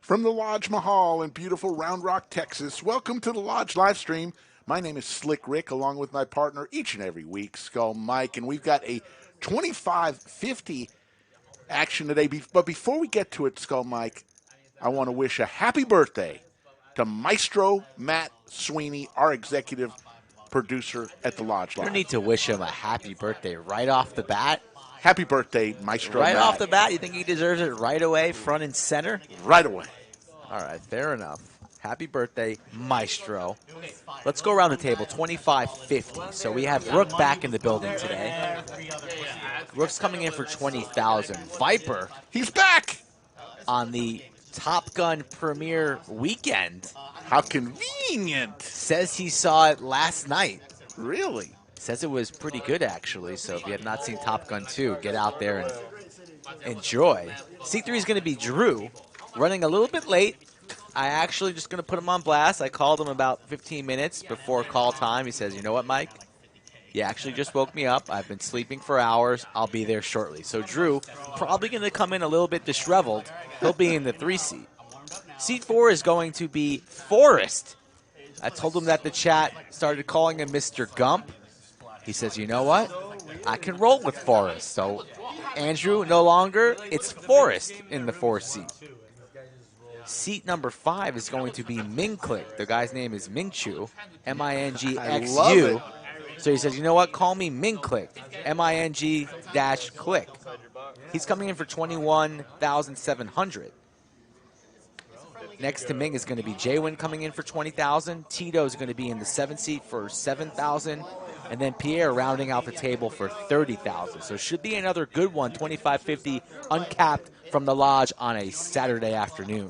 From the Lodge Mahal in beautiful Round Rock, Texas, welcome to the Lodge live stream. My name is Slick Rick, along with my partner each and every week, Skull Mike, and we've got a 25-50 action today. But before we get to it, Skull Mike, I want to wish a happy birthday to Maestro Matt Sweeney, our executive producer at the Lodge You Live. don't need to wish him a happy birthday right off the bat. Happy birthday, Maestro Right Matt. off the bat, you think he deserves it right away, front and center? Right away. All right, fair enough. Happy birthday, Maestro. Let's go around the table, 25-50. So we have Rook back in the building today. Rook's coming in for 20,000. Viper, He's back. on the Top Gun premiere weekend, How convenient. says he saw it last night. Really? Says it was pretty good, actually. So if you have not seen Top Gun 2, get out there and enjoy. C3 is going to be Drew, running a little bit late. I actually just going to put him on blast. I called him about 15 minutes before call time. He says, you know what, Mike? You actually just woke me up. I've been sleeping for hours. I'll be there shortly. So Drew, probably going to come in a little bit disheveled. He'll be in the 3 seat. Seat 4 is going to be Forrest. I told him that the chat started calling him Mr. Gump. He says, you know what? I can roll with Forrest. So Andrew, no longer, it's Forrest in the 4 seat. Seat number 5 is going to be Ming-Click. The guy's name is Ming-Chu, M-I-N-G-X-U. I love it. So he says, you know what? Call me Ming-Click, M-I-N-G-Click. He's coming in for 21,700. Next to Ming is going to be JWin coming in for 20,000. Tito is going to be in the 7 seat for 7,000. And then Pierre rounding out the table for 30,000. So it should be another good one, 25-50, uncapped from the Lodge on a Saturday afternoon.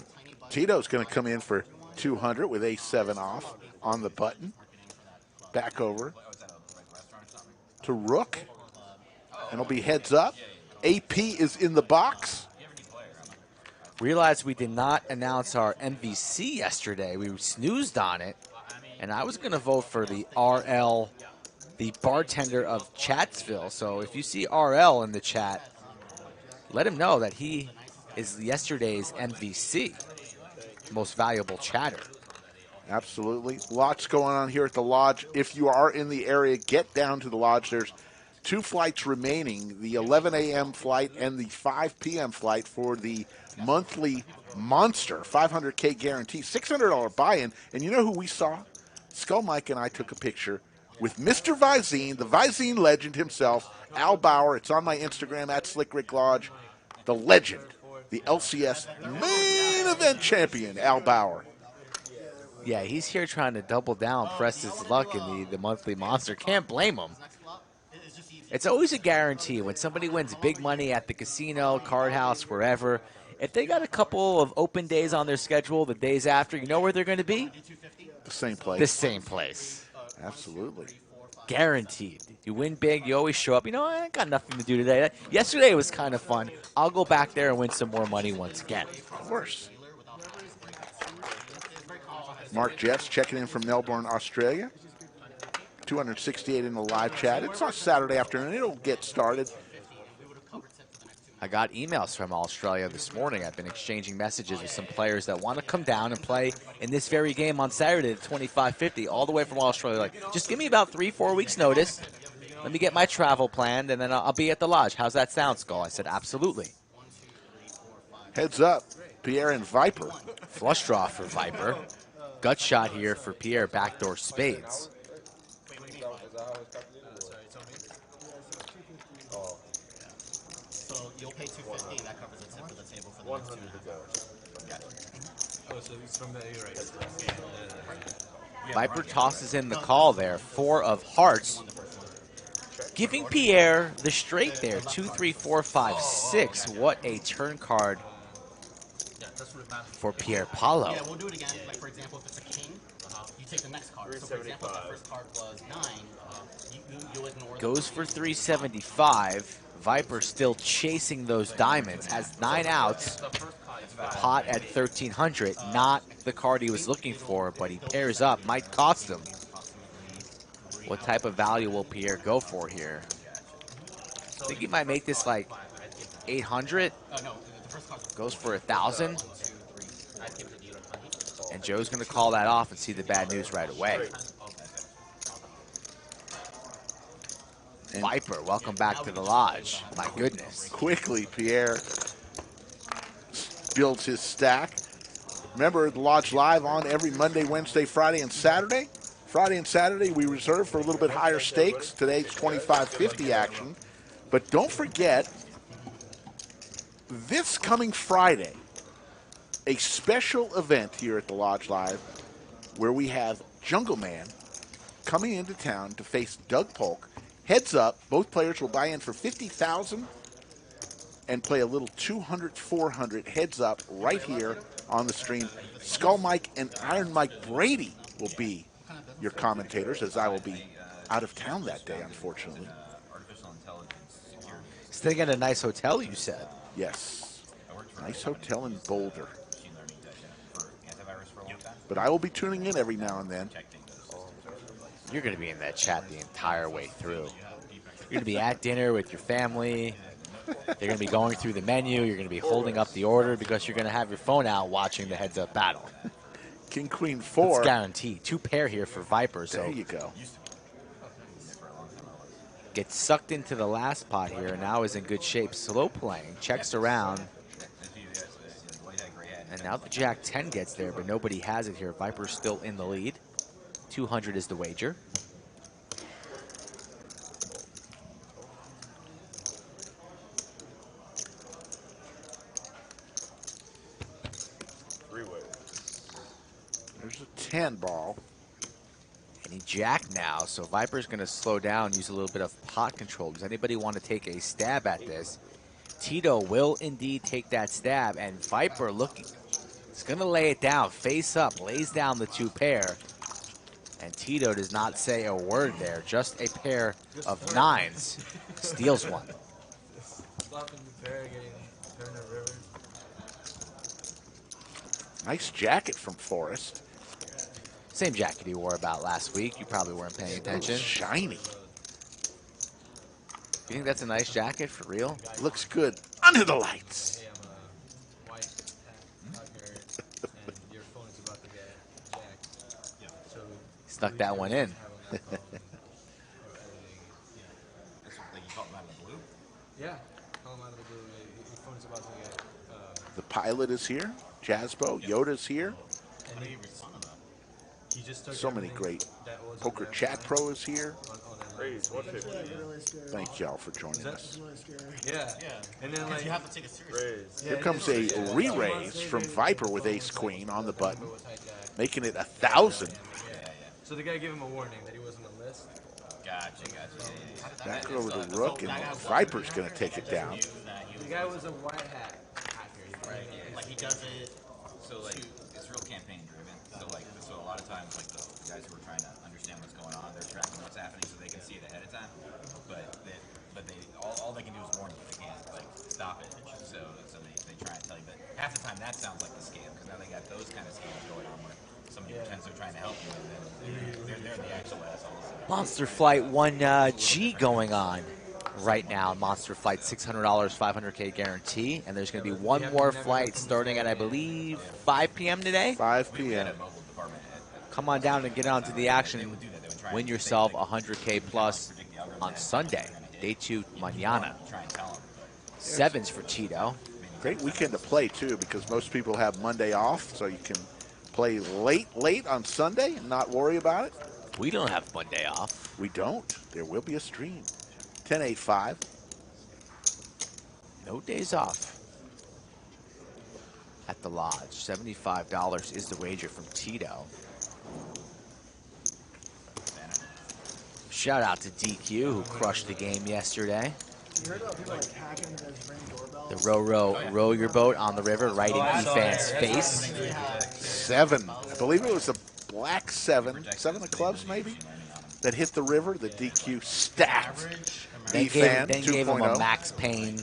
Tito's going to come in for 200 with A7 off on the button. Back over to Rook. And it'll be heads up. AP is in the box. Realized we did not announce our MVC yesterday. We snoozed on it. And I was going to vote for the RL, the bartender of Chatsville. So if you see RL in the chat, let him know that he is yesterday's MVC, most valuable chatter. Absolutely. Lots going on here at the Lodge. If you are in the area, get down to the Lodge. There's 2 flights remaining, the 11 a.m. flight and the 5 p.m. flight for the monthly monster, 500K guarantee, $600 buy-in. And you know who we saw? Skull Mike and I took a picture with Mr. Visine, the Visine legend himself, Al Bauer. It's on my Instagram, at Slick Rick Lodge. The legend, the LCS main event champion, Al Bauer. Yeah, he's here trying to double down, press his luck in the monthly monster. Can't blame him. It's always a guarantee when somebody wins big money at the casino, card house, wherever. If they got a couple of open days on their schedule the days after, you know where they're going to be? The same place. The same place. Absolutely. Guaranteed. You win big, you always show up. You know, I ain't got nothing to do today. Yesterday was kind of fun. I'll go back there and win some more money once again. Of course. Mark Jeffs checking in from Melbourne, Australia. 268 in the live chat. It's on Saturday afternoon. It'll get started. I got emails from Australia this morning. I've been exchanging messages with some players that want to come down and play in this very game on Saturday at 25-50, all the way from Australia. Like, just give me about 3-4 weeks' notice. Let me get my travel planned, and then I'll be at the Lodge. How's that sound, Skull? I said, absolutely. Heads up, Pierre and Viper. Flush draw for Viper. Gut shot here for Pierre, backdoor spades. You'll pay $250, that covers the tip of the table for the next 2 Oh, so he's from the A, right? Viper tosses in the call there. 4 of hearts. Giving Pierre the straight there. 2, 3, 4, 5, 6. What a turn card for Pierre Paulo. Yeah, we'll do it again. Like, for example, if it's a king, you take the next card. So, for example, if the first card was 9, you'll ignore Goes for 375. Viper still chasing those diamonds. Has 9 outs. Pot at 1,300. Not the card he was looking for, but he pairs up. Might cost him. What type of value will Pierre go for here? I think he might make this like 800. Goes for 1,000. And Joe's going to call that off and see the bad news right away. And Viper, welcome back to the lodge. My goodness. quickly, Pierre builds his stack. Remember, the Lodge Live on every Monday, Wednesday, Friday, and Saturday. Friday and Saturday, we reserve for a little bit higher stakes. Today's $25.50 action. But don't forget, this coming Friday, a special event here at the Lodge Live where we have Jungle Man coming into town to face Doug Polk. Heads up, both players will buy in for $50,000 and play a little 200, 400 heads up right here on the stream. Skull Mike and Iron Mike Brady will be your commentators, as I will be out of town that day, unfortunately. Staying at a nice hotel, you said. Yes, nice hotel in Boulder. But I will be tuning in every now and then. You're going to be in that chat the entire way through. You're going to be at dinner with your family. They're going to be going through the menu. You're going to be holding up the order because you're going to have your phone out watching the heads-up battle. King, Queen, 4. It's guaranteed. 2 pair here for Viper. So there you go. Gets sucked into the last pot here and now is in good shape. Slow playing. Checks around. And now the Jack 10 gets there, but nobody has it here. Viper's still in the lead. 200 is the wager. There's a 10 ball. And he jacked now, so Viper's going to slow down, use a little bit of pot control. Does anybody want to take a stab at this? Tito will indeed take that stab, and Viper looking, he's going to lay it down, face up, lays down the 2 pair. And Tito does not say a word there, just a pair of 9s. Steals one. Nice jacket from Forrest. Same jacket he wore about last week. You probably weren't paying attention. Shiny. You think that's a nice jacket for real? Looks good under the lights. Snuck that one in. The pilot is here. Jazzbo, Yoda's here. So many great. Poker Chat Pro is here. Thank y'all for joining us. Yeah. And then like You have to take it seriously. Here comes a re-raise from Viper with Ace Queen on the button, making it 1,000. So the guy gave him a warning that he wasn't on the list. Gotcha. Back over to Rook, and Viper's going to take it down. The guy was a white hat hacker. Right. Like he does it. So like it's real campaign driven. So a lot of times like the guys who are trying to understand what's going on, they're tracking what's happening so they can see it ahead of time. But they all they can do is warn you. They can't like stop it. So they try and tell you. But half the time that sounds like the scam because now they got those kind of scams going on where somebody pretends they're trying to help you and then they're the actual assholes. Monster Flight 1G going on right now. Monster Flight, $600, 500K guarantee. And there's going to be one more flight starting at, I believe, 5 p.m. today. 5 p.m. Come on down and get onto the action. Win yourself 100K plus on Sunday. Day 2, mañana. 7s for Tito. Great weekend to play, too, because most people have Monday off, so you can play late on Sunday and not worry about it. We don't have Monday off. We don't. There will be a stream. 10-8-5. No days off at the lodge. $75 is the wager from Tito. Shout out to DQ who crushed the game yesterday. You heard about people like hacking those Ring doorbells? The row your boat on the river right in E-Fan's face. 7. I believe it was a black 7. 7 of clubs, maybe, that hit the river. The DQ stacked. Then gave him a Max Payne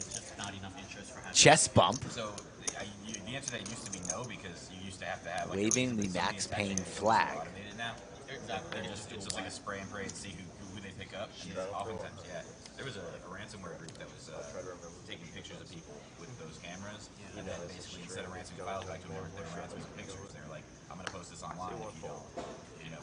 chest bump. So the answer to that used to be no because you used to have like Waving the Max Payne flag. Now it's just like a spray and pray and see who they pick up. And oftentimes, yeah. There was like a ransomware group that was taking pictures of people with those cameras, and then basically instead of ransoming files back to them, they were ransoming pictures. They're like, I'm gonna post this online if you don't,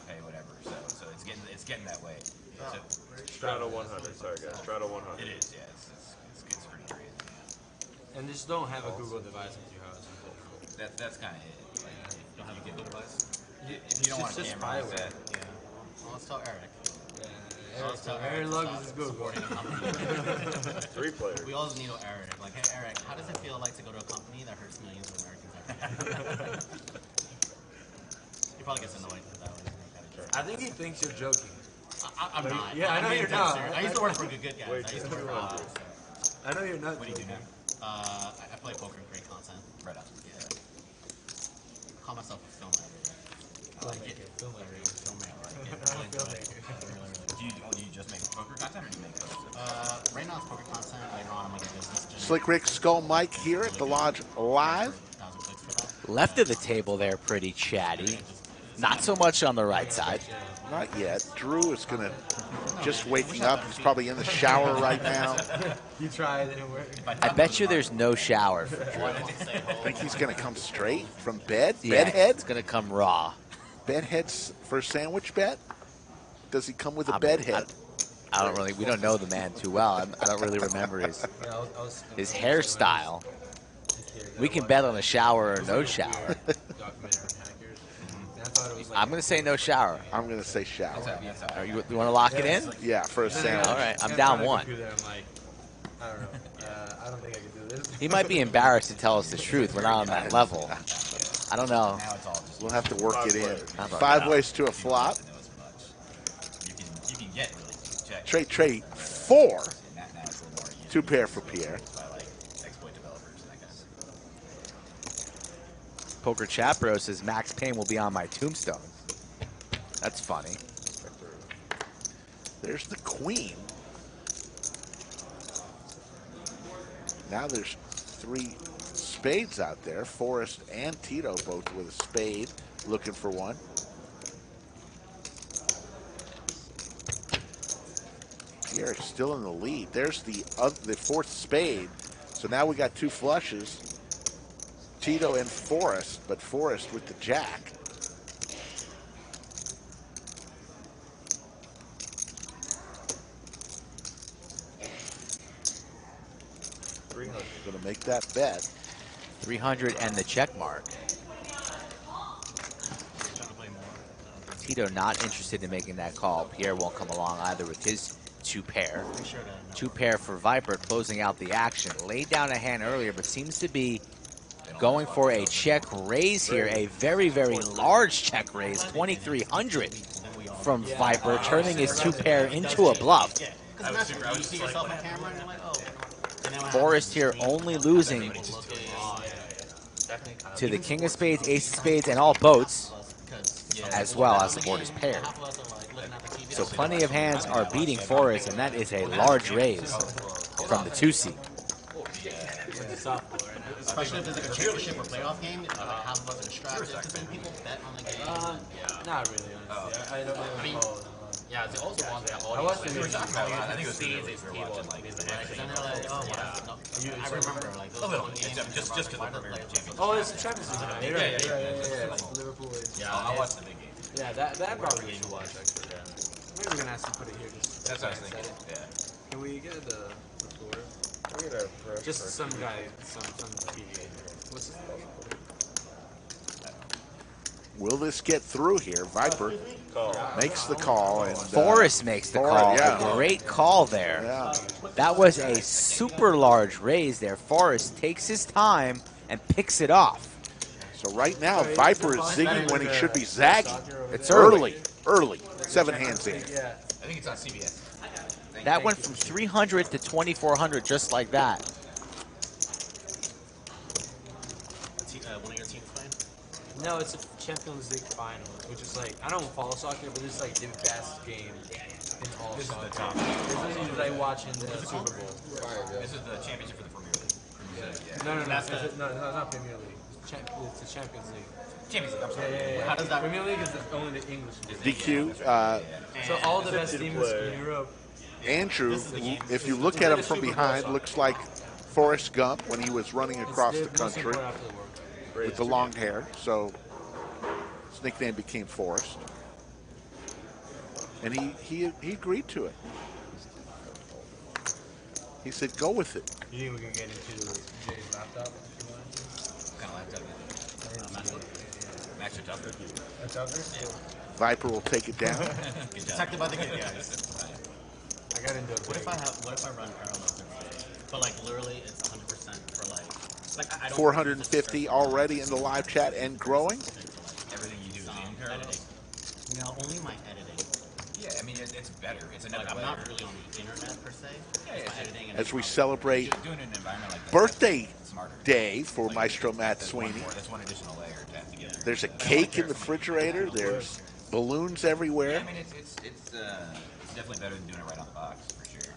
pay whatever. So it's getting that way. So, Strato 100. Sorry guys, Strato 100. it is, yeah. It's pretty crazy. Yeah. And just don't have a Google device at your house. That's kind of it. Like, don't have a Google device. If you It's don't want a just camera like spyware. that, Well, let's tell Eric. Aaron loves his Google. 3 players. We always need Eric. Like, hey, Eric, how does it feel like to go to a company that hurts millions of Americans every day? He probably gets annoyed with that one. I think he thinks you're joking. I'm not. Yeah, I know I'm you're being not. serious. I used to work for Good Guys. Wait, I used to work 200. for I know you're not. what do you do now? I play poker and create content. Right on. Yeah. Call myself a film editor. I like it. Film editor, filmmaker. I like it. Really enjoy it. Do you just make poker content, or do you make other stuff? Right now it's poker content. Later on I'm making business. Slick Rick Skull Mike here at the Lodge Live. 1,000 clicks for that. Left of the table there, pretty chatty. Not so much on the right side. Not yet. Drew is going to just waking up. He's probably in the shower right now. You tried, it didn't work. I bet you there's no shower for Drew. I think he's going to come straight from bed. Yeah, Bedhead? it's going to come raw. Bedhead's for a sandwich bet? Does he come with a I mean, bedhead? I don't really, we don't know the man too well. I don't really remember his hairstyle. We can bet on a shower or no shower. I'm going to say no shower. I'm going to say shower. You want to lock it in? Yeah, for a sandwich. All right, I'm down one. I don't know. I don't think I can do this. He might be embarrassed to tell us the truth. We're not on that level. I don't know. Now it's all just We'll have to work it in. How about 5 that? ways to a flop. know as much. You can get really check. Trade 4. Now it's a little more easy 2 pair for Pierre. by like exploit developers and that kind of stuff. Poker Chat Bro says Max Payne will be on my tombstone. That's funny. There's the queen. Now there's 3 spades out there. Forrest and Tito both with a spade, looking for one. Pierre still in the lead. There's the 4th spade. So now we got 2 flushes. Tito and Forrest, but Forrest with the jack. Going to make that bet. 300 and the check mark. Tito not interested in making that call. Pierre won't come along either with his 2 pair. 2 pair for Viper closing out the action. Laid down a hand earlier, but seems to be going for a check raise here. A very, very large check raise. 2,300 from Viper, turning his 2 pair into a bluff. Because you see yourself on camera and you're like, oh. Forrest here only losing to the King of Spades, Ace of Spades, and all boats, as well as the board is paired. So plenty of hands are beating Forrest, and that is a large raise from the 2 seed. Especially if there's like a championship or playoff game, like half of us are distracted. Because then people bet on the game. Not really, honestly. I don't know. Yeah, it's also one that all I watched these the players video. I think it was the we were watching like and then they're like, oh, yeah. I remember like those a little. games. Just because the Premier League championship. Oh, it's the Champions League. Yeah. Liverpool is. Yeah, I'll watch the big game. Yeah, that probably we should watch, actually. Yeah. Maybe we're going to have to put it here. That's what I was thinking. Yeah. Can we get the score? We get a press Just person. some guy, some PGA. What's his name? Will this get through here? Viper makes the call. And Forrest makes the Forrest, call. yeah. A great call there. Yeah. That was a super large raise there. Forrest takes his time and picks it off. So right now, Viper is zigging when he should be zagging. It's early. Early. 7 hands in. Yeah. I think it's on CBS. That went from 300 to 2,400 just like that. One of your teams playing? No, it's a Champions League final, which is like, I don't follow soccer, but it's like the best game in all This is soccer. the top. This is like watching the Super Bowl. This is the championship for the Premier League. No, That's no, not Premier League. It's the Champions League. Champions League, I'm sorry. Yeah. How does that Premier League is only the English league. DQ. So all the best teams in Europe Andrew, if you look at him from behind, looks like Forrest Gump when he was running across the country with the long hair. So his nickname became Forrest. And he agreed to it. He said, go with it. You think we can get into Jay's laptop if you wanted to? What kind of laptop? Max or tougher? A tougher? Viper will take it down. Detected by the good guys. I got into it. What if I run parallels instead? But like literally it's 100% for like I don't 450 already in the live chat and growing. Everything you do is in parallel? editing. No, only my editing. Yeah, I mean, it's better. It's another I'm layer. not really on the internet per se. It's my editing and As we celebrate Doing it in an environment like this, birthday that's smarter. day for Maestro Matt That's Sweeney. that's one additional layer to have together. There's a cake in the refrigerator. There's balloons everywhere. I mean, it's definitely better than doing it right on the box, for sure.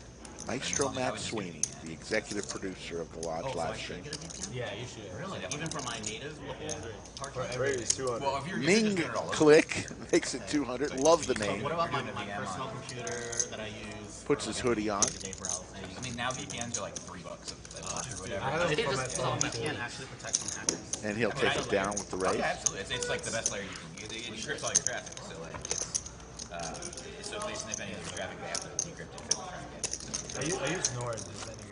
Maestro Matt Sweeney, the executive producer of the Lodge live stream. Yeah, you should. Really? Even for my native Raise 200. Well, if you're just doing it all over, Ming-Click makes it 200. Love the name. What about my personal computer that I use? Puts his hoodie on. I mean, now VPNs are like $3 or whatever. I have It a just format you can't actually protect from hackers. And he'll take it down with the raise. Yeah, absolutely. It's like the best layer you can get. It encrypts all your traffic, so like so if they sniff any of the traffic, they have to decrypt it if they're trying to get it. I use Nord.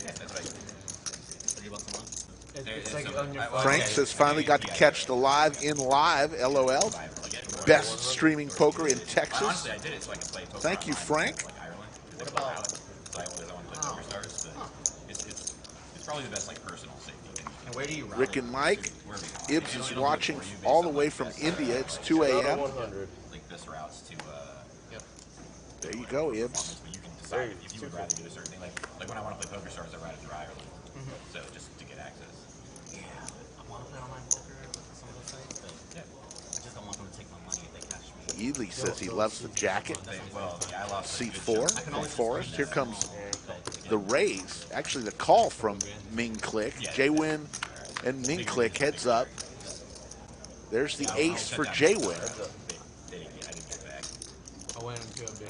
Yeah, that's right. $30 a month. It's like on your phone. Frank says finally got to catch the live in live. LOL. Best streaming poker in Texas. Honestly, I did it so I could play poker Thank you, online, Frank. like Ireland. What about? So I want to play Poker Stars, but it's probably the best like personal safety thing. And where do you run Rick it? and Mike. Ibs is watching all the way from India. It's 2 a.m. 100. Like this routes to. There you go, Ibs. But you can decide if you would rather do a certain thing. Like when I want to play Poker Stars, I run it through Ireland. So just to get access. Yeah. I want to play online poker with some of those sites, but I just don't want them to take my money if they catch me. Ely says he loves the jacket. Well, yeah, I lost Seat 4 from Forrest. Here comes the raise. Actually, the call from Ming-Click. JWin and Ming-Click heads up. There's the ace for JWin. I went into a big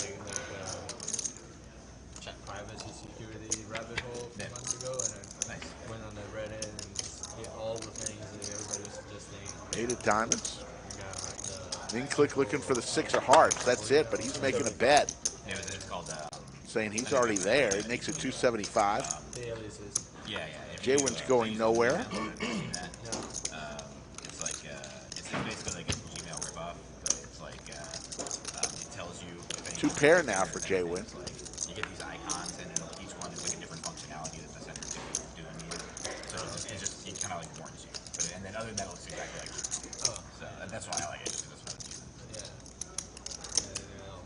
check privacy security rabbit hole a few months ago, and I went on the Reddit and hit all the things that everybody was suggesting. 8 of diamonds. We got Ming-Click looking for the 6 of hearts. That's it, but he's making a bet. Yeah, it's called. Saying he's already there. It makes it 275. the aliases. Yeah. JWin's going nowhere. It's like it's basically like a Gmail ripoff, but it's like it tells you. If 2 pair now for JWin. Like, you get these icons, and each one is like a different functionality that the sender is doing. So it's just it kind of like warns you. But, and then other than that, it looks exactly like you. So and that's why I like it. Just because it's fun. Yeah.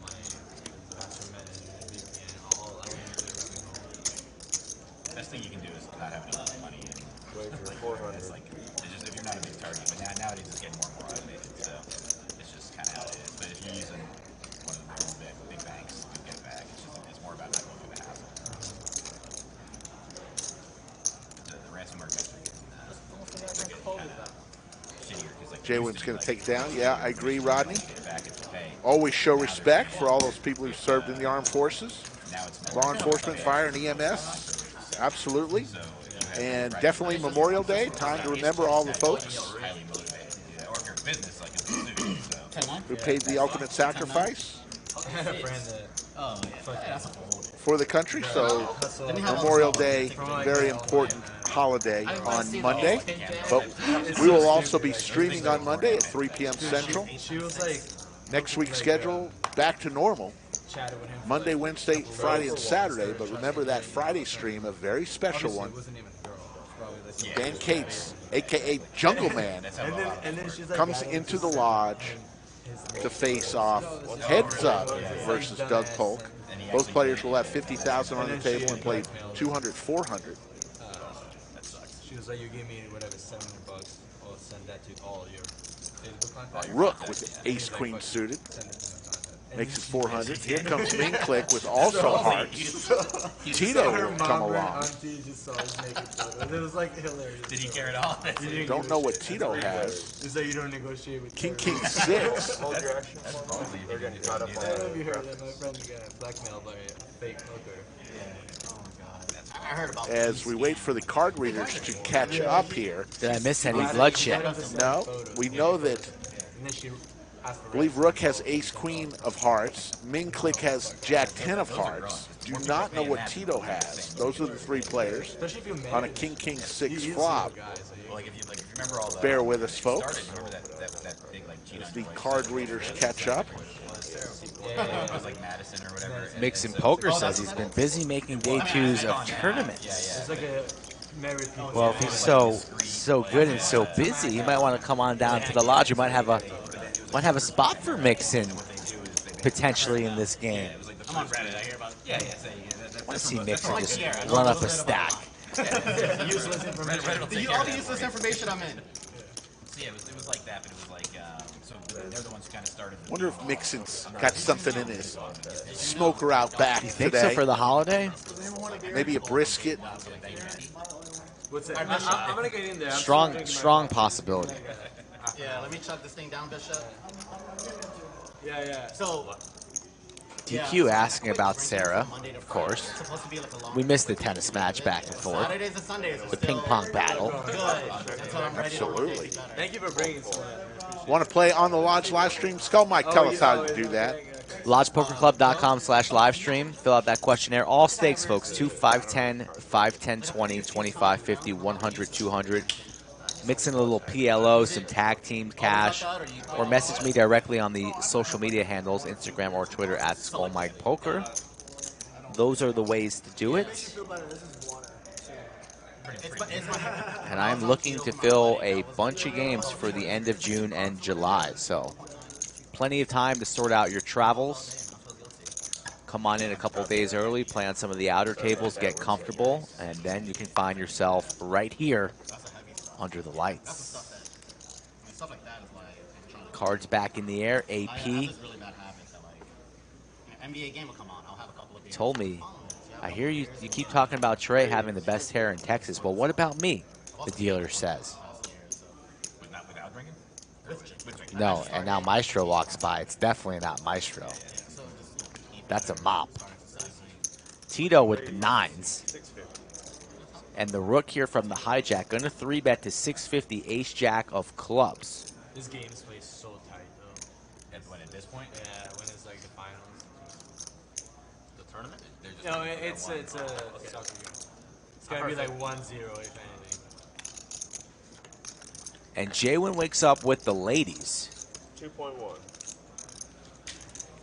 My password manager, VPN, all I went into the rabbit hole. Best thing you can do is not have any money. Wait for 400. It's like it's just if you're not a big target, but nowadays it's getting more and more automated. So it's just kind of how it is. But if you're using one of the big banks, you get it back. It's more about not going through the hassle. The ransomware guys are getting shittier because like JWin's going to take it down. Yeah, I agree, Rodney. get it back if you pay. Always show respect for all those people who served in the armed forces. Now it's Law enforcement, fire, and EMS. Absolutely. And definitely Memorial Day. Time to remember all the folks highly motivated to do that. Or if you're a business, like it's so. who paid the ultimate sacrifice I had a friend that for the country. So Memorial Day, very important holiday on Monday. But we will also be streaming on Monday at 3 p.m. Central. she was like Next week's schedule, back to normal. chatted with him. Monday, Wednesday, Friday, and Saturday. But remember that Friday stream, a very special one. It wasn't even a girl. It was probably like Dan Cates, a.k.a. Jungle Man, and then she's like comes into the lodge to face off Heads Up versus Doug Polk. Both players will have $50,000 on the table and play 200, 400. She was like, you give me whatever, $700. I'll send that to all your Facebook contacts. Rook with the ace queen suited. Send it to my contact. Makes it 400. Here comes Ming-Click with also hearts. Tito will come along. Auntie just saw his naked photos. It was like hilarious. Did he care at all? Don't know what Tito has. It's like you don't negotiate with King, terrorists. king, 6. Hold your action. They're getting caught up I don't know if on you heard that my friend got blackmailed by a fake hooker. I heard about As we wait for the card readers to catch up here. Did I miss any bloodshed? No, we know that, And then she asked I for believe Rook has ace-queen of hearts. Ming-Click has jack-10 of hearts. Do not know what Tito has. Those are the 3 players especially if you manage. on a king, king, 6 He's a flop. guy, so you- Well, like if you remember all the Bear with us, started, folks. remember that big like cheat As the card readers catch up. it was like Madison or whatever. Mixon Poker says he's been busy making debuts of tournaments. It's like a married people. Well, if he's so good and so busy, he might want to come on down to the lodge. You might have a spot for Mixon potentially in this game. I'm on Reddit. I hear about I want to see Mixon just run up a stack. useless information. All the useless information I'm in. So yeah, it was like that, but it was like so they're the ones who kind of started. Wonder if Mixon's got something in his smoker out back You think today. so for the holiday? Maybe a brisket. What's that? I'm gonna get in there. Strong possibility. Yeah, let me shut this thing down, Bishop. Yeah. So, DQ asking about Sarah, of course. it's supposed to be like a long We missed the tennis match back and forth. Saturdays and Sundays. The ping pong battle. Good. Until I'm ready to Absolutely. Thank you for bringing some. Want to play on the Lodge live stream? Skull Mike, tell us how to do that. LodgePokerClub.com/livestream. Fill out that questionnaire. All stakes, folks. 2, 5, 10, 5, 10, 20, 25, 50, 100, 200. Mix in a little PLO, some tag team cash, or message me directly on the social media handles, Instagram or Twitter at SkullMikePoker. Those are the ways to do it. And I'm looking to fill a bunch of games for the end of June and July. So plenty of time to sort out your travels. Come on in a couple days early, play on some of the outer tables, get comfortable, and then you can find yourself right here under the lights. Cards back in the air. AP NBA game will come on. I'll have a couple of beers. told me, I hear you keep talking about Trey having the best hair in Texas. Well, what about me? The dealer says. Without drinking? No, and now Maestro walks by. It's definitely not Maestro. That's a mop. Tito with the 9s. And the Rook here from the hijack. Going to 3-bet to 650, ace-jack of clubs. This game's played so tight, though. At this point? Yeah, when it's like the finals. The tournament? No, it's a soccer game. It's gonna be like 1-0 if anything. And JWin wakes up with the ladies. 2.1.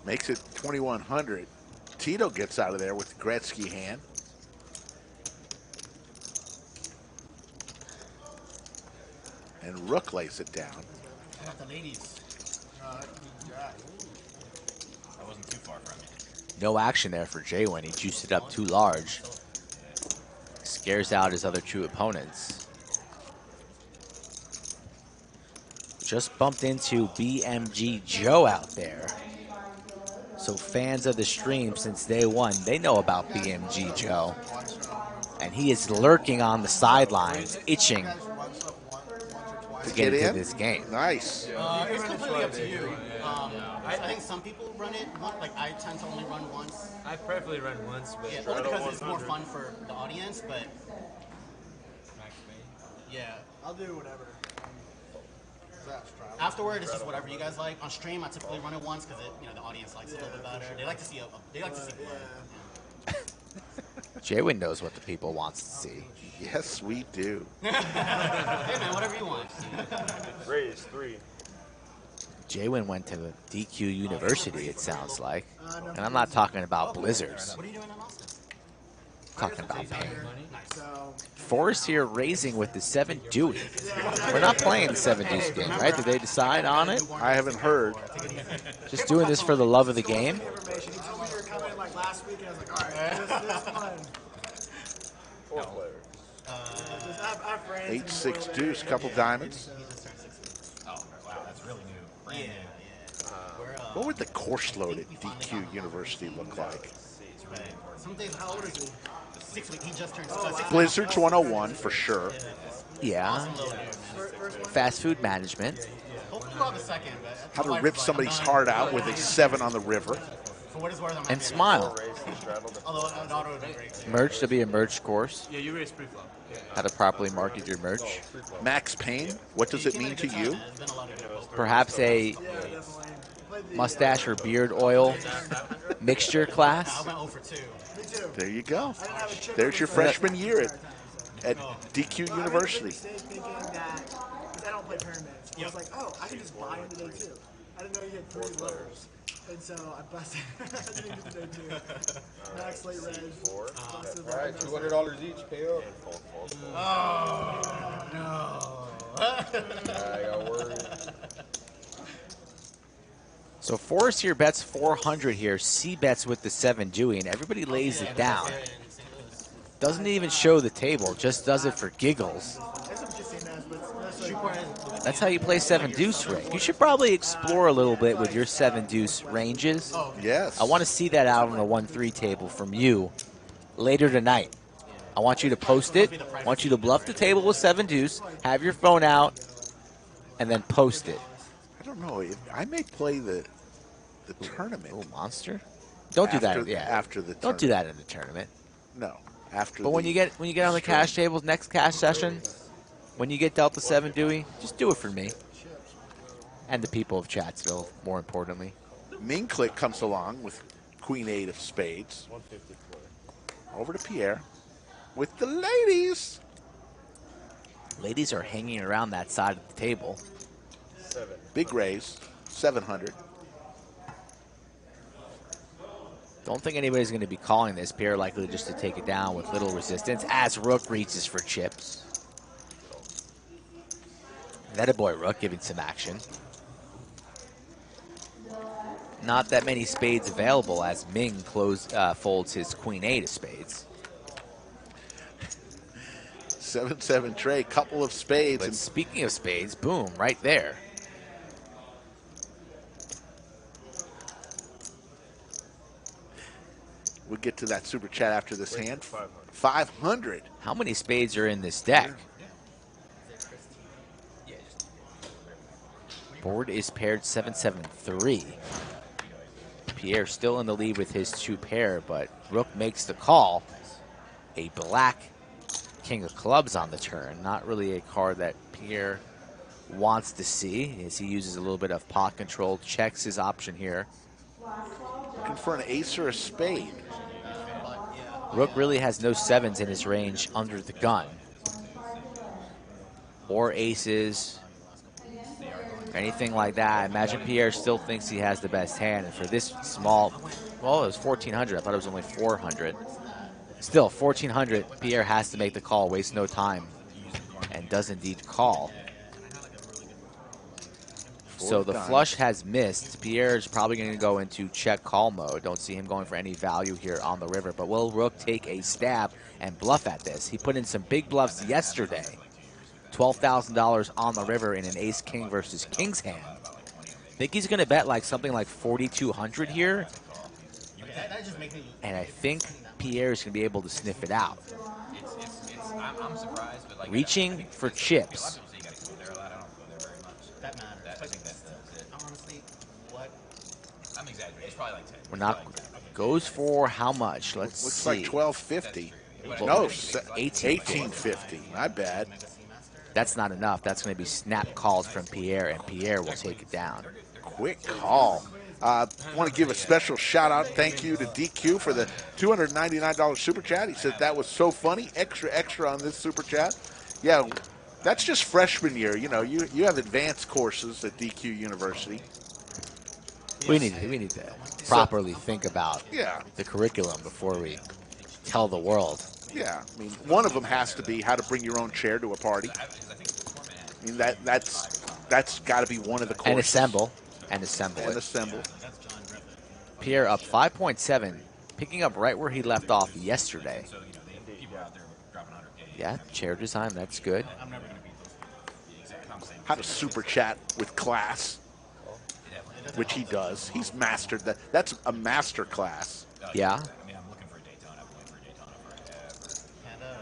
Makes it 2,100. Tito gets out of there with the Gretzky hand. And Rook lays it down. How about the ladies? I wasn't too far from it. No action there for JWin. He juiced it up too large. Scares out his other two opponents. Just bumped into BMG Joe out there. So fans of the stream since day one, they know about BMG Joe. And he is lurking on the sidelines, itching to get into this game. Nice. It's completely up to you. I think some people run it, like I tend to only run once. I preferably run once, but Yeah, only because it's more fun for the audience, but yeah. I'll do whatever. Afterward, it's just whatever you guys like. On stream, I typically run it once because the audience likes it a little bit better. They like to see blood. JWin knows what the people wants to see. Yes, we do. Hey man, whatever you want. Raise 3. JWin went to DQ University, it sounds like. And I'm not talking about blizzards. What are you doing in Austin? I'm talking about pain. So, Forrest here raising with the 7 Dewey. We're not playing the 7 Deuce game, right? Did they decide on it? I haven't heard. Just doing this for the love of the game? information. He told me you were coming like last week, and I was like, all right, this is fun. 4 players. Just have friends. 8-6 deuce, couple diamonds. Oh, wow, that's really new. Brand new. What would the course load at DQ University look like? Some days, how old is he? 6 weeks. He just turned 6 Blizzards 101 for sure. Yeah. Fast food management. Hopefully we'll have a second. But How to my wife rip is like, somebody's I'm heart not- out with a 7 on the river. For what it's worth, I'm And happy. smile. Although an auto would be great too. Merch, to be a merch course. Yeah, you raise pre-flop. Yeah. How to properly market your merch. Max Payne, what does it mean to you? There's been a lot of good posts. Perhaps a mustache or beard oil mixture I class. went 0 for 2. Me too. There you go. I didn't have a chip There's on your the freshman year at DQ I made a University. mistake thinking that, because I don't play pyramids. I was like, oh, I can just buy into day 2. I didn't know you had 3 levels. And so I busted. I didn't get to day 2. Max late red. Busted All right, left. $200 each. Pay up. Oh no. I got worried. So Forrest here bets 400 here. C bets with the 7 Dewey, and everybody lays it down. Doesn't even show the table, just does it for giggles. There's some kissing ass, but that's like, That's how you play 7 deuce, Rick. You should probably explore a little bit with your 7 deuce ranges. Yes. I want to see that out on the 1-3 table from you later tonight. I want you to post it. I want you to bluff the table with 7 deuce, have your phone out, and then post it. I don't know. I may play the tournament. Little monster. Don't do that. After- Yeah. after the Don't do that in the tournament. No, after. But when you get on the cash tables, next cash session, when you get dealt the 7 Dewey, just do it for me and the people of Chatsville. More importantly, Ming-Click comes along with Queen 8 of spades. Over to Pierre with the ladies. ladies are hanging around that side of the table. Big raise, 700. Don't think anybody's going to be calling this. Pierre likely just to take it down with little resistance as Rook reaches for chips. That a boy Rook giving some action. Not that many spades available as Ming folds his Queen 8 of spades. 7-7 tray, couple of spades. But speaking of spades, boom, right there. We'll get to that super chat after this hand. 500. How many spades are in this deck? Board is paired 7-7-3. Pierre still in the lead with his 2 pair, but Rook makes the call. A black King of Clubs on the turn. Not really a card that Pierre wants to see as he uses a little bit of pot control, checks his option here. Looking for an ace or a spade. Rook really has no 7s in his range under the gun. Or aces, anything like that. I imagine Pierre still thinks he has the best hand. And for this small, well, it was 1,400. I thought it was only 400. Still, 1,400, Pierre has to make the call, waste no time, and does indeed call. So the flush has missed. Pierre is probably going to go into check call mode. Don't see him going for any value here on the river. But will Rook take a stab and bluff at this? He put in some big bluffs yesterday. $12,000 on the river in an ace-king versus king's hand. Think he's going to bet like something like 4,200 here. And I think Pierre is going to be able to sniff it out. I'm surprised, but like Reaching for chips. That matters. I think that's it. Honestly, what? I'm exaggerating. It's probably like 10. We're not goes for how much? Let's Looks see. like 1250. Well, No, 1850. 1850. My bad. That's not enough. That's going to be snap calls from Pierre, and Pierre will take it down. Quick call. Want to give a special shout out, thank you to DQ for the $299 super chat. He said that was so funny, extra on this super chat. Yeah, that's just freshman year. You know, you have advanced courses at DQ University. We need to properly think about Yeah, the curriculum before we tell the world. yeah. I mean, one of them has to be how to bring your own chair to a party. I mean, that's got to be one of the courses. And assemble. And assemble And it. assemble. Pierre up 5.7, picking up right where he left off yesterday. Yeah, chair design, that's good. How to super chat with class. which he does. He's mastered that. That's a master class. Yeah. I mean, I'm looking for a Daytona. I've been waiting for a Daytona forever.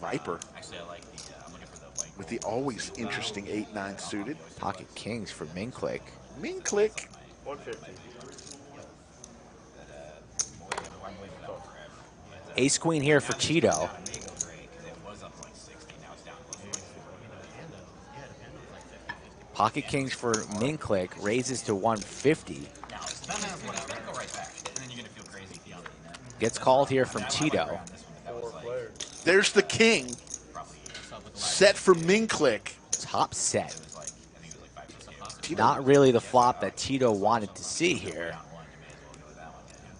Viper Actually, I like the. I'm looking for the white. with the always interesting 8-9 suited. Pocket kings for Ming-Click. Ming-Click. 150. Ace queen here for Tito. Pocket kings for Ming-Click raises to 150. Gets called here from Tito. There's the king. Set for Ming-Click. Top set. Not really the flop that Tito wanted to see here.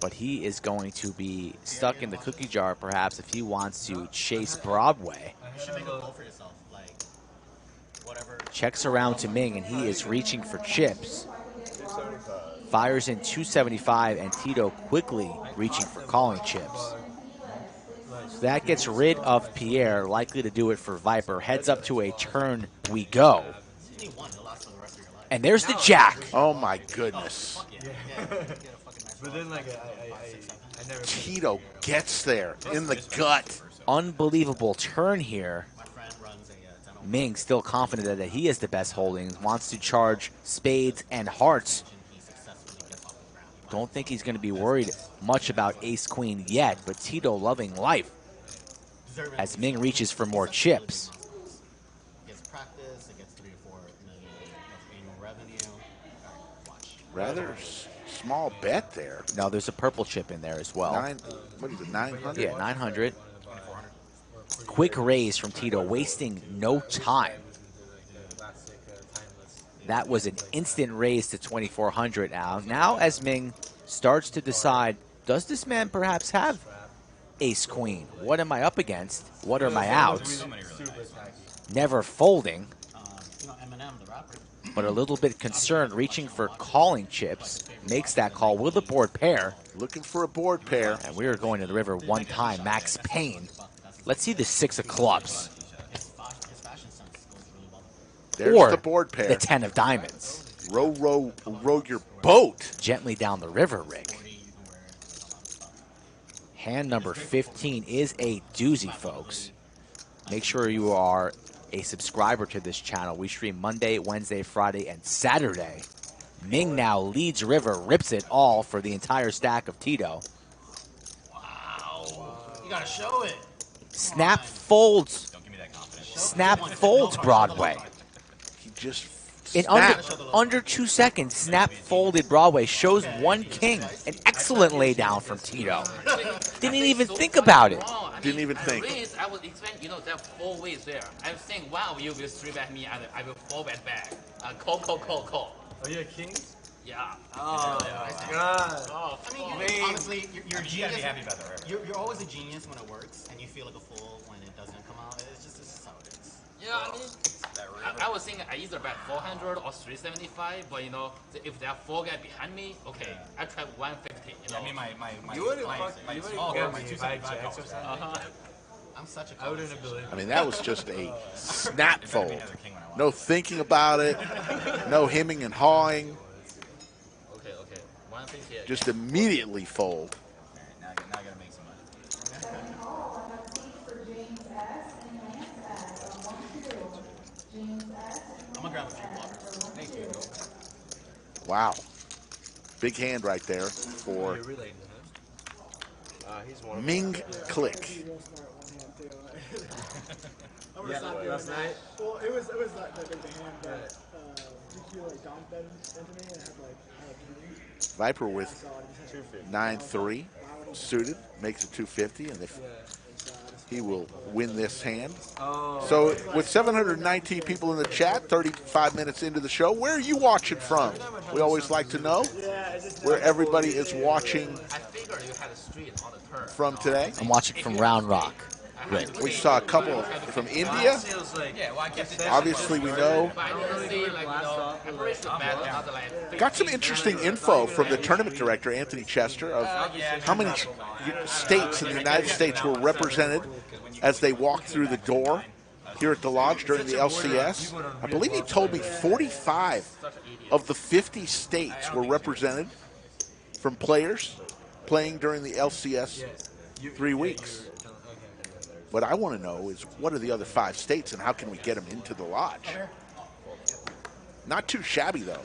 But he is going to be stuck in the cookie jar, perhaps, if he wants to chase Broadway. Checks around to Ming, and he is reaching for chips. Fires in 275, and Tito quickly reaching for calling chips. So that gets rid of Pierre, likely to do it for Viper. Heads up to a turn we go. And there's the jack. Oh my goodness. But then, like, I never. Tito gets there in the gut. Unbelievable turn here. Ming still confident that he is the best holding, wants to charge spades and hearts. Don't think he's going to be worried much about ace-queen yet, but Tito loving life as Ming reaches for more chips. Rather small bet there. No, there's a purple chip in there as well. What is it, 900? Yeah, 900. Quick raise from Tito, wasting no time. That was an instant raise to 2,400 now. Now as Ming starts to decide, does this man perhaps have ace-queen? What am I up against? What are my outs? Never folding, but a little bit concerned, reaching for calling chips. Makes that call with a board pair. Looking for a board pair. And we are going to the river one time. Max Payne. Let's see the 6 of clubs. There's Or the board pair. the 10 of diamonds. Row your boat. Gently down the river, Rick. Hand number 15 is a doozy, folks. Make sure you are a subscriber to this channel. We stream Monday, Wednesday, Friday, and Saturday. Ming now leads river, rips it all for the entire stack of Tito. Wow. You gotta show it. Snap folds. Snap folds Broadway. He just In under 2 seconds, Snap folded Broadway. Shows one king. An excellent laydown from Tito. Didn't even think about it. Didn't even think. I was expecting, there are 4 ways there. I was saying, wow, you will 3-bet me, and I will 4-bet back. Call. Oh, yeah, kings? Yeah. Oh, God. Oh, I mean, honestly, you're a You gotta genius. be happy about the river. You're always a genius when it works, and you feel like a fool when it doesn't come out. It's just how it is. Yeah, I mean, I was thinking I either bet 400 or 375, but if there are 4 guys behind me, okay, I try 150. I mean, my You wouldn't my fuck, small you group, wouldn't my get me 5 jacks or 275 something. I'm such a I wouldn't have believed I mean, that was just a snap fold. as a king when I want. No thinking about it. No hemming and hawing. Okay, 150. Just immediately fold. Now I gotta make some money. I'm gonna grab a few blockers. Thank you. Wow. Big hand right there for You're relating to him. He's one of Ming-Click. I'm gonna stop doing last that. night? Well, it was like the hand that DQ like dumped that into me and I had king. Viper with So I just had 9-3 suited. Makes it 250. And if he will win this hand. So with 719 people in the chat, 35 minutes into the show, where are you watching from? We always like to know where everybody is watching I figured you had a street on the turn. from today. I'm watching from Round Rock. We saw a couple from India. Yeah, well, I kept it. Obviously, we know. But I didn't see, I'm pretty sure bet another like Got some interesting info from the tournament director, Anthony Chester, of how many states in the United States were represented as they walked through the door here at the Lodge during the LCS. I believe he told me 45 of the 50 states were represented from players playing during the LCS 3 weeks. What I want to know is what are the other 5 states and how can we get them into the Lodge? Not too shabby, though.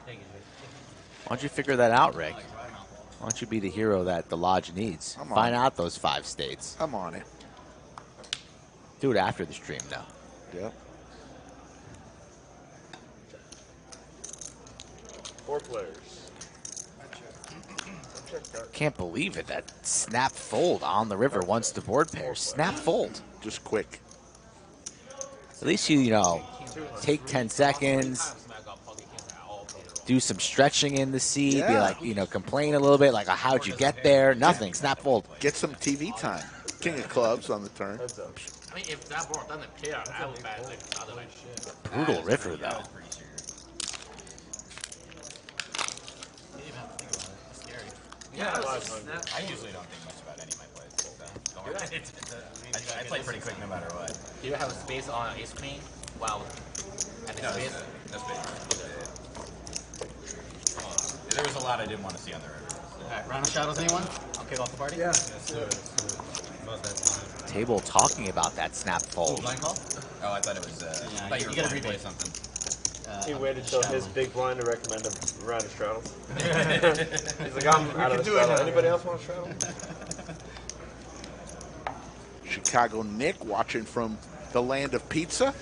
Why don't you figure that out, Rick? Why don't you be the hero that the Lodge needs? Find out those 5 states. I'm on it. Do it after the stream, though. Yep. 4 players. Can't believe it. That snap fold on the river once the board pairs. Snap fold. Just quick. At least you know, take 10 seconds, do some stretching in the seat, be like, complain a little bit, like, how'd you get there? Nothing. Snap fold. Get some TV time. King of clubs on the turn. I mean, if that board doesn't pair, I would bet the other way. Brutal river, though. Yeah, I usually don't think much about any of my plays. So don't worry. I play pretty quick no matter what. Do you have a space on ace queen? Wow. Having No, space? that's big. There was a lot I didn't want to see on the river. Alright, round of shadows, anyone? I'll kick off the party. Yeah. Table talking about that snap fold. Blind call? Oh, I thought it was. Yeah, I thought you were you gotta going to play rebate. something. He waited till his big blind to recommend a round of straddles. He's like, I'm out of the do it straddle. now. Anybody else want a straddle? Chicago Nick watching from the land of pizza.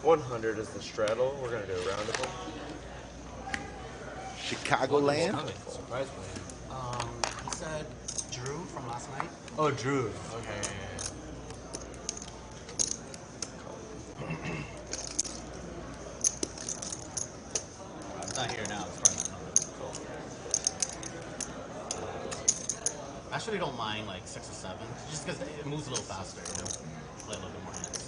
100 is the straddle. We're going to do a round of them. Chicagoland. Surprise me. He said Drew from last night. Oh, Drew. Okay. It's not here now. It's probably not coming. I actually don't mind like 6 or 7, just because it moves a little faster. Play a little bit more hands.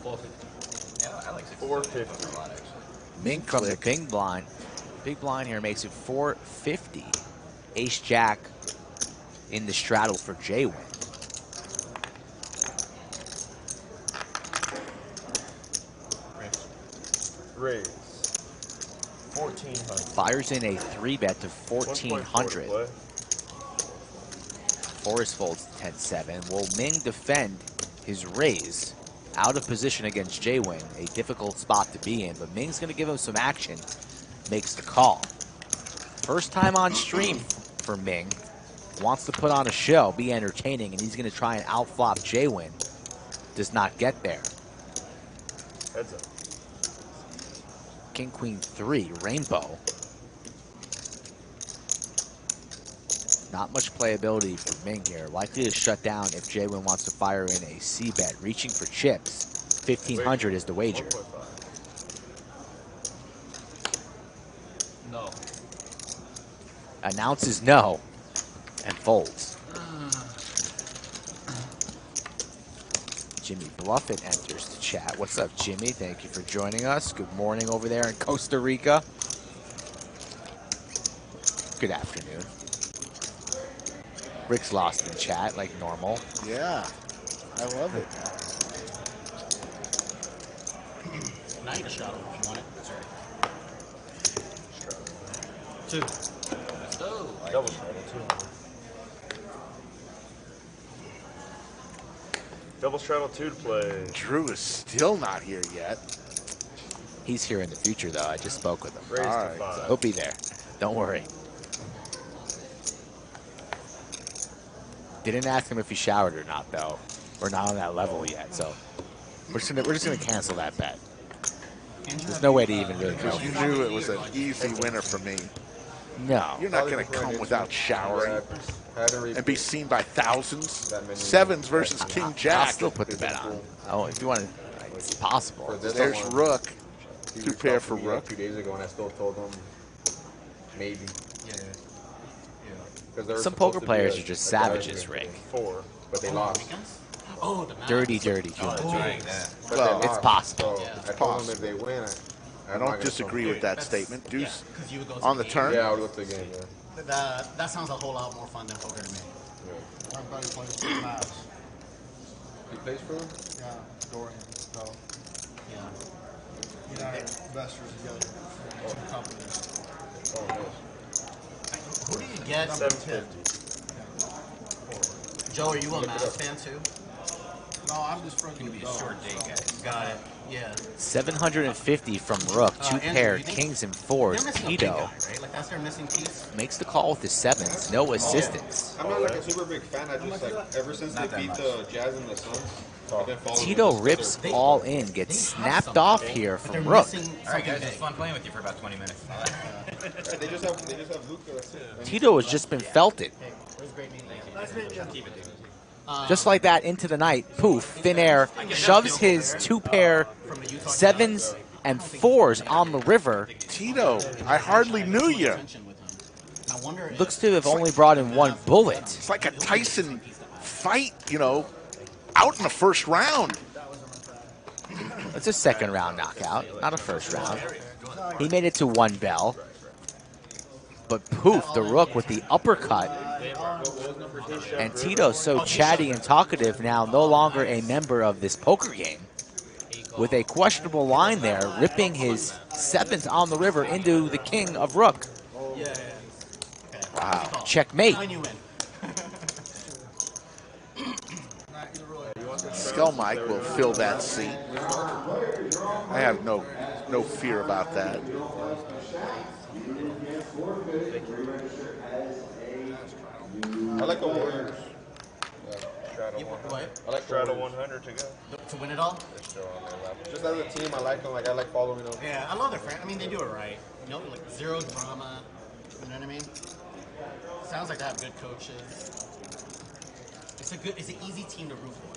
450. Yeah, I like 450. a lot actually. From the Ming-Click. big blind here makes it 450. Ace Jack in the straddle for JWin. Raise. 1400. Fires in a 3-bet to 1400. 1.4 Forrest folds to 10-7. Will Ming defend his raise? Out of position against JWin, a difficult spot to be in, but Ming's going to give him some action. Makes the call. First time on stream for Ming. Wants to put on a show, be entertaining, and he's going to try and outflop JWin. Does not get there. Heads up. King, Queen, 3, Rainbow. Not much playability for Ming here. Likely to shut down if JWin wants to fire in a C-bet. Reaching for chips. 1,500 is the wager. 1.5. No. Announces no and folds. Jimmy Bluffett enters the chat. What's up, Jimmy? Thank you for joining us. Good morning over there in Costa Rica. Good afternoon. Rick's lost in chat like normal. Yeah, I love it. Now you can shadow if you want it. That's right. 2. Let's go. Double straddle, 200. Double straddle 2 to play. Drew is still not here yet. He's here in the future, though. I just spoke with him. Raise All to right. 5. He'll be there. Don't worry. Didn't ask him if he showered or not, though. We're not on that level yet, so we're just gonna cancel that bet. There's no way to even really know. You knew it was an easy winner for me. No. You're not going to come without showering and be seen by thousands. Sevens versus King I'll Jack. still put the bet on. Oh, if you want to, it's possible. There's Rook. He Two reached pair out to for me, Rook. 2 days ago, and I still told him maybe. Yeah. 'Cause there was Some supposed poker to be players a- are just a guy savages, who- Rick. 4. But they lost. Oh, the Dirty, dirty humans. But Well, they it's lost. possible. So Yeah. I told them if they win, I don't disagree with that statement. Deuce on the turn. Yeah, I would look at the game. Yeah. That sounds a whole lot more fun than poker to me. My buddy plays for the Mavs. He plays for them? Yeah, Dorian. So, Yeah. he and I are investors together in two companies. Oh, nice. Who do you get? 750. Joe, are you a Mavs fan too? No, I'm just friends with Doug. Short day, guys. Got it. Yeah. 750 from Rook. Two Andrew, pair, you think kings and fours. They're missing a big Tito guy, right? Like that's their missing piece. makes the call with the sevens. No assistance. I'm not like a super big fan. I just like ever since they beat the Jazz and the Suns, I've been following Tito them. rips all in. Gets snapped off here But they're from Rook. missing All right, guys, something it's fun playing with you for about 20 minutes. Right, they just have Luka. That's it. Tito has just been felted. big. Where's great meeting? Nice meeting you. Keep it, dude. Just like that into the night. Poof, thin air. Shoves his two pair sevens and fours on the river. Tito, I hardly knew you. I wonder if Looks to have only brought in one bullet. It's like a Tyson fight, you know, out in the first round. It's a second round knockout, not a first round. He made it to one bell. But poof, the Rook with the uppercut. And Tito's so chatty and talkative now, no longer a member of this poker game. With a questionable line there, ripping his sevens on the river into the king of Rook. Wow, checkmate. when you win. Skull Mike will fill that seat. I have no fear about that. I like the Warriors. Straddle 100. What? I like Straddle 100 to go. To win it all? They're still on their level. Just as a team, I like them. Like I like following them. Yeah, I love their friend. I mean, they do it right. You know, like zero drama. You know what I mean? Sounds like they have good coaches. It's an easy team to root for.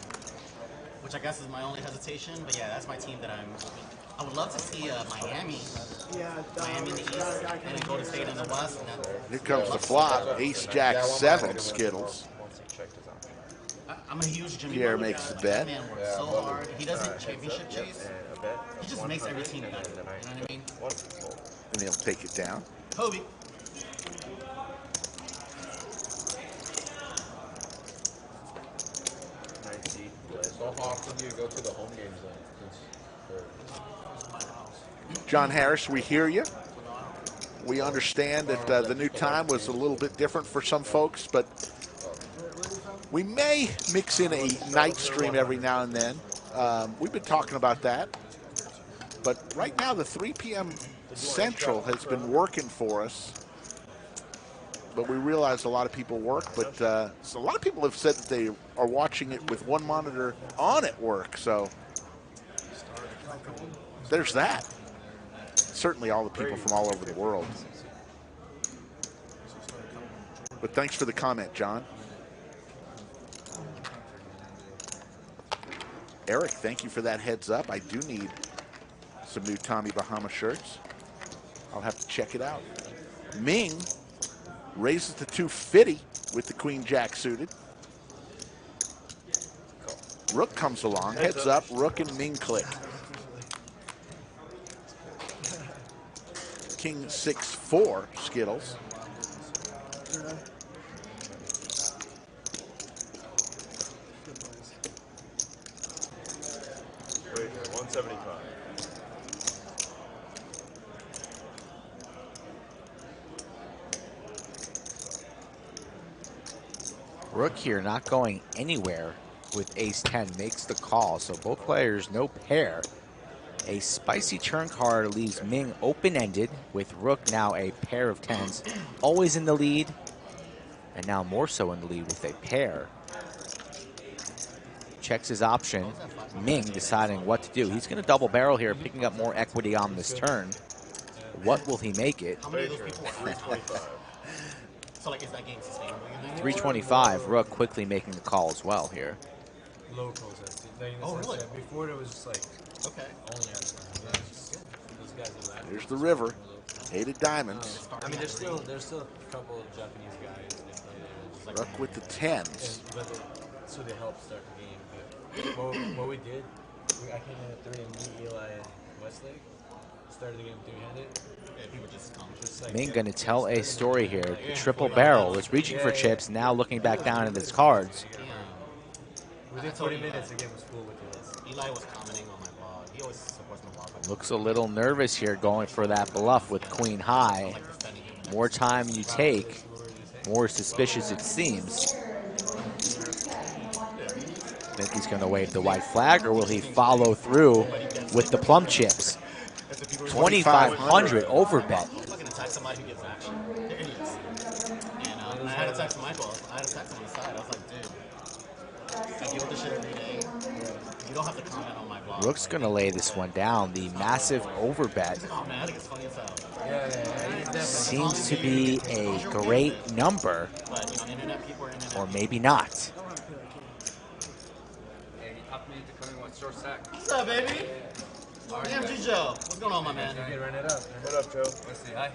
Which I guess is my only hesitation. But yeah, that's my team that I would love to see Miami. Yeah, Miami in the East, and then Golden State in the West. And Here comes the flop. Ace, Jack, 7, Skittles. Once he checked his options. I'm a huge Jimmy Pierre Butler makes guy. the bet. That man works so hard. He doesn't championship chase. And a bet. He just makes every team better. You know what I mean? Wonderful. And he'll take it down. Kobe. So how often do you go to the home games then? John Harris, we hear you. We understand that the new time was a little bit different for some folks, but we may mix in a night stream every now and then. We've been talking about that. But right now, the 3 p.m. Central has been working for us. But we realize a lot of people work, but so a lot of people have said that they are watching it with one monitor on at work. So there's that. Certainly all the people from all over the world. But thanks for the comment, John. Eric, thank you for that heads up. I do need some new Tommy Bahama shirts. I'll have to check it out. Ming raises to 250 with the Queen Jack suited. Rook comes along, heads up, Rook and Ming-Click. King 6-4, Skittles. Wait, 175. Rook here not going anywhere with ace-10, makes the call. So both players, no pair. A spicy turn card leaves Ming open-ended with Rook now a pair of 10s. Always in the lead, and now more so in the lead with a pair. Checks his option. Ming deciding what to do. He's going to double barrel here, picking up more equity on this turn. What will he make it? How many of those people are 325? So like, is that game sustainable? 325. Rook quickly making the call as well here. Locals. Oh, really? Before there was just like Okay. only us. Those guys are laughing. Here's the river. 8 of diamonds. I mean, there's still a couple of Japanese guys that play there. Just like, Rook with the 10s. so they help start the game. But what we did, I came in at 3 and me, Eli, and Westlake. Started the game three-handed. Yeah, people just come. Just like Ming going to tell a story here. The triple barrel was reaching for chips, now looking back down at his cards. within 40 minutes, the game was full with this. Eli was commenting on my blog. He always supports my blog. Looks a little nervous here going for that bluff with queen high. More time you take, more suspicious it seems. Think he's going to wave the white flag, or will he follow through with the plum chips? 2,500 over bet. I'm fucking attack somebody who gives action. They're idiots. And I had to text Michael. I had to text him on the side. I was like, dude, I deal with this shit every day. You don't have to comment on my blog. Rook's going to lay this one down. The massive over bet Oh man, I think it's funny as hell. seems to be a great number, But you know, internet people are internet. or maybe not. What's up, baby? BMG Joe. What's going on, my man? Run it up. What up, Joe? Let's see. Hi.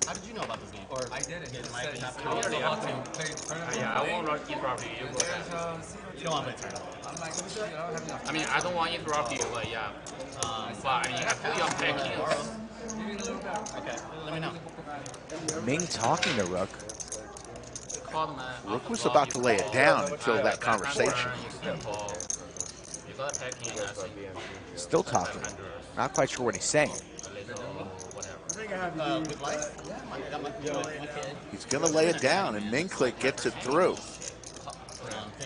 How did you know about this game? Or I did it. It might be Said not he's pretty already early. up to play tournament. Yeah, I won't interrupt you. You go ahead. You don't want to play tournament. I'm like, shit, I don't have enough. I mean, I don't want to interrupt you, but yeah. But I mean, I put you on packing. Okay, let me know. Ming talking to Rook. Rook was about to lay it down until that conversation. You got packing. Still talking. Not quite sure what he's saying. I think I have you. With life? Yeah, I got my kid. He's going to lay it down, and Ming-Click gets it through.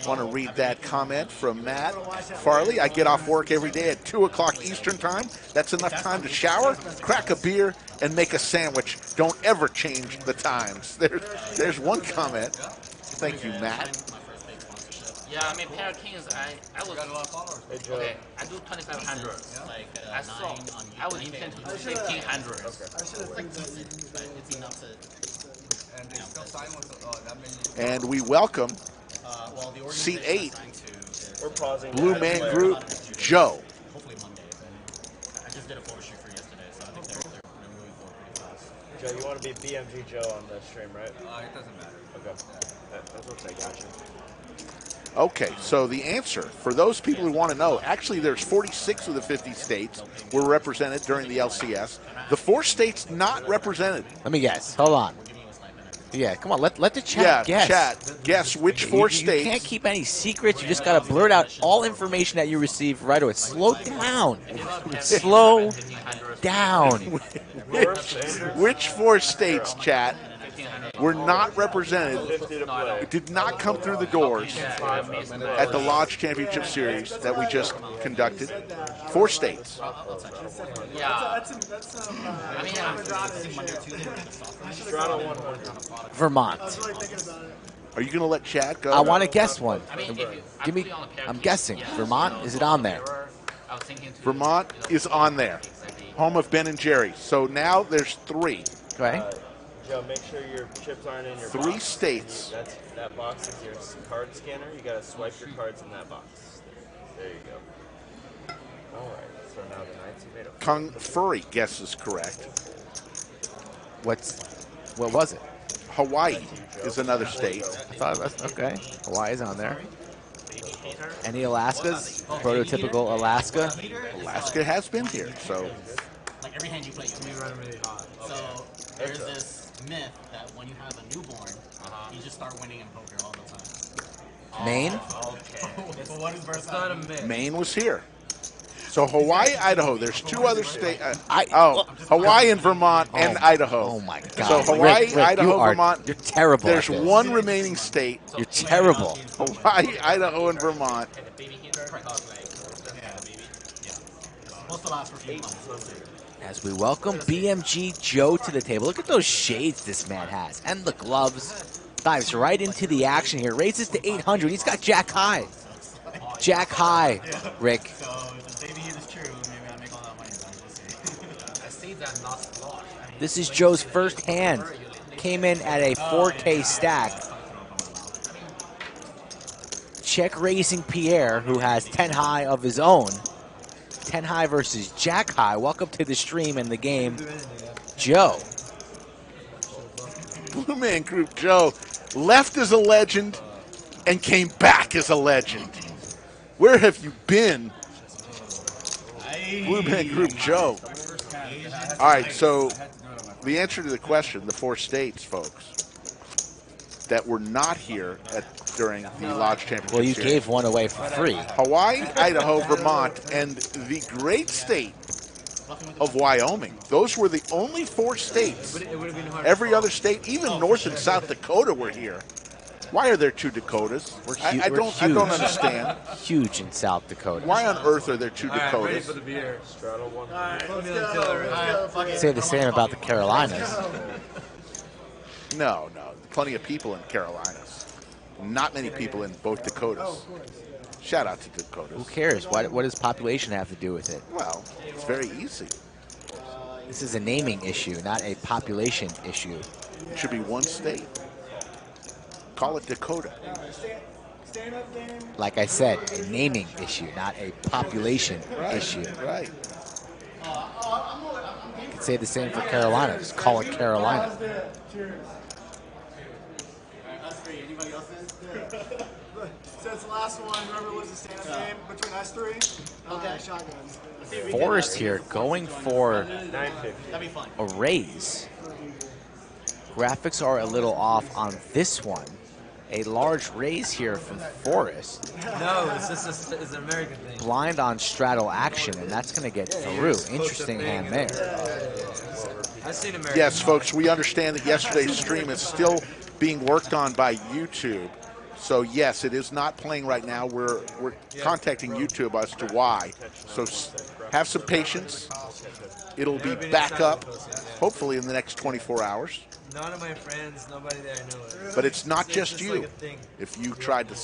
Want to read that comment from Matt Farley? I get off work every day at 2 o'clock Eastern time. That's enough time to shower, crack a beer, and make a sandwich. Don't ever change the times. There's one comment. Thank you, Matt. Yeah, I mean, Pair of Kings, I was. Okay, I do 2,500. Like I saw. I was intent to do 1,500. I should have think that you. But it's enough to. And they still sign with that many. And we welcome Well, the Seat organization 8, is trying to. We're pausing. Blue Man Group, Joe. Hopefully Monday. But I just did a photo shoot for yesterday, so I think they're moving forward pretty fast. Joe, you want to be BMG Joe on the stream, right? It doesn't matter. Okay. That's what I got you. Okay, so the answer, for those people who want to know, actually there's 46 of the 50 states were represented during the LCS. The 4 states not represented. Let me guess. Hold on. Yeah, come on. Let the chat Yeah, guess. chat, guess which 4 states. You can't keep any secrets. You just got to blurt out all information that you receive right away. Slow down. Slow down. Which 4 states, chat, were not represented, 50 to play. did not come through the doors at the Lodge Championship Series that we just conducted? 4 states. Yeah. That's I mean, Toronto won one. Vermont. I was really thinking about it. Are you going to let Chad go? I want to guess one. I mean, if you, Give me. I'm guessing. Vermont. Is it on there? I was thinking to, Vermont is on there. Home of Ben and Jerry. So now there's 3. Okay. Joe, make sure your chips aren't in your 3 box. states. That box is your card scanner. You gotta swipe your cards in that box. There you go. All right. So now the Knights have made a Kung Furry guesses correct. What was it? Hawaii is another state. I thought it was, okay. Hawaii's on there. Any Alaskas? Prototypical Alaska. Alaska has been here, so like every hand you play, you run really hot. So there's this myth that when you have a newborn, you just start winning in poker all the time. Maine. Okay. But what is versus Maine was here. So Hawaii, Idaho. There's 2 other states. Hawaii and Vermont and Idaho. Oh my God. So Hawaii, Rick, Idaho, you are, Vermont. You're terrible. There's at this. 1 remaining state. You're terrible. Hawaii, Idaho, and Vermont. Supposed to last for a few months. As we welcome BMG Joe to the table. Look at those shades this man has. And the gloves. Dives right into the action here. Raises to 800. He's got Jack High. Jack High, Rick. So if the baby is true, maybe I make all that money back. We'll see. I see that not slosh. This is Joe's first hand. Came in at a 4K stack. Check raising Pierre, who has 10 high of his own. 10 high versus Jack High. Welcome to the stream and the game, Joe. Blue Man Group Joe left as a legend and came back as a legend. Where have you been, Blue Man Group Joe? All right, so the answer to the question, the 4 states, folks, that were not here during the Lodge Championship Well, you Series. gave one away for free. Hawaii, Idaho, Vermont, and the great state of Wyoming. Those were the only 4 states. Every other state, even North and South Dakota, were here. Why are there 2 Dakotas? I don't understand. Huge in South Dakota. Why on earth are there 2 All right, I'm ready Dakotas? for the beer. Straddle one. Say the same about the Carolinas. No. Plenty of people in Carolinas. Not many people in both Dakotas. Shout out to Dakotas. Who cares? What does population have to do with it? Well, it's very easy. This is a naming issue, not a population issue. It should be 1 state. Call it Dakota. Like I said, a naming issue, not a population issue. Right. You could say the same for Carolina. Just call it Carolina. Anybody else in? Since the last one, whoever was the stand-up game between us 3, shotguns. Forrest here going for That'd be fun. a raise. Graphics are a little off on this one. A large raise here from Forrest. No, it's just it's an American thing. Blind on straddle action, and that's going to get through. Interesting hand there. I've seen American. Yes, folks, we understand that yesterday's stream is still being worked on by YouTube. So, yes, it is not playing right now. We're contacting YouTube as to why. So have some patience. It'll be back up, hopefully, in the next 24 hours. None of my friends, nobody that I know. But it's not just like you a thing. if you tried to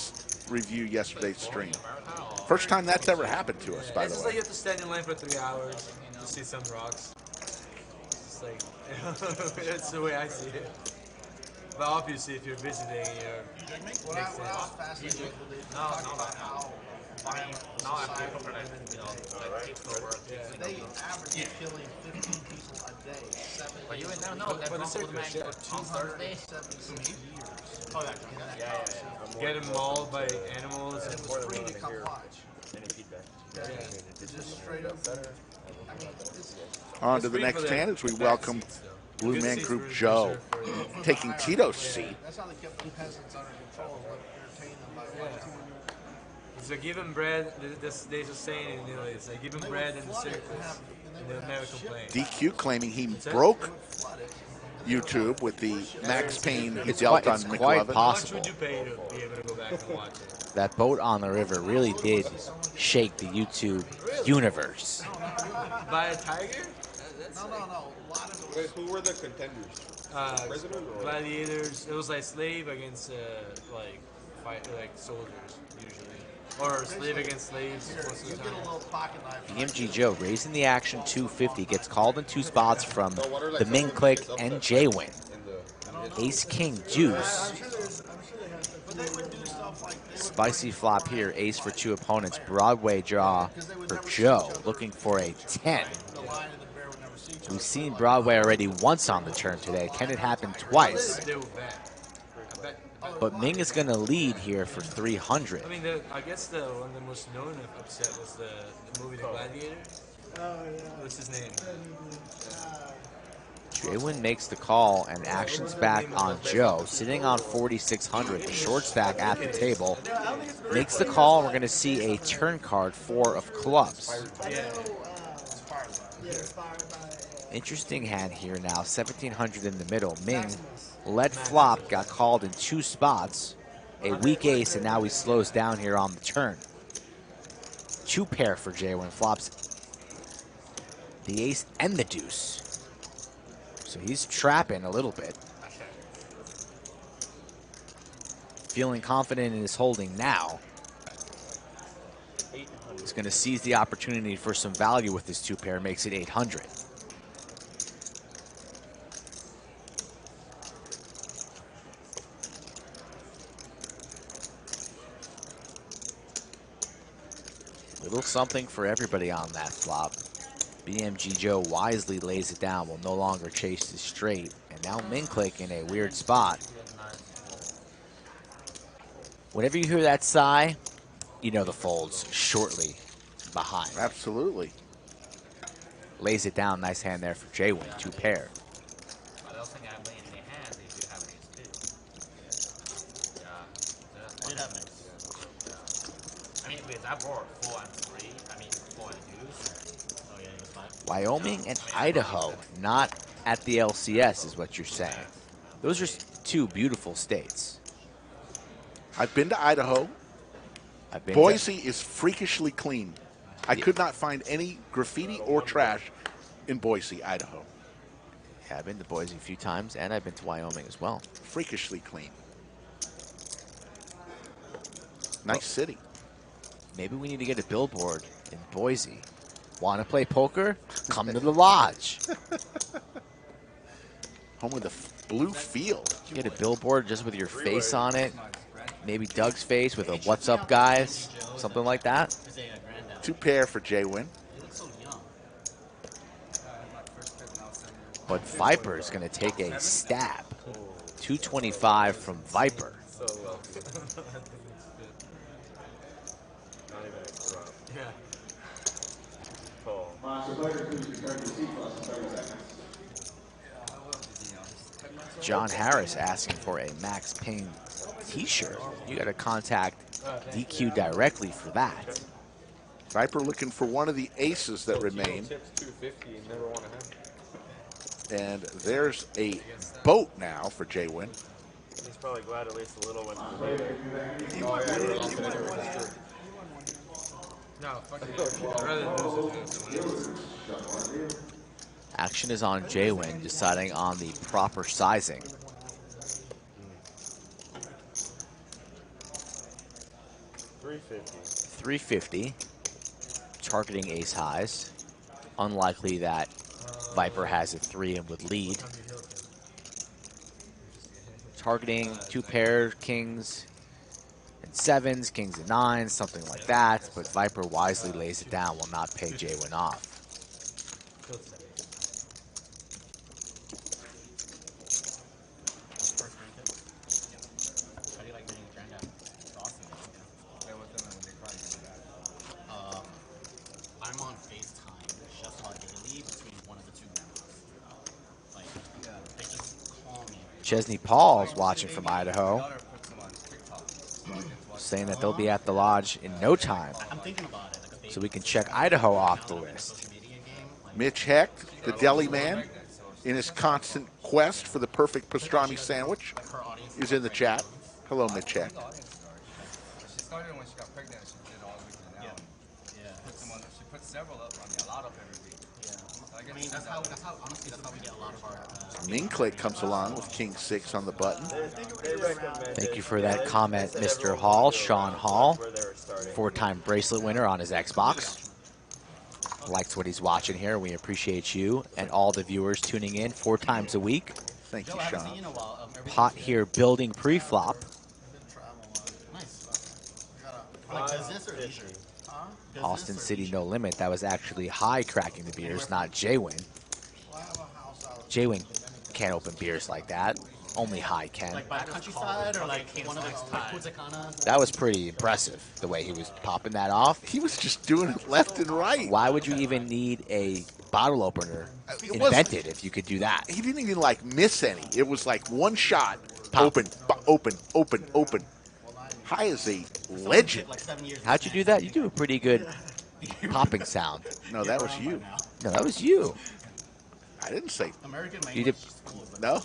review yesterday's stream. First time that's ever happened to us, by It's the just like way. you have to stand in line for 3 hours to see some rocks. It's like, that's the way I see it. But obviously, if you're visiting, you're. When I was fascinated with Now I feel confident, that takes no work. they average killing 15 people a day. But you never know. That Rumble match on Thursday. 70 years. Oh, Get them mauled by animals. It was free to come watch. Any feedback? It's just straight up. On to the next hand as we welcome Blue Man Group Joe taking Tito's seat. That's how they kept the peasants under control. Entertain them by watching. So give them bread. They just saying in Italy, it's like give them bread in the circus, and they'll never complain. DQ claiming he broke YouTube with the Max Payne dealt on It's quite McLovin. possible. How much would you pay to be able to go back and watch it? That boat on the river really did shake the YouTube universe. Buy a tiger? That's No. A lot of Wait, who were the contenders? President or? gladiators. It was like slave against like soldiers usually, or slave against slaves most of the you get a time. little pocket knife. BMG Joe raising the action 250, gets called in 2 spots from the Ming-Click and JWin. Ace King Deuce. Spicy flop here, ace for 2 opponents. Broadway draw for Joe, looking for a 10. We've seen Broadway already once on the turn today. Can it happen twice? They were bad. I bet. But Ming is going to lead here for 300. I mean, I guess the one the most known upset was the movie The Gladiator. What's his name? JWin makes the call, and action's back on Joe, sitting on 4,600. The short stack at the table. Makes the call, and we're going to see a turn card, 4 of clubs. Interesting hand here now, 1,700 in the middle. Ming led flop, got called in 2 spots. A weak ace, and now he slows down here on the turn. 2 pair for JWin, flops the ace and the deuce. So he's trapping a little bit. Feeling confident in his holding now. He's going to seize the opportunity for some value with this 2 pair, makes it 800. Little something for everybody on that flop. BMG Joe wisely lays it down, will no longer chase the straight. And now Ming-Click in a weird spot. Whenever you hear that sigh, you know the fold's shortly behind. Absolutely. Lays it down. Nice hand there for JWin. 2 pair. I don't think I win in the hand if you have an ace 2. Yeah. I did have an ace. I mean, with that board, 4 and 3, I mean, 4 and deuce. Oh yeah, it was 5. Wyoming and Idaho, not at the LCS, is what you're saying. Those are 2 beautiful states. I've been to Idaho. Boise is freakishly clean. I could not find any graffiti or trash in Boise, Idaho. Yeah, I've been to Boise a few times, and I've been to Wyoming as well. Freakishly clean. Nice city. Maybe we need to get a billboard in Boise. Want to play poker? Come to the lodge. Home of the blue field. Get a billboard just with your face on it. Maybe Doug's face with a "What's up, guys?" Something like that. 2 pair for JWin. But Viper is going to take a stab. 225 from Viper. So low. Not even a drop. Yeah. John Harris asking for a Max Payne t-shirt. You got to contact DQ directly for that. Viper looking for one of the aces that remain. Tips 250, you never want to have. And there's a boat now for JWin. He's probably glad at least a little went No, fuck it. I'd rather lose it. Action is on JWin, deciding on the proper sizing. $350. Targeting ace highs. Unlikely that Viper has a 3 and would lead. Targeting 2 pair kings and 7s, kings and 9s, something like that. But Viper wisely lays it down, will not pay JWin off. I'm on FaceTime just about daily between one of the 2 members. Like, they just call me. Chesney Paul's watching from Idaho, saying that they'll be at the lodge in no time. I'm thinking about it. So we can check Idaho off the list. Mitch Hecht, the deli man, in his constant quest for the perfect pastrami sandwich, is in the chat. Hello, Mitch Hecht. She started when she got pregnant. She did all week now. Yeah. She put several up. I mean, a lot up every week. Yeah. So I mean, that's how honestly, that's how we get a lot of our. Ming-Click comes along with King 6 on the button. Thank you for that comment, Mr. Hall, Sean Hall. 4-time bracelet winner on his Xbox. Likes what he's watching here. We appreciate you and all the viewers tuning in 4 times a week. Thank you, Sean. Pot here building pre-flop. Austin City No Limit. That was actually High cracking the beers, not JWin. JWin can't open beers like that. Only High can. Like by the countryside or like one of the That was pretty impressive, the way he was popping that off. He was just doing it left and right. Why would you even need a bottle opener invented if you could do that? He didn't even like miss any. It was like one shot, open, open, open, open. High is a legend. How'd you do that? You do a pretty good popping sound. No, that was you. No, that was you. I didn't say. You did. No,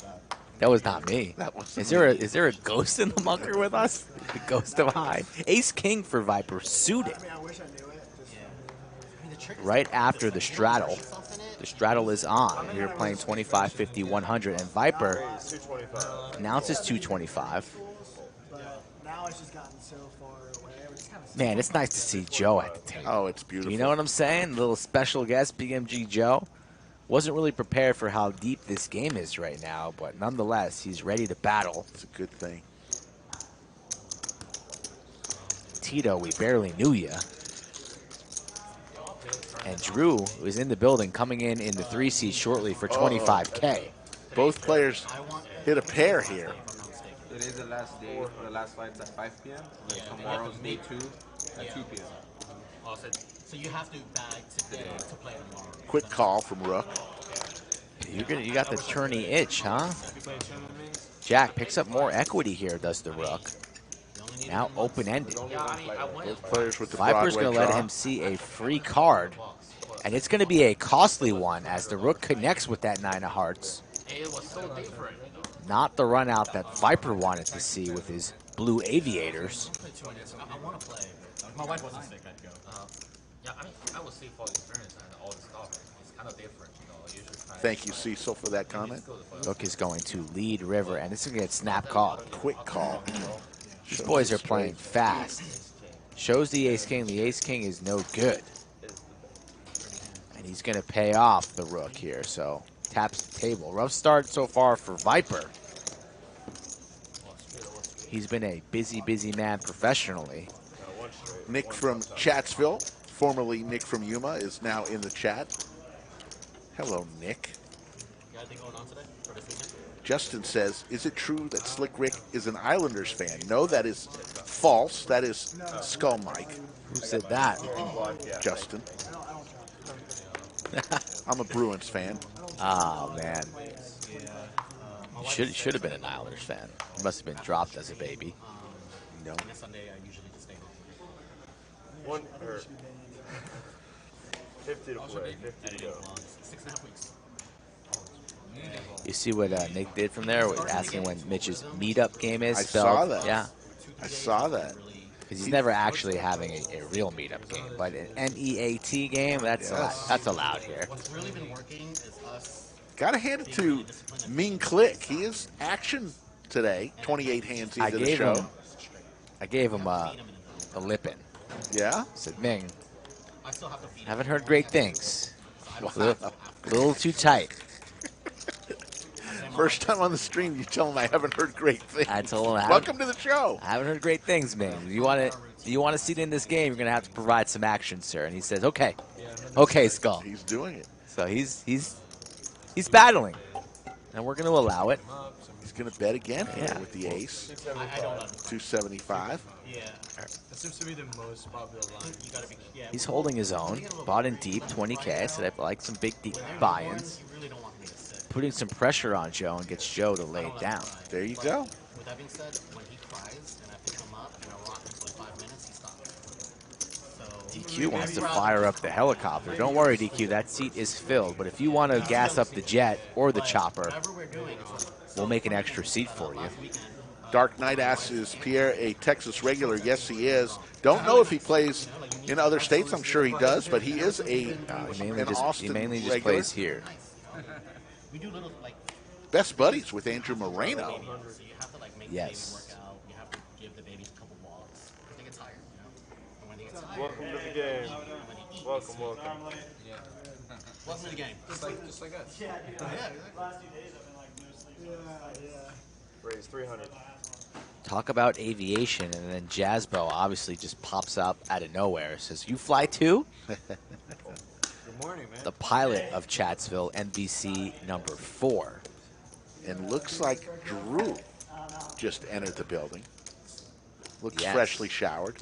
that was not me. That was. Is there a ghost in the bunker with us? The ghost of High. Ace King for Viper suited. Right after the straddle. The straddle is on. We are playing 25, 50, 100, and Viper announces 225. Now it's just gotten so far away. Man, it's nice to see Joe at the table. Oh, it's beautiful. You know what I'm saying? Little special guest, BMG Joe. Wasn't really prepared for how deep this game is right now, but nonetheless, he's ready to battle. It's a good thing. Tito, we barely knew ya. And Drew was in the building, coming in the 3 seat shortly for 25K. Both players hit a pair here. Today is the last day for the last fight's at 5 p.m. Tomorrow's day 2 at 2 p.m. So you have to bag today to play tomorrow. quick call from Rook. You got the tourney itch, huh? Jack picks up more equity here, does the Rook. Now open-ended. Both players with the Viper's Broadway going to let draw. him see a free card. And it's going to be a costly one as the Rook connects with that 9 of hearts. It was so different. Not the run out that Viper wanted to see with his blue aviators. I want to play. If my wife wasn't sick, I'd go. Yeah, I mean, I would say for experience and all the stuff, it's kind of different. You know, usually Thank you, Cecil, for that comment. Rook is going to lead river, and it's going to get snap called. Quick call. These boys are playing fast. Shows the ace-king. The ace-king is no good. And he's going to pay off the Rook here, so taps the table. Rough start so far for Viper. He's been a busy, busy man professionally. Nick from Chatsville, formerly Nick from Yuma, is now in the chat. Hello, Nick. You got anything going on today for this weekend? Justin says, is it true that Slick Rick is an Islanders fan? No, that is false. That is Skull Mike. Who said that? Justin. I'm a Bruins fan. Oh, man. You should have been an Islanders fan. You must have been dropped as a baby. No. Next Sunday, I usually just stay home. One or 50 to play, 50 to go. 6.5 weeks. You see what Nick did from there? Asking when Mitch's meetup game is. I spelled. saw that. Yeah. I saw that. Because he's never actually having a real meetup game, but an MEAT game, that's allowed here. What's really been working is us. Got to hand it to Ming-Click. He is action today. 28 hands into the show. I gave him a lippin. Yeah? Said, Ming, I still have to feed haven't heard great things. A little too tight. First time on the stream, you tell him I haven't heard great things. I told him, Welcome to the show. I haven't heard great things, Ming. You want to seat in this game, you're going to have to provide some action, sir. And he says, okay. Okay, Skull. He's doing it. So he's battling. And we're going to allow it. He's going to bet again with the ace. 275. Yeah. That seems to be the most popular line. You gotta be, yeah. He's holding his own. Bought in deep, 20K. So I like some big deep buy-ins. You really don't want me to sit. Putting some pressure on Joe and gets Joe to lay it down. There you go. With that being said, when he cries and I pick him up and I rock him for like 5 minutes, he stops. So DQ wants to fire up the helicopter. Don't worry, DQ, that seat is filled. But if you want to gas up the jet or the chopper, whatever we're doing, we'll make an extra seat for you. Dark Knight asks, is Pierre a Texas regular? Yes, he is. Don't know if he plays in other states. I'm sure he does, but he is He mainly just regular. plays here. we do little like Best buddies with Andrew Moreno. so you have to like make Yes. the baby work out. You have to give the baby a couple walks because they get tired, you know. And when they get tired, Welcome to the game. when they eat, Welcome. welcome to the game. Just like us. Raise 300. Talk about aviation, and then Jazzbo obviously just pops up out of nowhere. Says, you fly too? Good morning, man. The pilot of Chatsville, NBC number 4. And looks like Drew just entered the building. Looks Yes. freshly showered.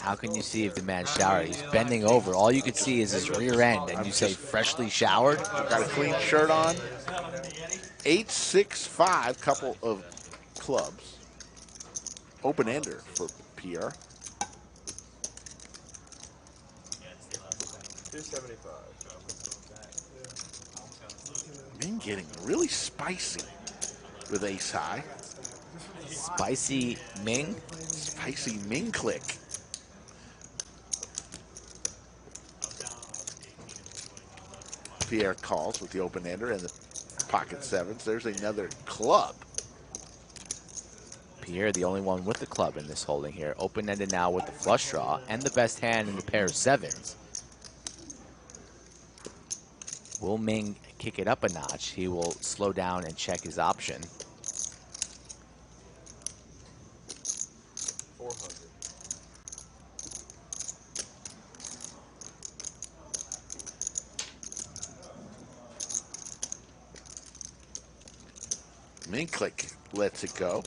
How can you see if the man's showered? He's bending over. All you can see is his rear end, and you say freshly showered? Got a clean shirt on. 8-6-5, couple of clubs. Open ender for Pierre. 275. Ming getting really spicy with ace high. Spicy Ming. Spicy Ming-Click. Pierre calls with the open ender and the pocket sevens. There's another club. Pierre, the only one with the club in this holding here. Open-ended now with the flush draw and the best hand in the pair of sevens. Will Ming kick it up a notch? He will slow down and check his option. 400. Ming-Click lets it go.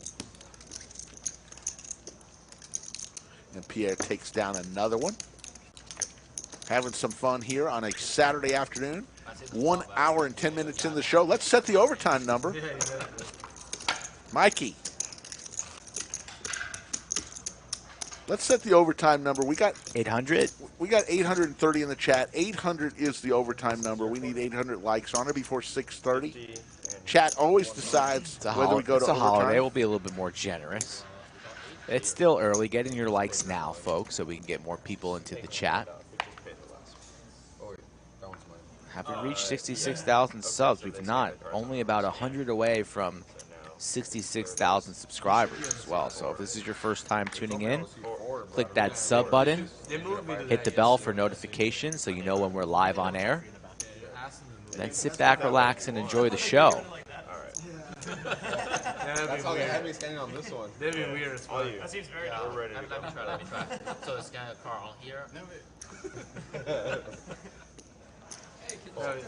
And Pierre takes down another one. Having some fun here on a Saturday afternoon. 1 hour and 10 minutes in the show. Let's set the overtime number. Mikey. Let's set the overtime number. We got 800. We got 830 in the chat. 800 is the overtime number. We need 800 likes on it before 6:30. Chat always decides whether we go to it's a overtime. holiday. We'll be a little bit more generous. It's still early. Get in your likes now, folks, so we can get more people into the chat. Have we reached 66,000 subs? We've not. Only about 100 away from 66,000 subscribers as well. So if this is your first time tuning in, click that sub button. Hit the bell for notifications so you know when we're live on air. Then sit back, relax, and enjoy the show. That's how they had me standing on this one. That'd be weird as well. That seems very We're ready to Let go. me try, let me try. So scan a car on here.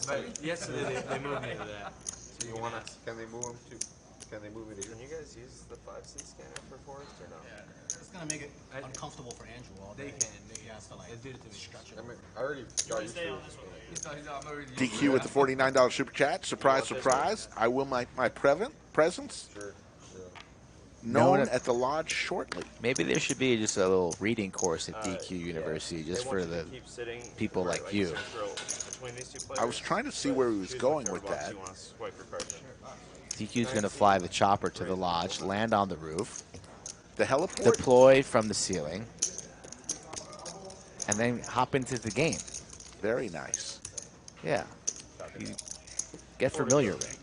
But yesterday they moved me to that. So you wanna? Can they move them to? Can they move it to Can you guys use the 5C scanner for Forest or no? It's gonna make it uncomfortable for Andrew all day. He has to like They did it to me. stretch it. I mean, I already got used to it. DQ with the $49 super chat. Surprise, surprise. I will my presence Sure. known at the lodge shortly. Maybe there should be just a little reading course at DQ University just for the people like you. I was trying to see where he was going with that. DQ's going to fly the chopper to the lodge, land on the roof, The heliport? deploy from the ceiling, and then hop into the game. Very nice. Yeah. You get familiar, Rick.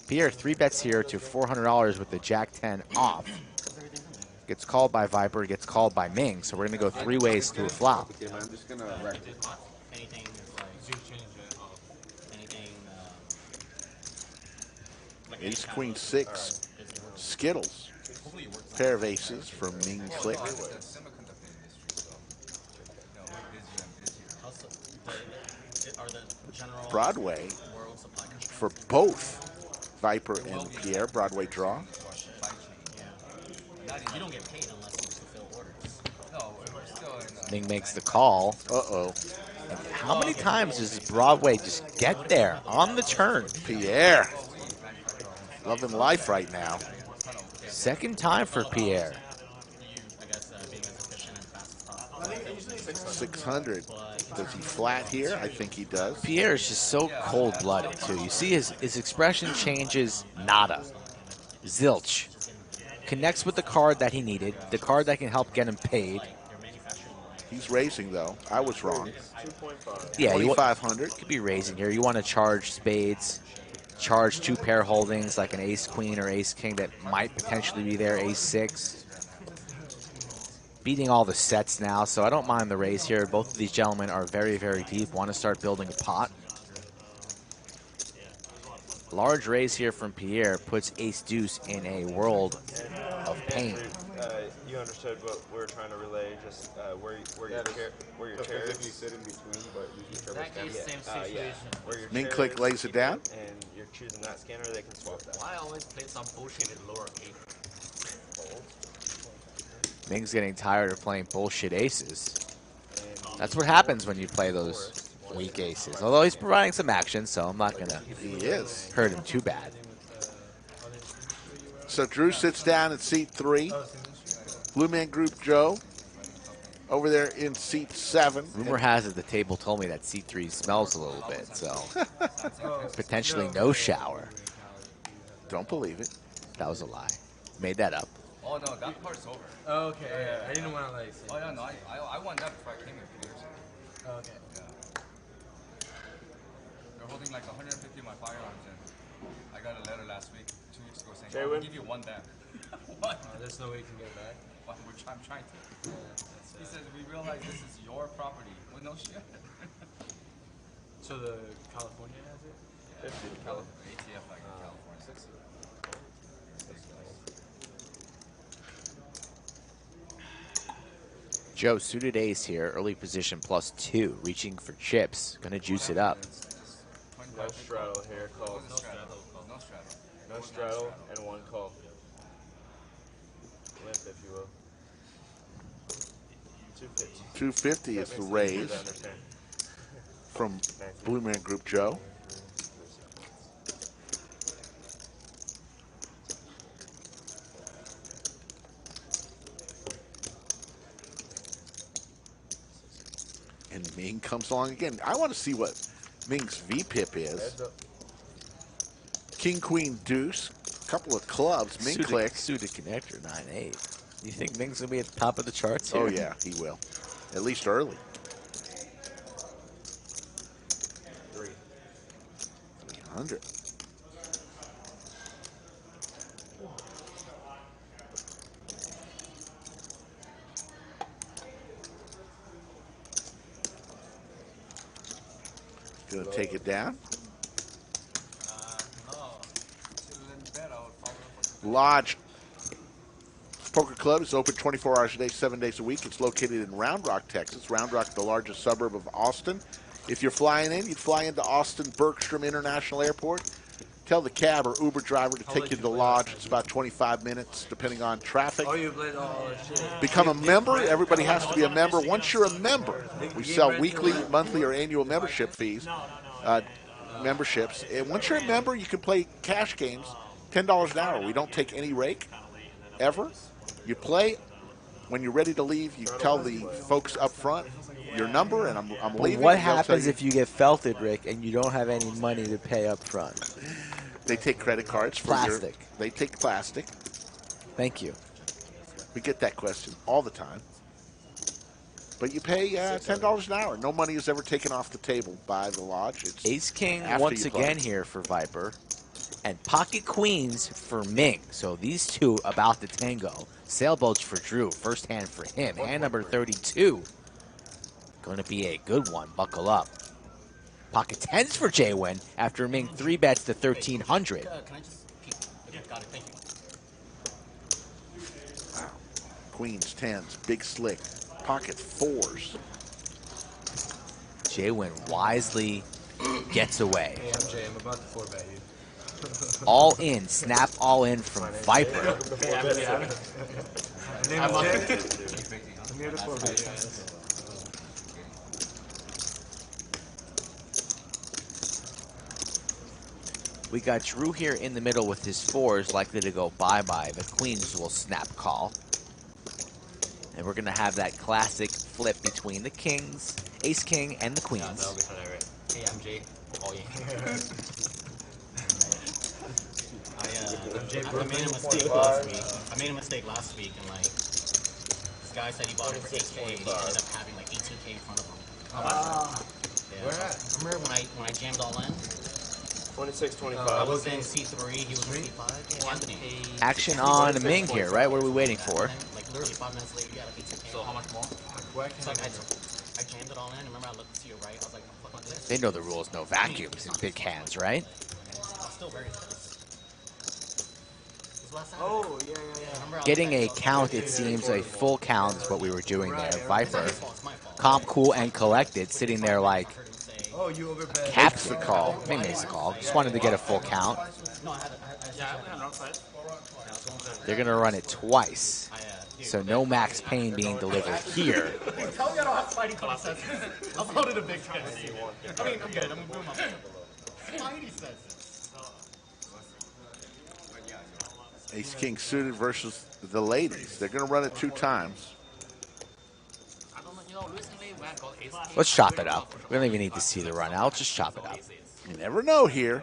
Pierre, 3 bets here to $400 with the Jack 10 off. Gets called by Viper, gets called by Ming, so we're going to go 3 ways to a flop. Okay, man, I'm just gonna wreck it. Anything is like anything. Ace, queen, 6. Skittles. Pair of aces from Ming-Click. Are the general Broadway world supply constraints? for both Viper and Pierre. Broadway draw. You don't get paid unless you fulfill orders. No, we're still in. Ming makes the call. Uh-oh. And how many times does Broadway just get there on the turn? Pierre. Loving life right now. Second time for Pierre. I guess being as efficient and fast as possible. 600. Does he flat here? I think he does. Pierre is just so cold-blooded, too. You see his expression changes nada. Zilch. Connects with the card that he needed, the card that can help get him paid. He's raising, though. I was wrong. 2.5. Yeah, 2,500. could be raising here. You want to charge spades, charge 2 pair holdings like an ace-queen or ace-king that might potentially be there, ace-6. Beating all the sets now, so I don't mind the raise here. Both of these gentlemen are very, very deep, want to start building a pot. Large raise here from Pierre puts ace-deuce in a world of pain. You understood what we're trying to relay, just where your chair If you sit in between, but you can That is same situation. where your Ming-Click chair lays is, it down. and you're choosing that scanner, they can swap that. Why always play some bullshit with lower cake? Ming's getting tired of playing bullshit aces. That's what happens when you play those weak aces. Although he's providing some action, so I'm not going to He is. hurt him too bad. So Drew sits down at seat 3. Blue Man Group Joe over there in seat 7. Rumor has it the table told me that C3 smells a little bit, so potentially no shower. Don't believe it. That was a lie. Made that up. Oh no, that part's over. Oh, okay, yeah. I didn't want to like. Say Oh yeah, no, I won that before I came here 2 years ago. Oh, okay. Yeah. They're holding like 150 of my firearms, and I got a letter last week, 2 weeks ago, saying, "I'll give you 1 back." What? There's no way you can get it back. Well, I'm trying to. He says, "We realize this is your property." Well, no shit. So the California has it? ATF like in California. Joe, suited ace here, early position +2, reaching for chips. Gonna juice it up. No straddle here, call. No straddle. No straddle. No straddle and 1 call. Limp, if you will. 250 is the raise from Blue Man Group Joe. And Ming comes along again. I want to see what Ming's VPIP is. King, Queen, Deuce, a couple of clubs. Ming-Click. Suited connector, 9-8. You think Ming's going to be at the top of the charts here? Oh, yeah, he will. At least early. 300. Going to take it down. Lodge Poker Club is open 24 hours a day, 7 days a week. It's located in Round Rock, Texas. Round Rock, the largest suburb of Austin. If you're flying in, you'd fly into Austin Bergstrom International Airport. Tell the cab or Uber driver to take you to the lodge. It's about 25 minutes, depending on traffic. Become a member. Everybody has to be a member. Once you're a member, we sell weekly, monthly, or annual membership fees, memberships. And once you're a member, you can play cash games, $10 an hour. We don't take any rake, ever. You play. When you're ready to leave, you tell the folks up front your number, and I'm leaving. What happens if you get felted, Rick, and you don't have any money to pay up front? They take credit cards for plastic. They take plastic. Thank you. We get that question all the time. But you pay $10 an hour. No money is ever taken off the table by the lodge. It's Ace King once again here for Viper, and Pocket Queens for Ming. So these two about to tango. Sailboats for Drew. First hand for him. Hand number 32. Going to be a good one. Buckle up. Pocket tens for JWin after Ming 3 bets to 1,300. Can I just peek? Okay, got it. Thank you. Wow. Queens, tens, big slick. Pocket fours. JWin wisely gets away. Hey, I'm Jay. I'm about to 4-bet you. All in. Snap all in from Viper. I'm here to 4-bet you. We got Drew here in the middle with his fours, likely to go bye-bye. The queens will snap call. And we're going to have that classic flip between the kings, ace king, and the queens. Hey, I'm Jay. Oh, yeah. I made a mistake last week. I made a mistake last week, and like, this guy said he bought it for 8K, and he ended up having like 18K in front of him. Yeah. Where at? Remember when I jammed all in? 26-25. I was in C3, he was in C5. Yeah, Anthony. Action on Ming here, right? What are we waiting for? Like literally 5 minutes later, you got like 18K. So how much more? So I jammed it all in. Remember, I looked to your right. I was like, fuck on this. They know the rules, no vacuums in big hands, right? I was still very pissed. Oh, yeah. Getting a count, it seems, a full count is what we were doing there. Viper, calm, cool, and collected, sitting there like, oh, you overbet. caps the call. Ming makes the call. Just wanted to get a full count. They're going to run it twice. So no max pain being delivered here. Tell me I don't have Spidey concepts. I've loaded a big time. I mean, I'm good. I'm doing my Spidey says it. Ace King suited versus the ladies. They're going to run it 2 times. Let's chop it up. We don't even need to see the run out. Just chop it up. You never know here.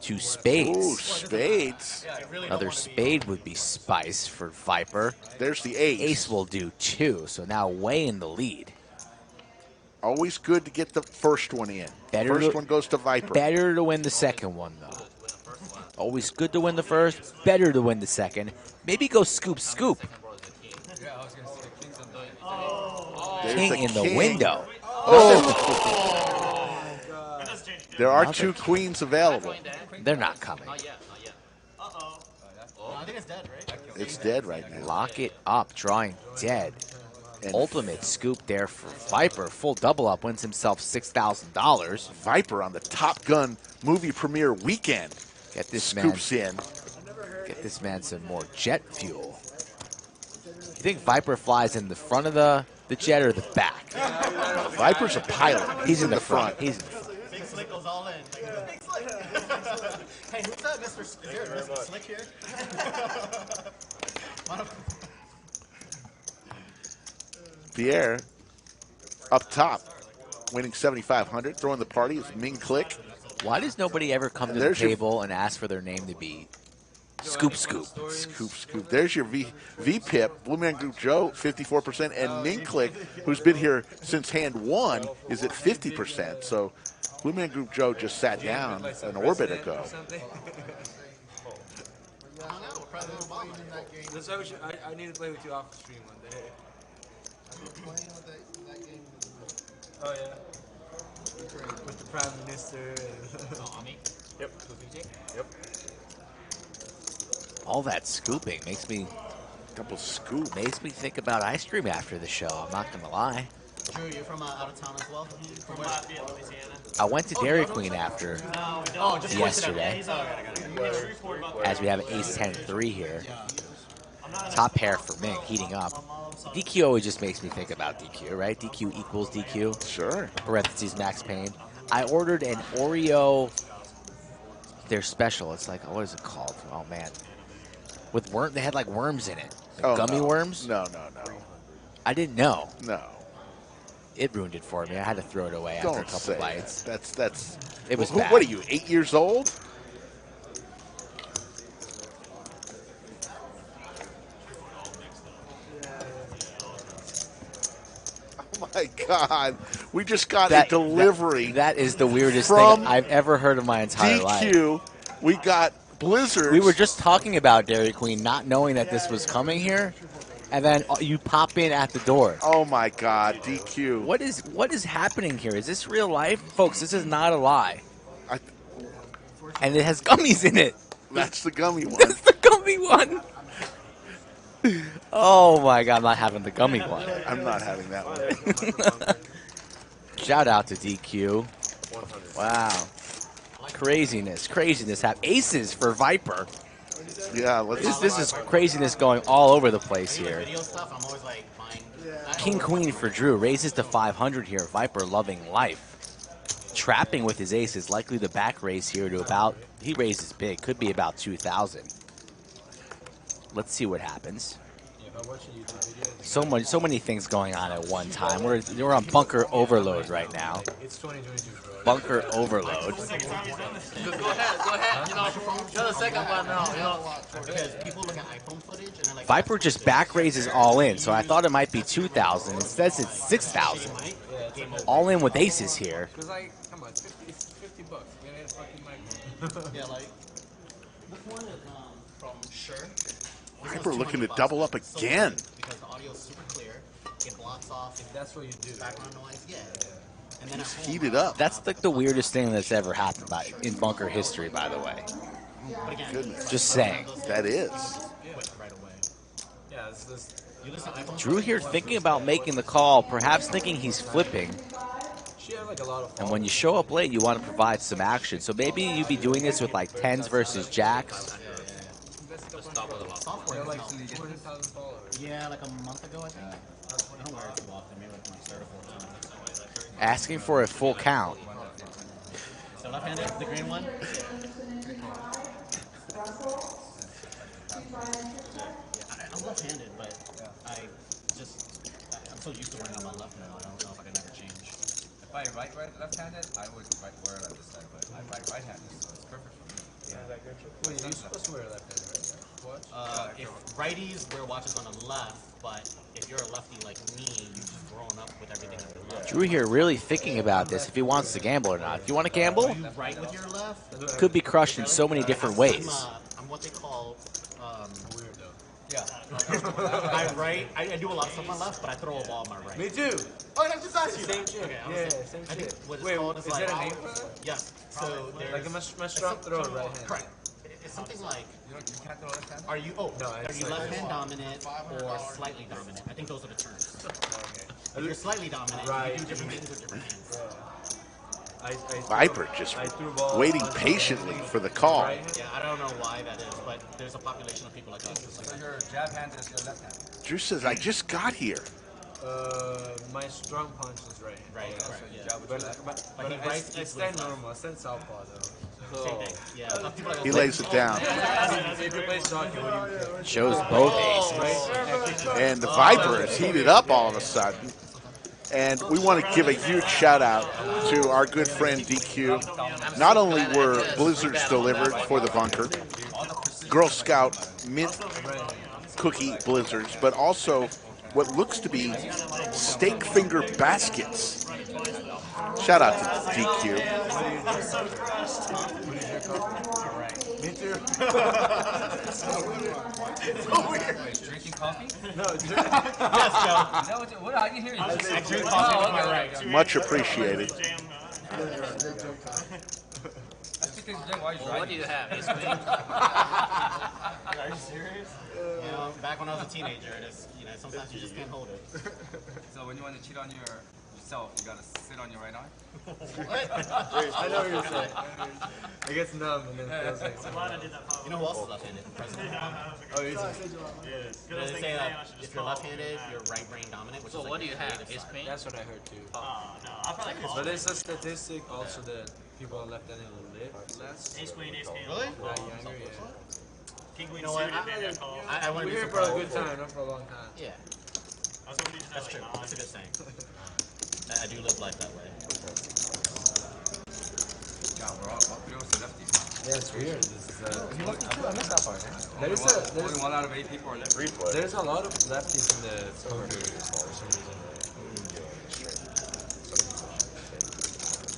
2 spades. Ooh, spades. Another spade would be spice for Viper. There's the ace. Ace will do 2, so now way in the lead. Always good to get the first one in. Better first to, one goes to Viper. Better to win the second one, though. Always good to win the first, better to win the second. Maybe go scoop, scoop. King in the window. Oh! There are 2 queens available. They're not coming. I think it's dead, right? It's dead right now. Lock it up, drawing dead. And ultimate scoop there for Viper. Full double up, wins himself $6,000. Viper on the Top Gun movie premiere weekend. Get this Scoops in. Get this man some more jet fuel. You think Viper flies in the front of the The jet or the back? Viper's a pilot. He's in the front. He's Big Slick goes all in. Big Slick. Hey, who's that, Mr. Is there a Mr. Slick here? Pierre up top, winning 7,500. Throwing the party is Ming-Click. Why does nobody ever come to the table and ask for their name to be Scoop Scoop? Scoop Scoop. There's your V-Pip, Blue Man Group Joe, 54%, and Ming-Click, who's been here since hand 1, is at 50%. So Blue Man Group Joe just sat down an orbit ago. I need to play with you off the stream one day. Oh yeah. With the Prime Minister. Yep. Yep. All that scooping makes me makes me think about ice cream after the show. I'm not gonna lie. Drew, you're from out of town as well? From Louisiana. I went to Dairy Queen after yesterday, as we have an Ace 10-3 here. Top pair for Ming, heating up. DQ always just makes me think about DQ, right? DQ equals DQ. Sure. Parentheses, Max Payne. I ordered an Oreo, they're special. It's like, what is it called? Oh, man. With they had like worms in it. Like gummy worms? No. I didn't know. No. It ruined it for me. I had to throw it away after a couple bites. That's. It was bad. What are you, 8 years old? Oh my God! We just got a delivery. That is the weirdest thing I've ever heard in my entire life. DQ. We got blizzards. We were just talking about Dairy Queen, not knowing that this was coming here. And then you pop in at the door. Oh my God, DQ! What is happening here? Is this real life, folks? This is not a lie. And it has gummies in it. That's the gummy one. That's the gummy one. Oh my God, I'm not having the gummy one. I'm not having that one. Shout out to DQ. Wow, craziness. Have aces for Viper. Yeah, this is craziness going all over the place here. King Queen for Drew, raises to 500 here. Viper loving life. Trapping with his aces, likely the back raise here to about, he raises big, could be about 2,000. Let's see what happens. So many things going on at one time. We're on bunker overload right now. It's 2022, bro. Bunker overload. Go ahead. You're the second one now. Because people look at iPhone footage and they're like, Viper just back raises all in, so I thought it might be 2,000. It says it's 6,000. All in with aces here. Because like, come on, it's $50. You need a fucking mic. Yeah, like, this one is from Shure. Viper looking to double up again. Because the audio is super clear. It blocks off. If that's what you do. Background noise, yeah. And then He's heated up. That's like the weirdest thing that's ever happened in bunker history, by the way. Goodness. Just saying. That is. Right away. Yeah, it's this. Drew here thinking about making the call, perhaps thinking he's flipping. And when you show up late, you want to provide some action. So maybe you'd be doing this with like 10s versus jacks. Yeah, like a month ago, I think. I don't wear it too often. Maybe like my third or fourth time. Asking for a full count. So left-handed, the green one. I'm left-handed, but I'm so used to wearing it on my left now. I don't know if I can ever change. If I left-handed, I would wear it on this side, but I write right-handed, so it's perfect for me. Yeah. Wait, you're supposed to wear a left-handed, right? If righties wear watches on the left, but if you're a lefty like me, you've just grown up with everything on the left. Drew here really thinking about this, if he wants to gamble or not. If you want to gamble, You write with your left. could be crushed in so many different ways. I'm what they call Weirdo. Yeah. I do a lot of stuff on my left, but I throw a ball on my right. Me too. Oh, I just asked you. Same shit. Okay, Yeah, same I think shit. what it's Wait, called is is like there a name for that? Yes. So there's Like a strong thrower, right hand. Correct. It's something like. You can't throw left-handed? Are you? Oh, No, are you left-hand dominant or slightly dominant? I think those are the terms. If you're slightly dominant, you do different things with different hands. Viper just waiting patiently for the call. Yeah, I don't know why that is, but there's a population of people like us. So your jab hand is your left hand. Drew says, I just got here. My strong punch is right hand. Right, Yeah, right, so you yeah. jab with But, your left. but he I writes east stand with normal. I stand southpaw though. Same thing. Yeah. Some people are He like, lays it down. If you play soccer, what do you pick? Shows both aces. Right? And the Viper is heated up all of a sudden. And we want to give a huge shout out to our good friend DQ. Not only were blizzards delivered for the bunker, Girl Scout mint cookie blizzards, but also what looks to be steak finger baskets. Shout out to DQ. Me too. Drinking coffee? No, Yes, Joe. Is that what? What are you hearing? I drink coffee with my right. Much appreciated. That's because you drink while you're Well, what do driving. you have? Ace queen? are you serious? You know, back when I was a teenager, sometimes you just can't hold it. So when you want to cheat on yourself, you gotta sit on your right arm. I know what you're saying. It gets numb and then it feels like something. You know who else is left-handed? President Obama. Oh, you They say that if you're left-handed, you're right brain dominant, which So is what do like you the have? creative Ace side. queen? That's what I heard too. But But it's a statistic also that people are left-handed live less. Ace queen, ace king. Really? Not younger, yeah. King queen You know what? suited, maybe I call. I wouldn't We're be here for a surprised. good time, not for a long time. Yeah, I was hoping you that's just true. had like That's a good saying. I do live life that way. God, we're all three of us are lefties. Yeah, it's weird. This is, I missed that part. Only 1 out of 8 people are lefties. there's a lot of lefties in the poker for some reason.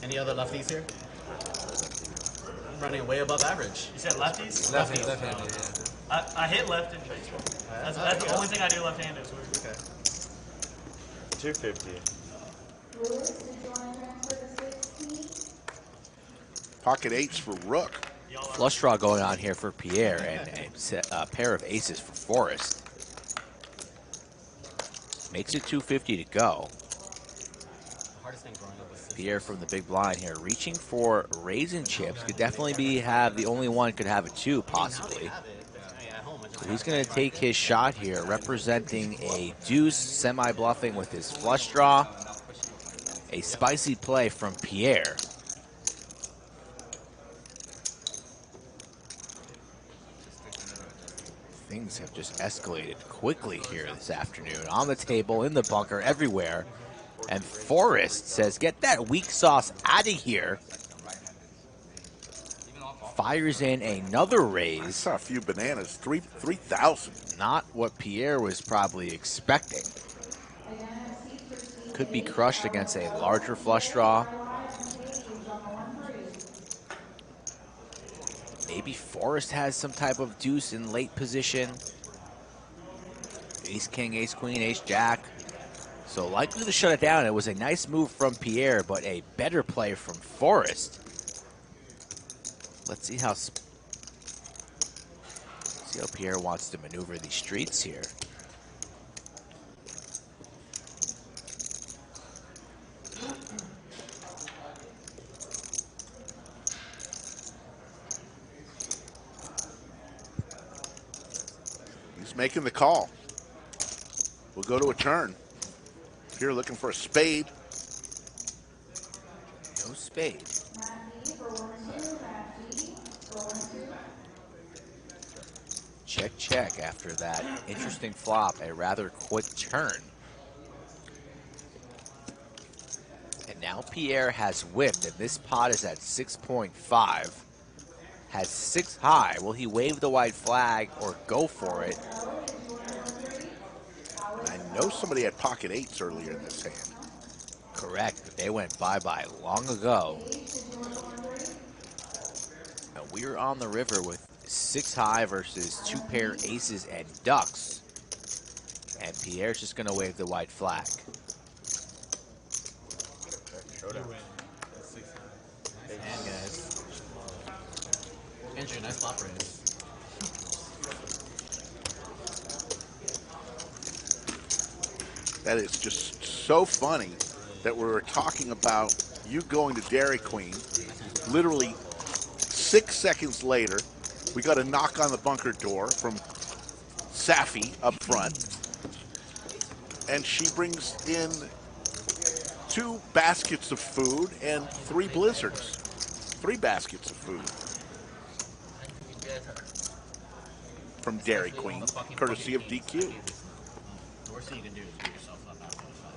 Any other lefties here? Running way above average. You said lefties? Left-handed, yeah. I hit left in baseball. That's the only thing I do left-handed. Is weird. Okay. 250. Pocket eights for Rook. Flush draw going on here for Pierre and a pair of aces for Forrest. Makes it 250 to go. The hardest thing growing up was Pierre from the big blind here, reaching for raisin chips. Could definitely be the only one could have a 2 possibly. So he's going to take his shot here, representing a deuce, semi-bluffing with his flush draw. A spicy play from Pierre. Things have just escalated quickly here this afternoon. On the table, in the bunker, everywhere. And Forrest says, get that weak sauce out of here. Fires in another I raise. saw a few bananas, 3,000. Not what Pierre was probably expecting. Could be crushed against a larger flush draw. Maybe Forrest has some type of deuce in late position. Ace king, ace queen, ace jack. So likely to shut it down. It was a nice move from Pierre, but a better play from Forrest. Let's see how Pierre wants to maneuver these streets here. He's making the call. We'll go to a turn. Pierre looking for a spade. No spade. Check, check after that interesting flop, a rather quick turn. And now Pierre has whipped, and this pot is at 6.5. Has 6 high. Will he wave the white flag or go for it? I know somebody had pocket eights earlier in this hand. Correct, but they went bye-bye long ago. Now we're on the river with 6 high versus 2 pair aces and ducks. And Pierre's just going to wave the white flag. And guys. Andrew, nice flop raise. That is just so funny that we were talking about you going to Dairy Queen. Literally 6 seconds later, we got a knock on the bunker door from Safi up front. and she brings in 2 baskets of food and 3 blizzards. 3 baskets of food from Dairy Queen, courtesy of DQ. The worst thing you can do is beat yourself up after the fight.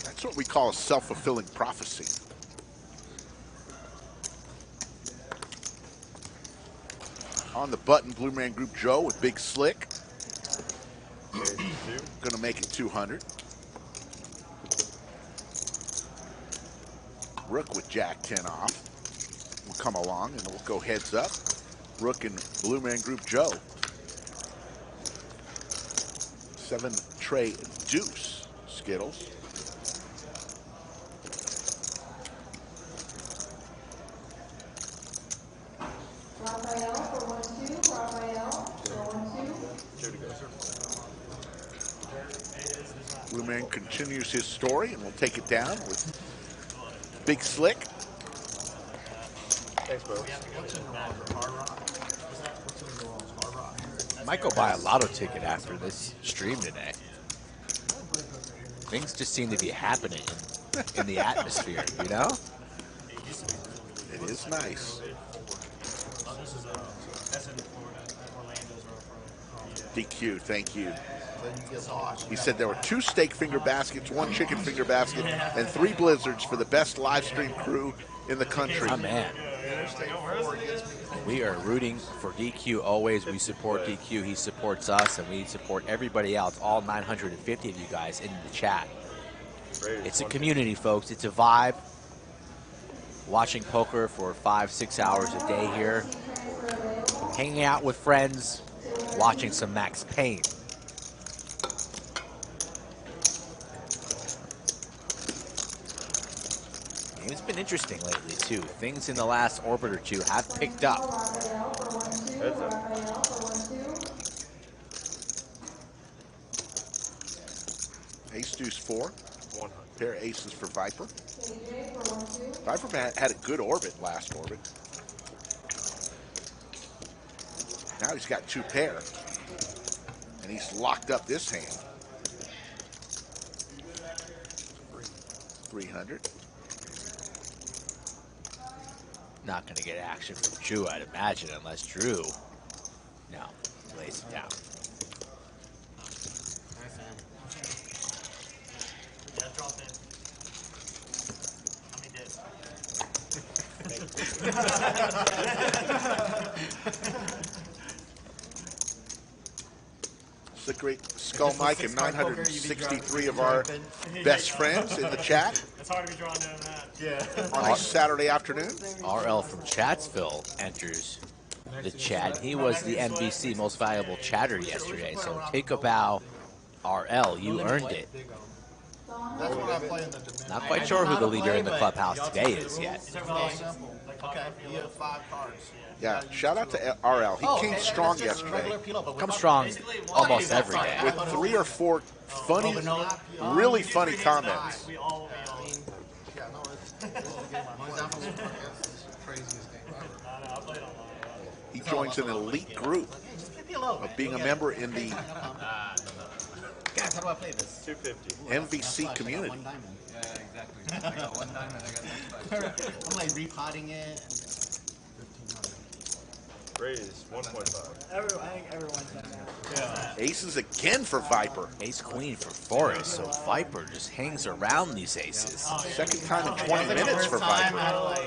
That's what we call a self-fulfilling prophecy. On the button, Blue Man Group Joe with Big Slick. Going to make it 200. Rook with Jack 10 off will come along, and we'll go heads up. Rook and Blue Man Group Joe. 7 tray deuce Skittles. Raphael for 1-2. Raphael for 1-2. Blue Man continues his story, and we'll take it down with Big Slick. Thanks, bro. Might go buy a lotto ticket after this stream today. Things just seem to be happening in the atmosphere, you know? It is nice. DQ, thank you. He said there were 2 steak finger baskets, 1 chicken finger basket, and 3 blizzards for the best live stream crew in the country. Oh, man. We are rooting for DQ always. We support DQ. He supports us, and we support everybody else, all 950 of you guys in the chat. It's a community, folks. It's a vibe. Watching poker for 5-6 hours a day here. Hanging out with friends. Watching some Max Payne. It's been interesting lately, too. Things in the last orbit or 2 have picked up. Ace deuce 4. Pair of aces for Viper. Viper had a good orbit last orbit. Now he's got 2 pair. And he's locked up this hand. 300. Not going to get action from Drew, I'd imagine, unless Drew, no, lays it down. It's a great Skull Mike and 963 of our best friends in the chat. It's hard to be drawn down that. Yeah. On a Saturday afternoon. RL from Chatsville enters the chat. He was the NBC Most Valuable Chatter yesterday, so take a bow, RL. You earned it. That's what I play in the Dominion. Not quite sure who the leader in the clubhouse today is yet. Okay, you have 5 cards. Yeah, shout out to RL. He came strong yesterday. Comes strong almost every day. With 3 or 4 funny, really funny comments. He joins an elite group of being a member in the Guys, how do I play this? 250. MVC community. One diamond. Yeah, exactly. I got 1 diamond, I got next fight. I'm like repotting it. Raise 1.5. I think everyone's done that. Aces again for Viper. Ace queen for Forrest, so Viper just hangs around these aces. Second time in 20 minutes for Viper.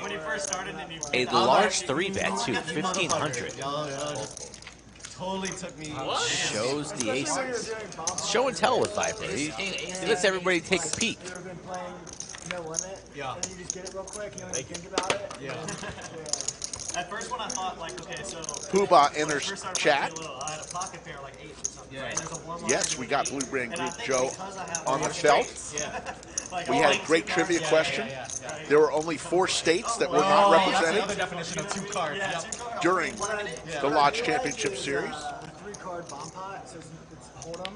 When you first started and you A large 3-bet too, 1,500. Totally took me. Shows the aces. Show and tell with Viper. He lets everybody take a peek. You've been playing No Limit, Yeah. and then you just get it real quick, you don't even think about it. Yeah. At first when I thought, like, okay, so... Poobah enters chat. I had a pocket pair, like 8 or something, right? And there's a warm-up Yes, we got Blue Brand and I Group think Joe because I have on the more felt. states, like, We all had like a great 2 trivia cards, question. There were only 4 states that were not That's another represented definition of 2 cards. Yeah, Yep. 2 cards. during the Lodge Championship Series. The 3-card bomb pot, so it's Hold'em.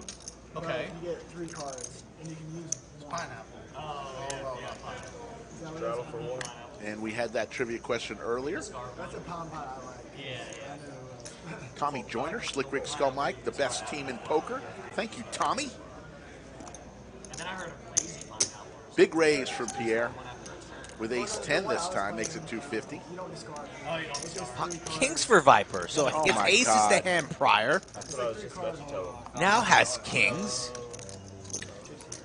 Okay. You get 3 cards, and you can use one. Pineapple. Oh, yeah, pineapple. Is that what it is? Straddle for 1. And we had that trivia question earlier. That's a palm pot I like. Yeah, I know it will. Tommy Joyner, Slick Rick Skull Mike, the best team in poker. Thank you, Tommy. And then I heard of lazy line outwards. Big raise from Pierre with ace 10 this time, makes it 250. You don't discard. Oh, you don't discard. Kings for Viper. So Oh it's my aces God. to hand prior. That's what I was just about to tell him. Now has kings.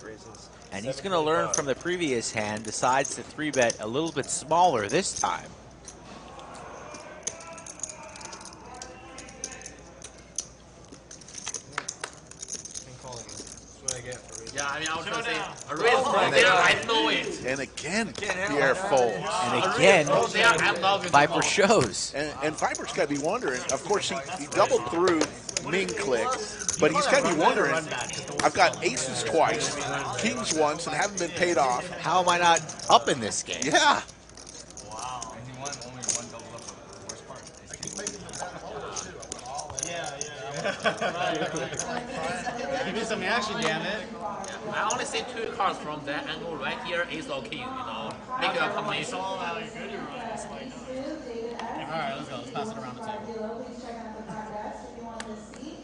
Raises. And he's going to learn from the previous hand, decides to 3-bet a little bit smaller this time. Yeah, I mean, I was trying to say, a raise from there, I know it. And again, Pierre folds. And again, There, I'm not going to Viper call. shows. And Viper's got to be wondering, of course, he doubled through Ming-Click, but he's got to be wondering, I've got aces twice, kings once, and haven't been paid off. How am I not up in this game? Yeah. And he won only one double up the worst part. Give me some action, damn it. I only see 2 cards from that angle right here, ace or king, you know. Make a combination. All how good you run. It's like, alright, let's go. Let's pass it around the table. Please check out the progress if you want to see.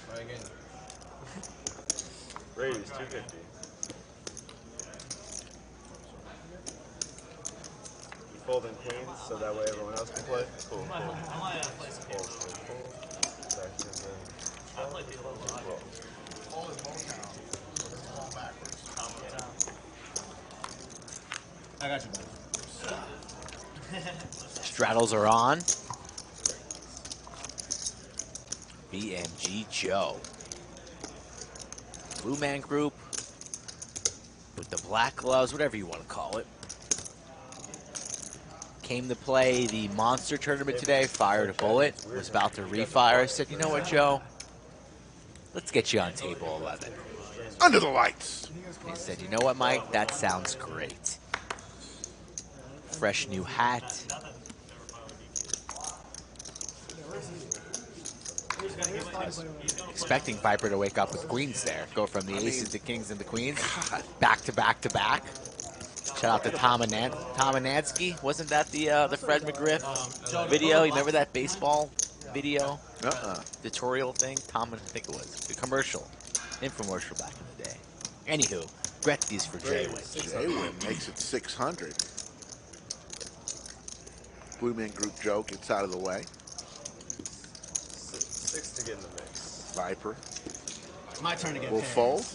Try again. Raise 250. You fold in queens so that way everyone else can play. Cool. I might play some Fold, fold, fold. Back to the. I play people a lot. I got you, buddy. Straddles are on. BMG Joe. Blue Man Group with the black gloves, whatever you want to call it. Came to play the Monster Tournament today, fired a bullet, was about to refire. I said, you know what, Joe? Let's get you on table 11. Under the lights. He said, you know what, Mike? That sounds great. Fresh new hat. Expecting Viper to wake up with queens there. Go from the aces to kings and the queens. Back to back to back. Shout out to Tom Anansky. Wasn't that the Fred McGriff video? You remember that baseball video? Tutorial thing? Tom, I think it was. The commercial. Infomercial back in the day. Anywho, Gretzky's for JWin. JWin makes it 600. Blue Man Group Joe gets out of the way. 6 to get in the mix. Viper My turn to get will paid. fold.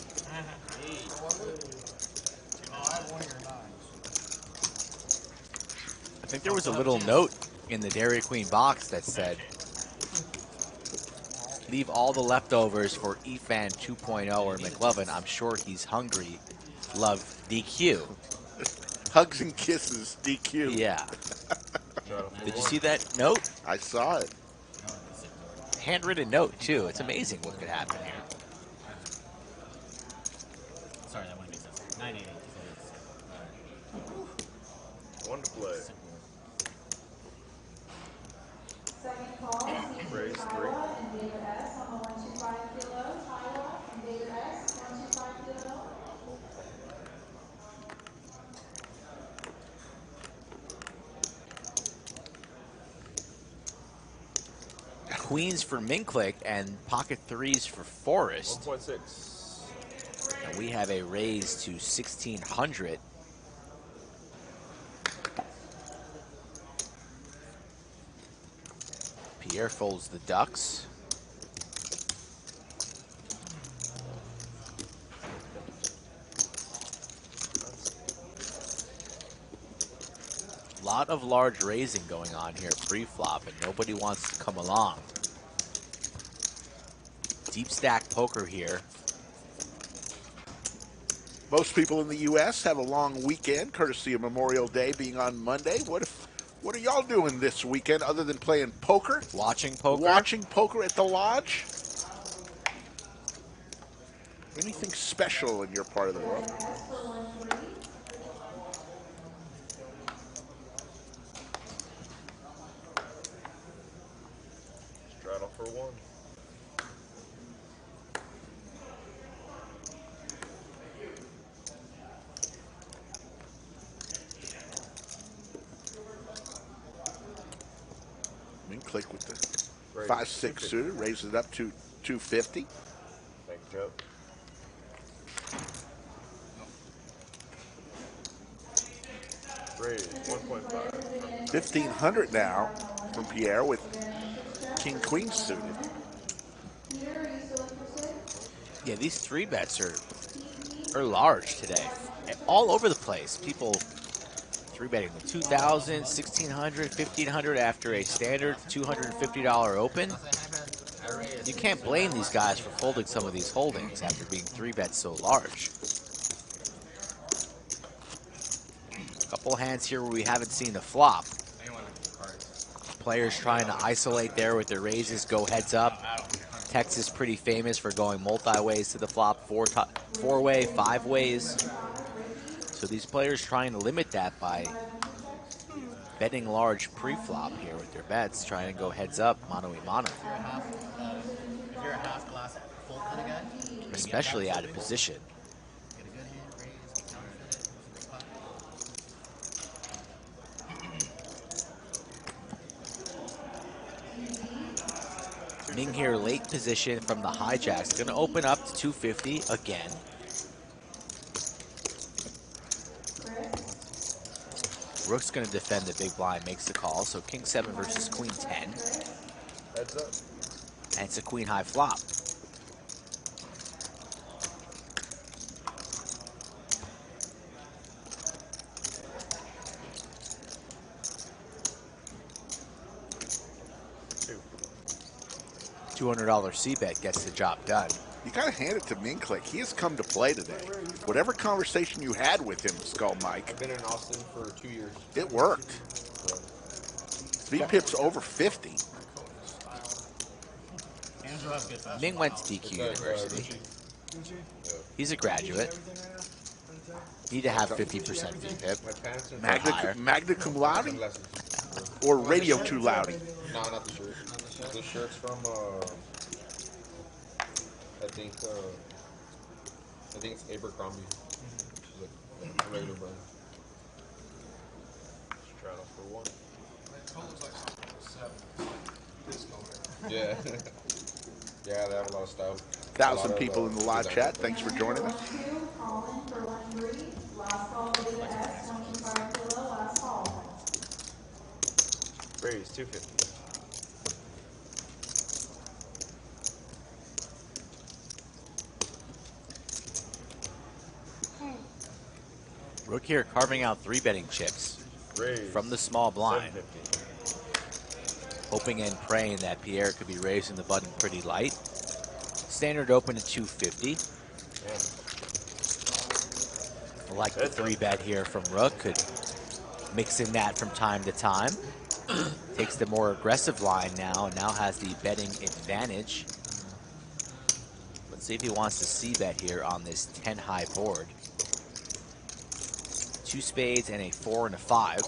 I think there was a little note in the Dairy Queen box that said, leave all the leftovers for EFAN 2.0 or McLovin. I'm sure he's hungry. Love, DQ. Hugs and kisses, DQ. Yeah. Did you see that note? I saw it. Handwritten note, too. It's amazing what could happen here. Sorry, that wouldn't make sense. 988. One to play. Second call, Raise 3. and David S. on the 125 kilo. Iowa and David S. 125 kilo. Queens for Ming-Click and pocket threes for Forrest. 1.6. And we have a raise to 1,600. Pierre folds the Ducks. Lot of large raising going on here pre-flop, and nobody wants to come along. Deep stack poker here. Most people in the U.S. have a long weekend, courtesy of Memorial Day being on Monday. What are y'all doing this weekend other than playing poker? Watching poker? Watching poker at the lodge? Anything special in your part of the world? Straddle for 1. Ming-Click with the Raise 5-6 suited, raises it up to 250. Thank you, Joe. Raise 1.5. 1,500 now from Pierre with King Queen suited. Yeah, these 3-bets are large today. All over the place. People 3-betting the 2,000, 1,600, 1,500 after a standard $250 open. You can't blame these guys for folding some of these holdings after being 3-bet so large. A couple hands here where we haven't seen a flop. Players trying to isolate there with their raises, go heads up. Texas pretty famous for going multi-ways to the flop, 4-way, 5 ways. So these players trying to limit that by betting large pre-flop here with their bets, trying to go heads up, mano-a-mano. If you're a half glass full kind of guy, Especially out of position. get a good hand, raise, get counterfeit. Ming here, late position from the hijacks. Going to open up to 250 again. Rook's going to defend the big blind, makes the call. So King 7 versus Queen 10. Heads up. And it's a Queen high flop. $200 C-bet gets the job done. You got to hand it to Ming-Click. He has come to play today. Whatever conversation you had with him, Skull Mike, I've been in Austin for 2 years. it worked. 3 pips over 50. Ming went to DQ University. He's a graduate. Need to have 50% VPIP. Magna cum laude? Or radio too loudy? No, not the shirt. The shirt's from, I think it's Abercrombie. Like a regular brand. Straddle for 1. Yeah. Yeah, they have a lot of style. 1,000 people in the live chat. Thanks for joining us. Raise 250. Rook here carving out 3 betting chips from the small blind. Hoping and praying that Pierre could be raising the button pretty light. Standard open at 250. I like the 3-bet here from Rook. Could mix in that from time to time. Takes the more aggressive line now and now has the betting advantage. Let's see if he wants to C-bet here on this 10 high board. 2 spades and a 4 and a 5.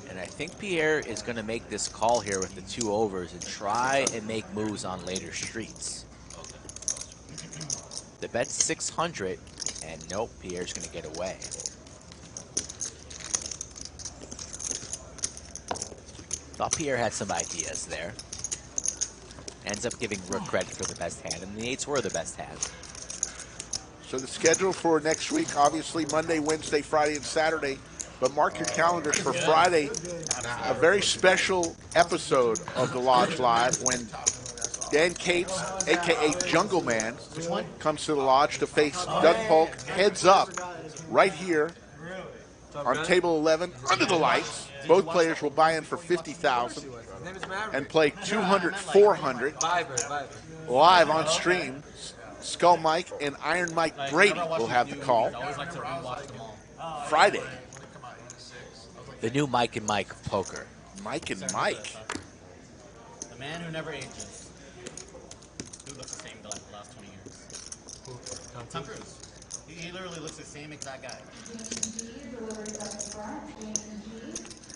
And I think Pierre is going to make this call here with the 2 overs and try and make moves on later streets. The bet's 600, and nope, Pierre's going to get away. Thought Pierre had some ideas there. Ends up giving Rook credit for the best hand, and the 8s were the best hand. So the schedule for next week, obviously Monday, Wednesday, Friday, and Saturday. But mark your calendars for Friday, a very special episode of the Lodge Live when Dan Cates, a.k.a. Jungle Man, comes to the Lodge to face Doug Polk heads up right here on table 11 under the lights. Both players will buy in for $50,000 and play 200, 400 live on stream. Skull Mike and Iron Mike Brady will have the call Friday. The new Mike and Mike of poker. Mike and Mike. The man who never ages. Who looks the same like the last 20 years. Tom Cruise. He literally looks the same exact guy.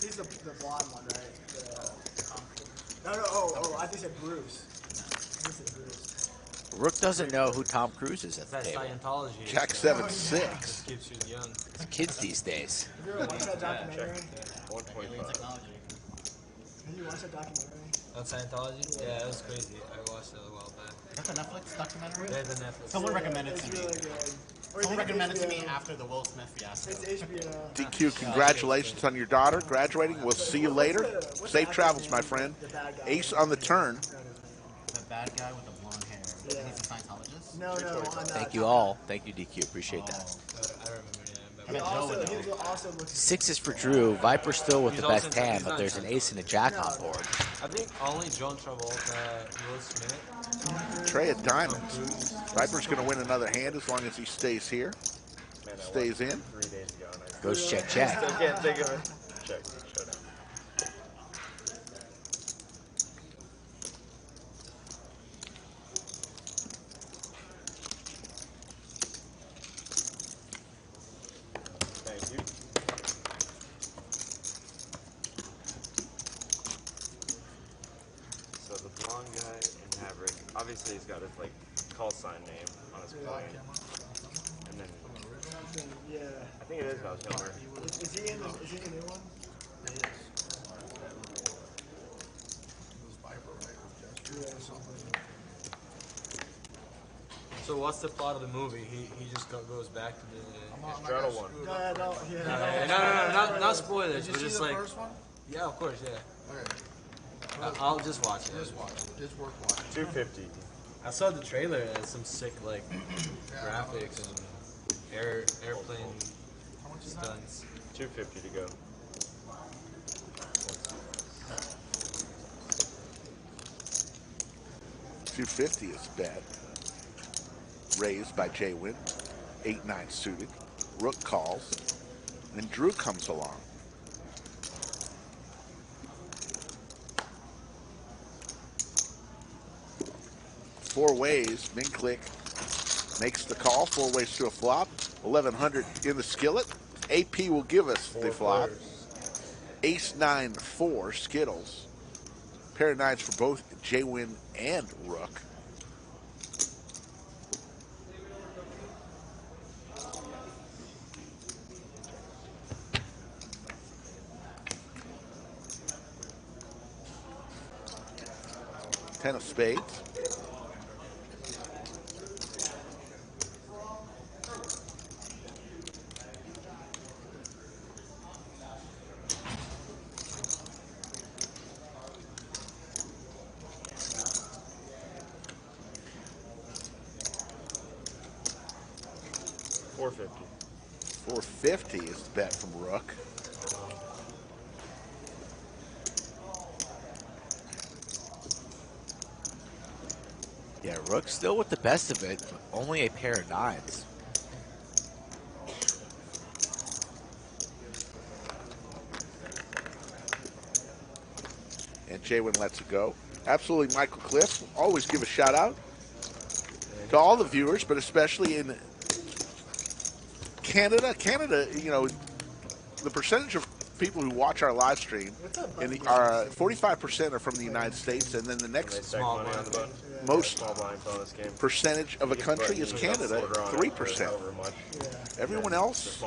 He's the blonde one, right? No, I think he said Bruce. I think he said Bruce. Rook doesn't know who Tom Cruise is at the That table. Scientology. Jack 7-6. Keeps you young. It's kids these days. Have you ever watched that documentary? 1.5. Have you watched that documentary? On Scientology? Yeah, it was crazy. I watched it a while back. That's a Netflix documentary? Yeah, the Netflix. Someone recommended it to It's me. really good. Or Someone recommended it to me HBO. after the Will Smith fiasco. It's HBO. DQ, congratulations on your daughter graduating. We'll see you later. Safe travels, my friend. Ace on the turn. The bad guy with the blonde hair. Yeah. He's a Scientologist? No, on Thank you all. Thank you, DQ. Appreciate that. I remember, yeah. He also looks. Sixes for Drew. Viper still with He's the best also- hand, he's but not there's an ace and a jack on board. I think only John Travolta, Will Smith. Trey of diamonds. Viper's going to win another hand as long as he stays here. Man, I Stays watched in. 3 days ago. And I Goes check, check. still can't think of it. Check. Showdown. Thank you. So the blonde guy in Maverick, obviously he's got his like call sign name on his plane. And then Yeah. I think it is Valcomer. Is he in the new one? So what's the plot of the movie? He just goes back to the Straddle one. No, not spoilers, but just like first one? yeah, of course, yeah. Okay. I'll just watch it. Just watch it. It's worth watching. 250. I saw the trailer. It had some sick like graphics and airplane How much is that? stunts. 250 to go. $250 is bet. Raised by JWin. 8-9 suited. Rook calls. Then Drew comes along. Four ways. Ming-Click makes the call. 4 ways to a flop. 1100 in the skillet. AP will give us the flop. Ace-9-4 Skittles. Pair of nines for both JWin and Rook. Ten of spades. $450 is the bet from Rook. Yeah, Rook still with the best of it, but only a pair of nines. And JWin lets it go. Absolutely, Michael Cliff. Always give a shout out to all the viewers, but especially in Canada. Canada, you know, the percentage of people who watch our live stream, and 45% are from the United States, and then the next most percentage of a country is Canada, 3%. Everyone else,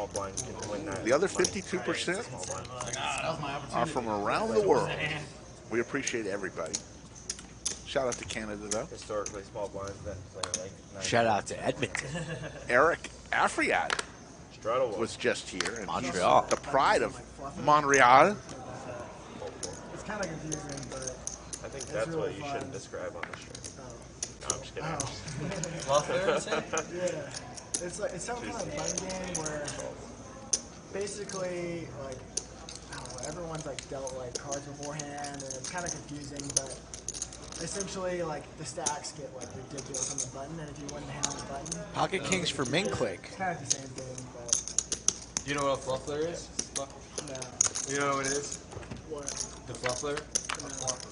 the other 52%, are from around the world. We appreciate everybody. Shout out to Canada, though. Historically, small blinds that play like 9. Shout out to Edmonton. Eric Afriad was just here. And Montreal. the pride of Montreal. It's kind of confusing, but I think that's really what you fun. shouldn't describe on the stream. No, I'm just kidding. Yeah, it's some kind of fun game where basically like I don't know, everyone's like dealt like cards beforehand, and it's kind of confusing, but essentially like the stacks get like ridiculous on the button, and if you win the hand on the button, Pocket kings for Ming-Click. it's kind of the same thing, but Do you know what a fluffler is? no. You know what it is? What? The fluffler?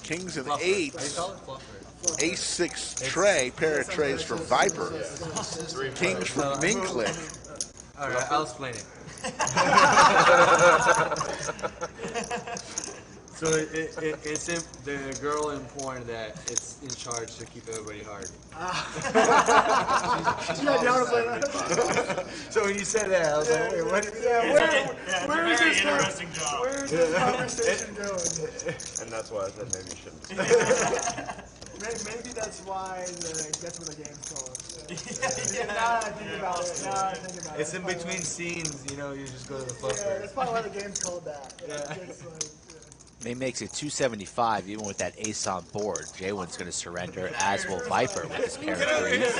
Kings and Fluffler. eights. How do you call it? Fluffler. Ace-6 tray, pair of trays for Viper. Kings for Ming-Click. All right, I'll explain it. So it's the girl in porn that it's in charge to keep everybody hard. She's not down to play that. So when you said that, I was like, wait, what? Where is this interesting job. Where is this conversation going? And that's why I said maybe you shouldn't. Maybe that's why that's what the game's called. Now I think about it. It's in between scenes, you know, you just go to the flip. Yeah, that's probably why the game's called that. May makes it 275 even with that ace on board. JWin's going to surrender, as will Viper with his pair of threes.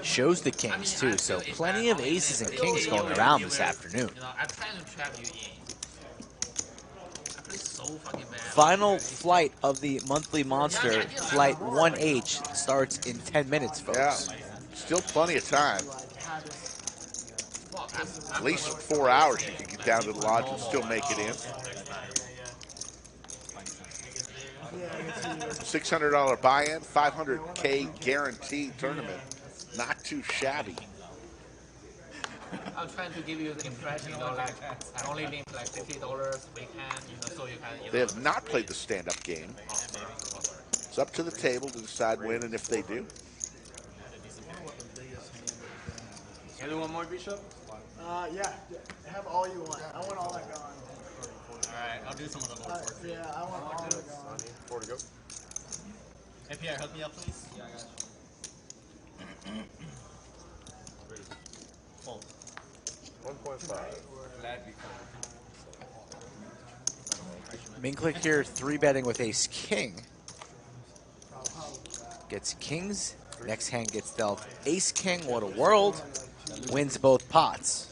Shows the kings too, so plenty of aces and kings going around this afternoon. I'm trying to trap you in. So fucking bad. Final flight of the monthly monster, flight 1H, starts in 10 minutes, folks. Yeah, still plenty of time. At least 4 hours you can get down to the lodge and still make it in. $600 buy-in, $500K guaranteed tournament. Not too shabby. I'm trying to give you the impression, you know, like I only need like $50 weekend, you know, so you can. They have not played the stand-up game. It's up to the table to decide when and if they do. Can I do one more, Bishop? Yeah. Have all you want. I want all that gone. Alright, I'll do some of the work. Yeah, I want all that gone. 4 to go. Hey, Pierre, help me out, please. Yeah, I got you. 1.5. Ming-Click here, 3-betting with ace-king. Gets kings. Next hand gets dealt ace-king. What a world. Wins both pots.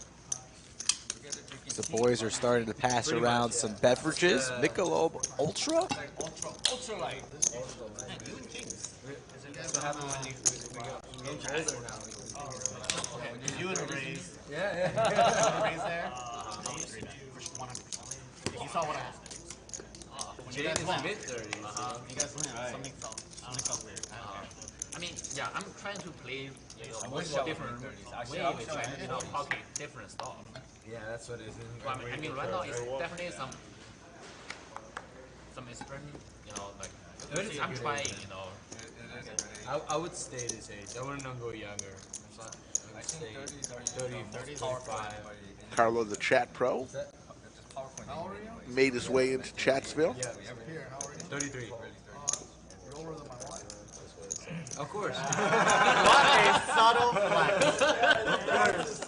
The boys are starting to pass around some beverages. Michelob Ultra. Ultra light. Man, you and Kings. That's what happened when you go older now. You and a raise. Yeah. A raise there. 100%. You saw what I was doing. Jade is mid-30s. You guys win. Something felt weird. I mean, yeah, I'm trying to play, you know, different ways, you know, pocket different stuff. Yeah, that's what it is. Well, I mean, right now it's definitely some extreme, you know, like I'm trying, you know. I would stay this age. I wouldn't go younger. I would stay 30, 35. Carlo the Chat Pro made his way into Chatsville. Yeah, 33. Of course. What a subtle flex.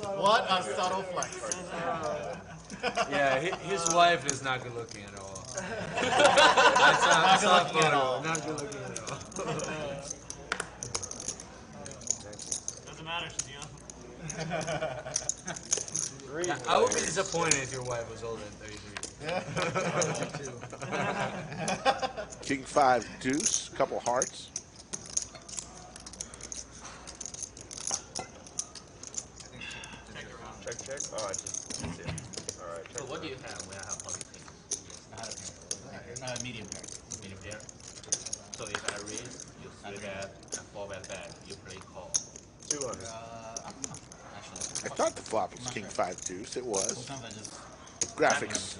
What a subtle flex. Yeah, his wife is not good looking at all. That's not good at all. Not good looking at all. Doesn't matter, she's young. I would be disappointed if your wife was older than 33. King 5 deuce, couple hearts. Check. Oh, I just see it. Alright, check. So what do you have when I have pocket king? I have a medium pair. Medium pair. So if I raise, you 3-bet and 4-bet back, you play call. 200. I thought the flop was King 5 deuce. It was. Graphics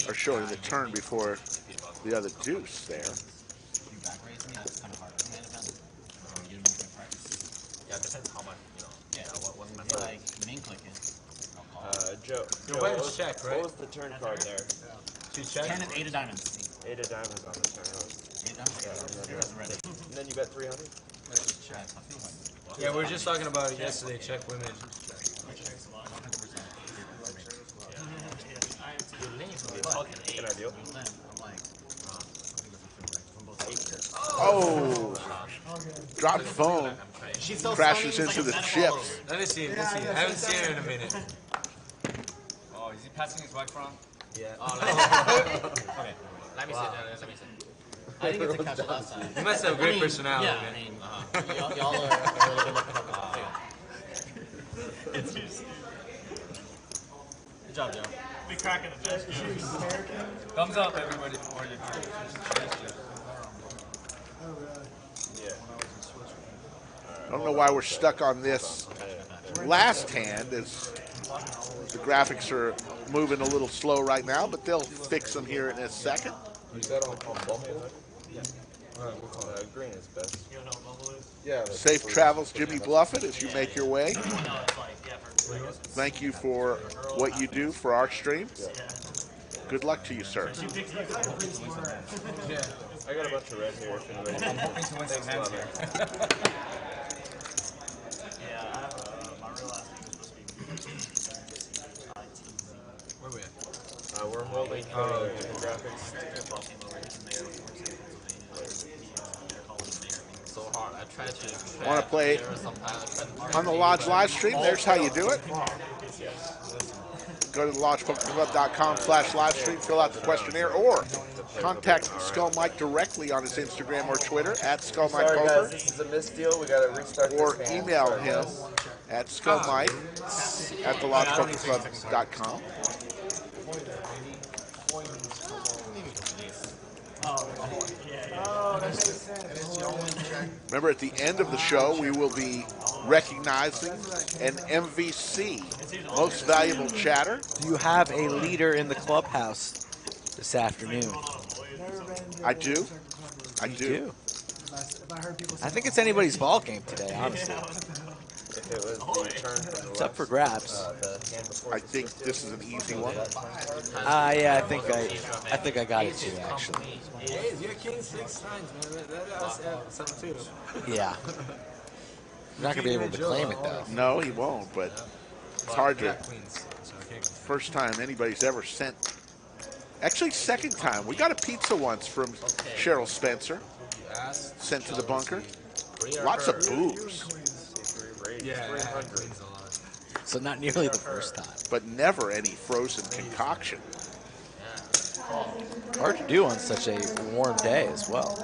are showing the turn before the other deuce there. Yeah, depends how much, you know. Yeah, what's my like Ming-Click is. Joe. Your wife's check, right? What was the turn card there? She checked? 10 and 8 of diamonds. 8 of diamonds on the turn. 8 diamonds? Yeah, and then you bet 300? Yeah, we were just talking about it yesterday. Check women. Can I deal? Oh! Dropped phone. Crashes into the chips. Let me see. I haven't seen her in a minute. Oh, is he passing his wife around? Yeah. Okay. Let me see. I didn't get to catch it last time. You must have great personality. Yeah, I mean, y'all are really good looking up too. It's juicy. Good job, Joe. Be cracking the jokes. Thumbs up, everybody, for your I don't know why we're stuck on this last hand as the graphics are moving a little slow right now, but they'll fix them here in a second. Use that on Bumble? Green is best. Yeah. Safe travels, Jimmy Bluffett, as you make your way. Thank you for what you do for our stream. Good luck to you, sir. I got a bunch of red here if anybody. I'm hoping to win some hands here. Where are we at? We're holding graphics. So hard. I try to. Want to play on the Lodge live stream? There's how you do it. Go to thelodgepokerclub.com/live stream, fill out the questionnaire, or contact Skull Mike directly on his Instagram or Twitter at Skull Mike Sorry Poker. guys, this is a missed deal. We gotta restart Or this hand. email Sorry, him guys. at skullmike at thelodgepokerclub.com. Remember, at the end of the show, we will be recognizing an MVC, Most Valuable Chatter. Do you have a leader in the clubhouse this afternoon? I do. I You do. I think it's anybody's ball game today, honestly. If it was the turn from the It's up for grabs. the hand before I think this is an easy one. Yeah, I think I got it too, actually. Hey, you're king 6 times, man. That's something too. Yeah. You're not gonna be able to claim it though. No, he won't, but it's hard to. First time anybody's ever sent. Actually, second time. We got a pizza once from Cheryl Spencer. Sent to the bunker. Lots of booze. Yeah, So not nearly the first time. But never any frozen concoction. Hard to do on such a warm day as well.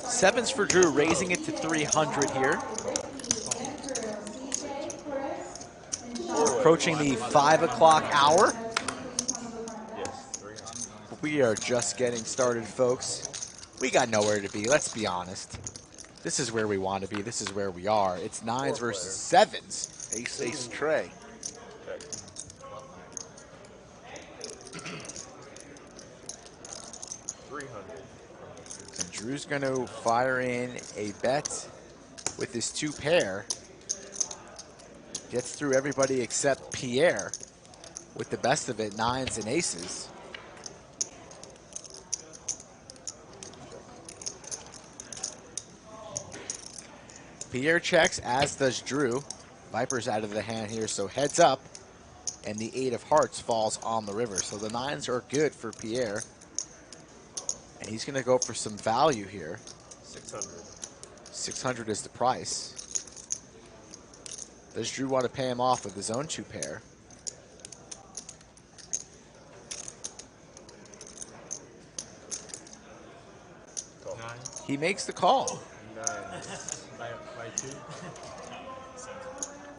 Sevens for Drew, raising it to 300 here. Approaching the 5 o'clock hour. We are just getting started, folks. We got nowhere to be, let's be honest. This is where we want to be. This is where we are. It's 9s versus 7s. Ace, ace, tray. And Drew's going to fire in a bet with his 2 pair. Gets through everybody except Pierre with the best of it, 9s and aces. Pierre checks, as does Drew. Viper's out of the hand here, so heads up. And the 8 of hearts falls on the river. So the 9s are good for Pierre. And he's going to go for some value here. 600. 600 is the price. Does Drew want to pay him off with his own 2 pair? He makes the call. By 2.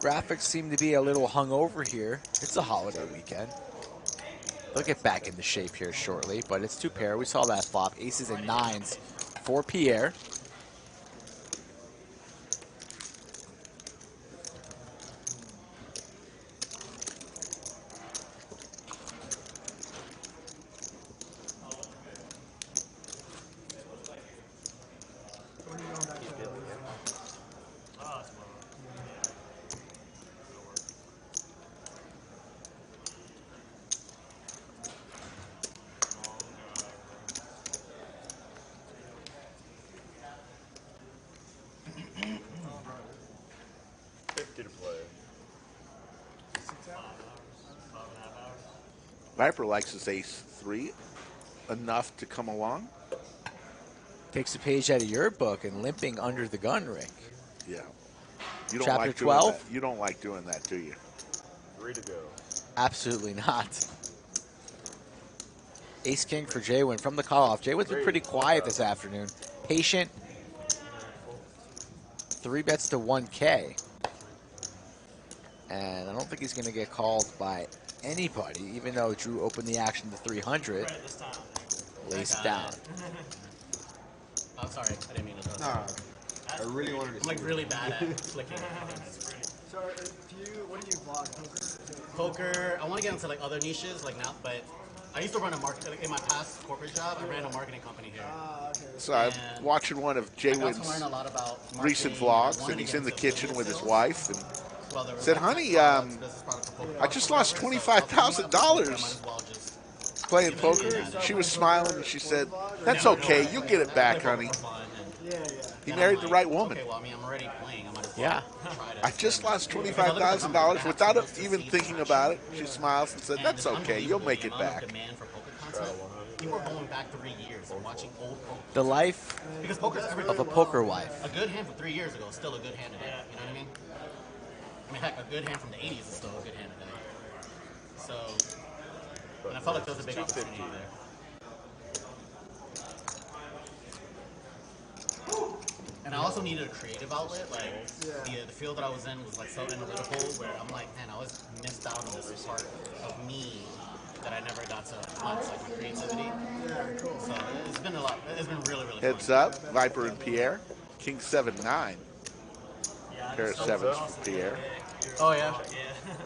Graphics seem to be a little hungover here. It's a holiday weekend. They'll get back into shape here shortly, but it's 2 pair. We saw that flop. Aces and 9s for Pierre. Viper likes his ace 3 enough to come along. Takes a page out of your book and limping under the gun, Rick. Yeah. You don't Chapter like 12? doing that. You don't like doing that, do you? 3 to go. Absolutely not. Ace King for JWin from the call-off. JWin's been pretty quiet this afternoon. Patient. 3 bets to 1K. And I don't think he's going to get called by anybody, even though Drew opened the action to 300. Lays down. I'm sorry, I didn't mean to. Nah, I really wanted to. I'm like really bad at clicking. So, if you, what do you vlog? Poker? Poker. I want to get into like other niches like now, but I used to run a market in my past corporate job. I ran a marketing company here. So I'm watching one of JWin's recent vlogs, and he's in the kitchen with his wife, and said, "Honey, I just lost $25,000 playing poker." She was smiling, and she said, "That's okay. You'll get it back, honey." He married the right woman. Okay, well, I mean, I'm already playing. I might as well Yeah. try to. I just lost $25,000 without even thinking about it. She smiles and said, "That's okay. You'll make it back." People are going back 3 years and watching old poker. The life Because poker's of a poker wife. A good hand from 3 years ago is still a good hand today. You know what I mean? I mean, heck, a good hand from the 80s is still a good hand today. So, and I felt like there was a big opportunity there. And I also needed a creative outlet. Like the field that I was in was like so analytical, where I'm like, man, I always missed out on this part of me that I never got to flex, like my creativity. So it's been a lot. It's been really, really Heads fun. up, Viper and Pierre. King 7-9. Pair of sevens for Pierre. Oh yeah.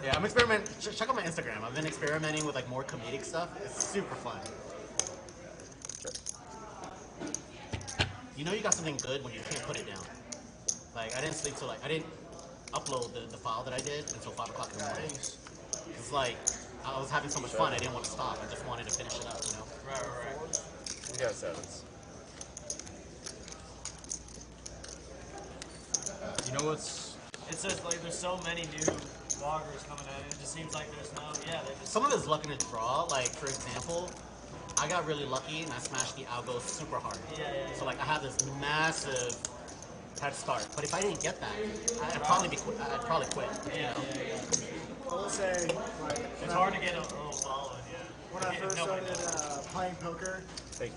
Yeah, I'm experimenting. Check out my Instagram. I've been experimenting with like more comedic stuff. It's super fun. You know you got something good when you can't put it down. Like I didn't sleep till I didn't upload the file that I did until 5 o'clock in the morning. It's like I was having so much fun. I didn't want to stop. I just wanted to finish it up. You know. Right. We got sevens. You know what's? It's just like there's so many new vloggers coming out. It just seems like there's no. Yeah, they're just. Some of it's luck in a draw. Like for example, I got really lucky and I smashed the algo super hard. Yeah. So like I had this massive head start. But if I didn't get that, I'd probably quit. You know? I will say, like, It's hard to get a little following. Yeah. when I first started playing poker, and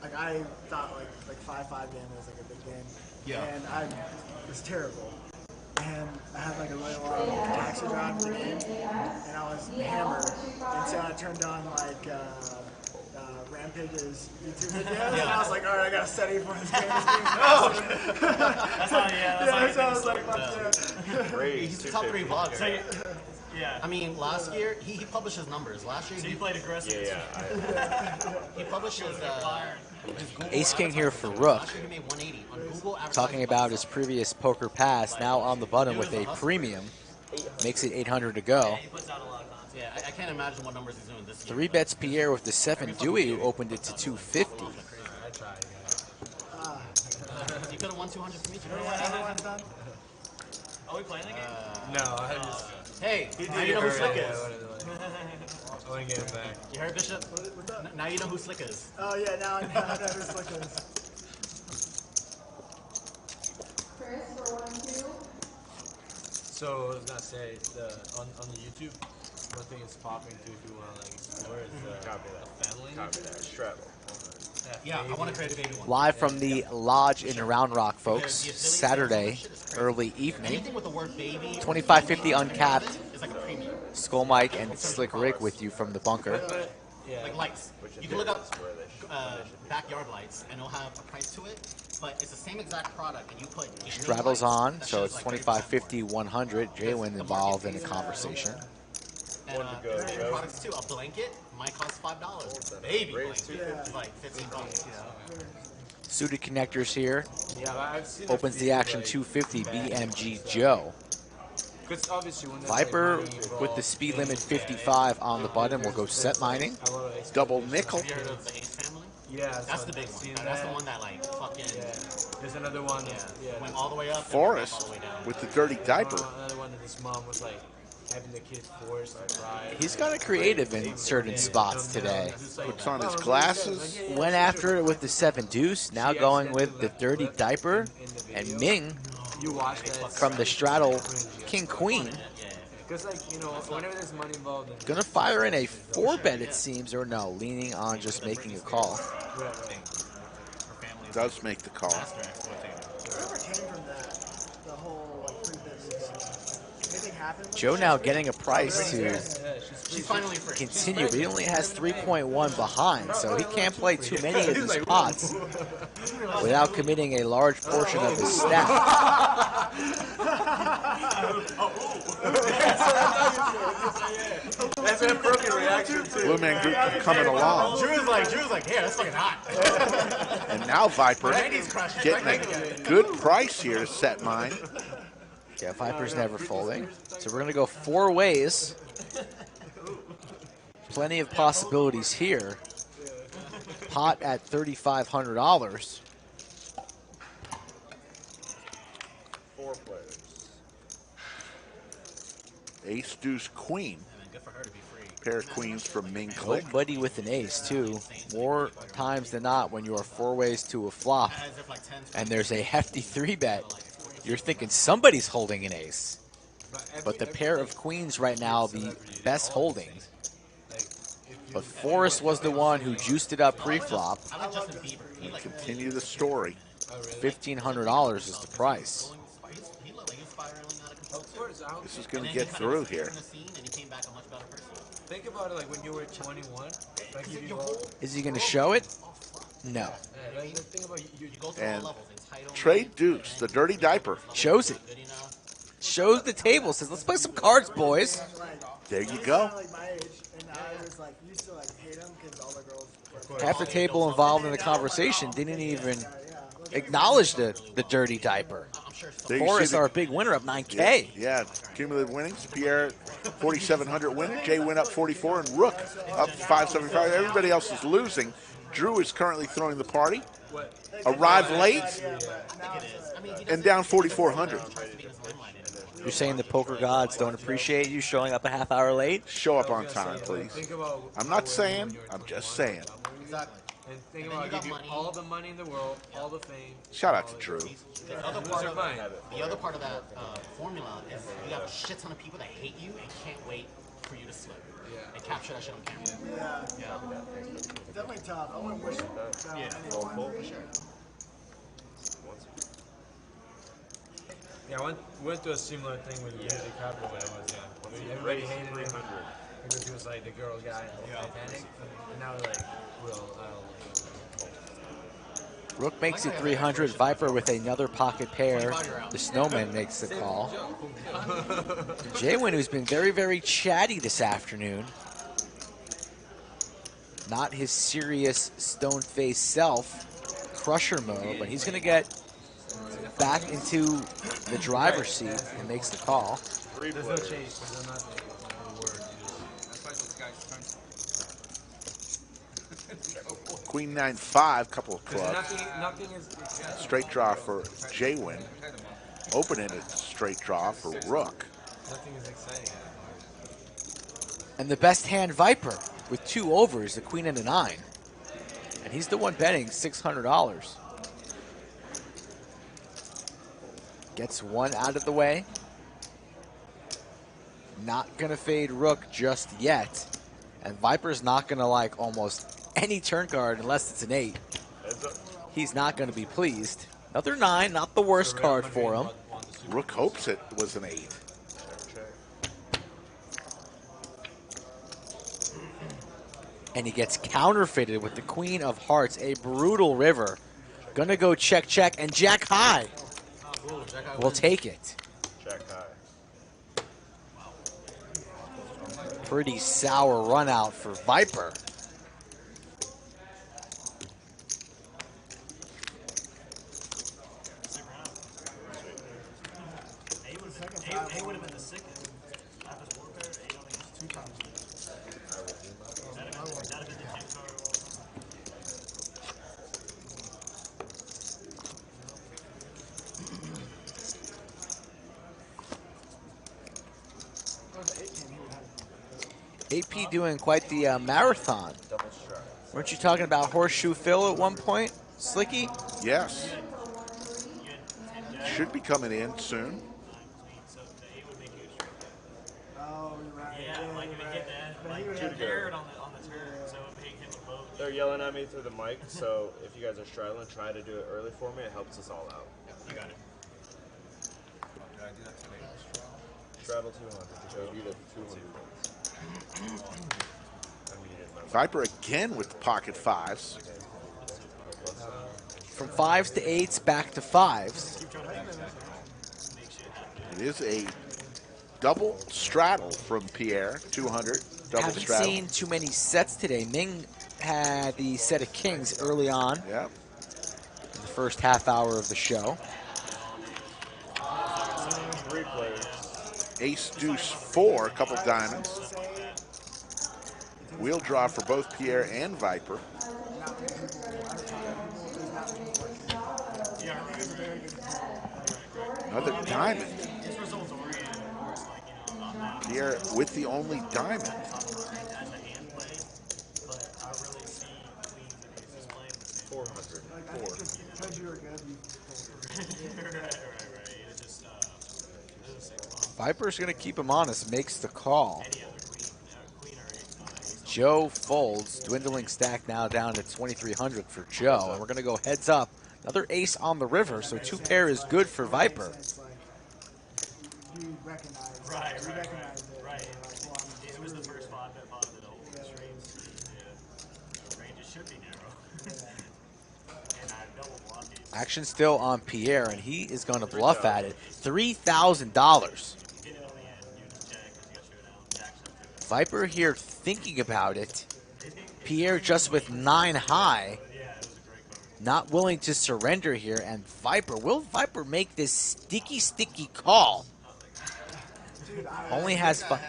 like I thought like 5-5 game was like a big game. Yeah. And I was terrible. And I had like a really long taxi drive in the game, and I was hammered. And so I turned on like Rampage's YouTube videos, and I was like, all right, I gotta study for this game. That's how. That's how I was like, He's a top 3 vlogger. So yeah. I mean, last year he published his numbers. Last year So you played aggressive. he published his Google Ace King here for Rook. Last year he made 180 on Google. Talking about his previous poker pass, now on the button with a premium. Makes it 800 to go. Yeah, I can't imagine what numbers he's doing this year. 3 bets Pierre with the 7 Dewey, who opened it to 250. You could have won 200 from each. Are we playing again? No, I just. Hey, now you know who Slick is. I want to get it back. You heard, Bishop? Now you know who Slick is. Oh yeah, now I know who Slick is. Chris for 1-2. So I was gonna say on the YouTube, one thing is popping too if you wanna like explore is the family. Copy that. Straddle. Yeah, I want to create a baby one. Live from the Lodge in Round Rock, folks. Saturday, early evening. Anything with the word baby. 2550 uncapped. It's like a premium. Skull Mike and Slick Rick with you from the bunker. Like lights. You can look up backyard lights and it'll have a price to it, but it's the same exact product and you put Straddle's on, so it's 2550, 100. JWin involved in the conversation. And products too. A blanket might cost $5. Baby blanket is like $15. Suited connectors here. Yeah, I've seen Opens the action 250 BMG Joe. Because obviously when Viper with the speed limit 55 on the button will go set mining. Double nickel. Yeah, that's the big one. That's the one that like fucking. There's another one. Yeah. Went all the way up. Forrest with the dirty diaper. Another one that his mom was like having the kids forced to cry. He's got a creative in certain spots today. Puts on his glasses. Went after it with the 7 deuce. Now going with the dirty diaper. And Ming from the straddle King Queen. Because, like, you know, whenever there's money involved. Gonna fire in a 4 bet, it seems, or no, leaning on just making a call. Does make the call. Whatever came from that, the whole like pre-business. Anything happened? Joe now getting a price to She's finally free. continue, but he only has 3.1 behind, so he can't play too many of these pots without committing a large portion of his stack. That's an appropriate reaction too. Blue Man Group coming along. Drew's like, yeah, that's fucking hot. And now Viper Ladies crush. getting a good price here to set mine. Yeah, Viper's never folding. So we're going to go 4 ways. Plenty of possibilities here. Pot at $3,500. 4 players. Ace, deuce, queen. Good for her to be free. Pair of queens from Ming-Click. Nobody with an ace, too. More times than not, when you are 4 ways to a flop and there's a hefty 3-bet, you're thinking somebody's holding an ace. But the pair of queens right now, the best holding. But Forrest was the one who juiced it up pre-flop. Continue the story. $1,500 is the price. This is going to get through here. Think about it like when you were 21. Like you Is he going to show it? No. Think about you And trade deuce, the dirty diaper. Shows it. Shows the table. Says, let's play some cards, boys. There you go. Half the table involved in the conversation didn't even acknowledge the dirty diaper. There you Forrest, see the- our big winner, up 9K. Yeah, cumulative winnings. Pierre, 4,700 winner. JWin up 44, and Rook up 575. Everybody else is losing. Drew is currently throwing the party. Arrived late and down 4,400. You're saying the poker gods don't appreciate you showing up a half hour late? Show up on time, please. I'm not saying, I'm just saying. Exactly. And think about, I'll give you all the money in the world, all the fame. Shout out to Drew. The other part of that formula is you have a shit ton of people that hate you and can't wait for you to slip. And capture that shit on camera. Yeah. Definitely tough. I wouldn't wish that on anyone. For sure. Yeah, I went through a similar thing with Leonardo DiCaprio when I was young. Everybody hated him because he was like the girl guy in Titanic. And now they're like, well, Rook makes it 300. Viper with another pocket pair. The Snowman makes the call. JWin, who's been very, very chatty this afternoon. Not his serious stone-faced self, crusher mode, but he's going to get back into the driver's seat and makes the call. there's no chase, there's nothing. Queen 9-5, couple of clubs. Nothing is Straight draw for JWin. Opening it straight draw for Rook. Nothing is exciting. And the best hand, Viper, with 2 overs, the queen and a 9. And he's the one betting $600. Gets one out of the way. Not gonna fade Rook just yet. And Viper's not gonna like almost any turn card unless it's an 8. He's not gonna be pleased. Another 9, not the worst card for him. Rook hopes it was an 8. And he gets counterfeited with the Queen of Hearts, a brutal river. Gonna go check, check, and Jack high. We'll take it. Jack high. Pretty sour run out for Viper. A would have been the sickest. Lapis warfare, A only used 2 times. That'd have been the 10 card. AP doing quite the marathon. Weren't you talking about Horseshoe Phil at one point, Slicky? Yes. Should be coming in soon. Oh, you're right. Yeah, like if it hit that, like you dared on the turn, so it paid him a vote. They're yelling at me through the mic, so if you guys are struggling, try to do it early for me. It helps us all out. You got it. Straddle 200. Joe, you did 200. Viper again with the pocket 5s. From 5s to 8s, back to 5s. It is a double straddle from Pierre, 200. Double Haven't straddle. seen too many sets today. Ming had the set of kings early on. Yeah. In the first half hour of the show. 3 players. Ace, deuce, 4, a couple diamonds. Wheel draw for both Pierre and Viper. Another diamond. Pierre with the only diamond. Viper's going to keep him honest, makes the call. Joe folds, dwindling stack now down to 2,300 for Joe. And we're going to go heads up. Another ace on the river, so 2 pair is good for Viper. You recognize it. Right. Right. It was the first spot that bought it over the streams. Yeah. Ranges should be narrow. And I double blocked it. Action still on Pierre, and he is going to bluff at it. $3,000. Viper here thinking about it. Pierre just with 9 high. Not willing to surrender here, and Viper, will Viper make this sticky call? Dude, Only has 5.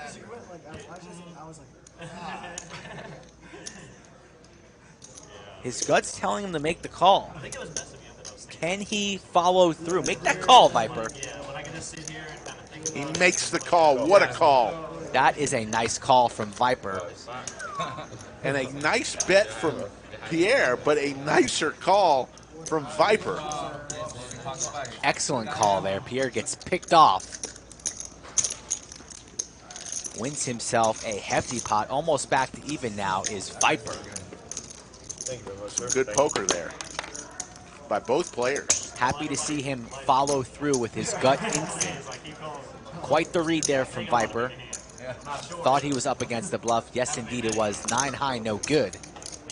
His gut's telling him to make the call. Can he follow through? Make that call, Viper. He makes the call. What a call. That is a nice call from Viper. And a nice bet from Pierre, but a nicer call from Viper. Excellent call there. Pierre gets picked off. Wins himself a hefty pot. Almost back to even now is Viper. Thank you very much, sir. Good poker there by both players. Happy to see him follow through with his gut instinct. Quite the read there from Viper. Thought he was up against the bluff. Yes, indeed it was. 9 high, no good.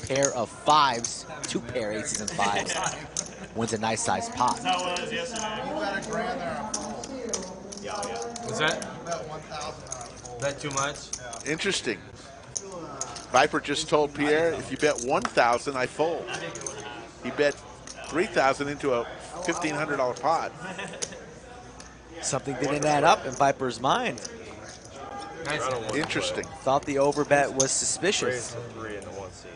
Pair of 5s, 2 pair aces and 5s. Wins a nice sized pot. That was yesterday. You bet a grand there. What's that? You bet 1,000 That too much? Interesting. Viper just told Pierre, if you bet 1,000, I fold. He bet 3,000 into a $1,500 pot. Something didn't add up in Viper's mind. Interesting. Thought the overbet was suspicious. 3 in the 1 seat.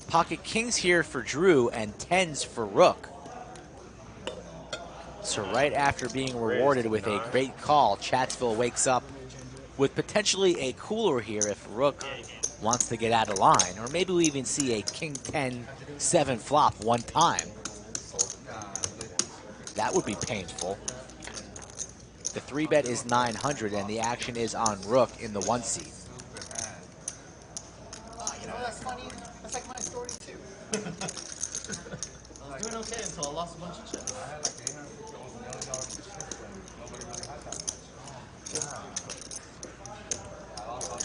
Pocket kings here for Drew and 10s for Rook. So right after being rewarded with a great call, Chatsville wakes up with potentially a cooler here if Rook wants to get out of line. Or maybe we even see a king 10 7 flop one time. That would be painful. The 3-bet is 900 and the action is on Rook in the 1 seat. You know, that's funny. That's like my story too. I was doing okay until I lost a bunch of chips.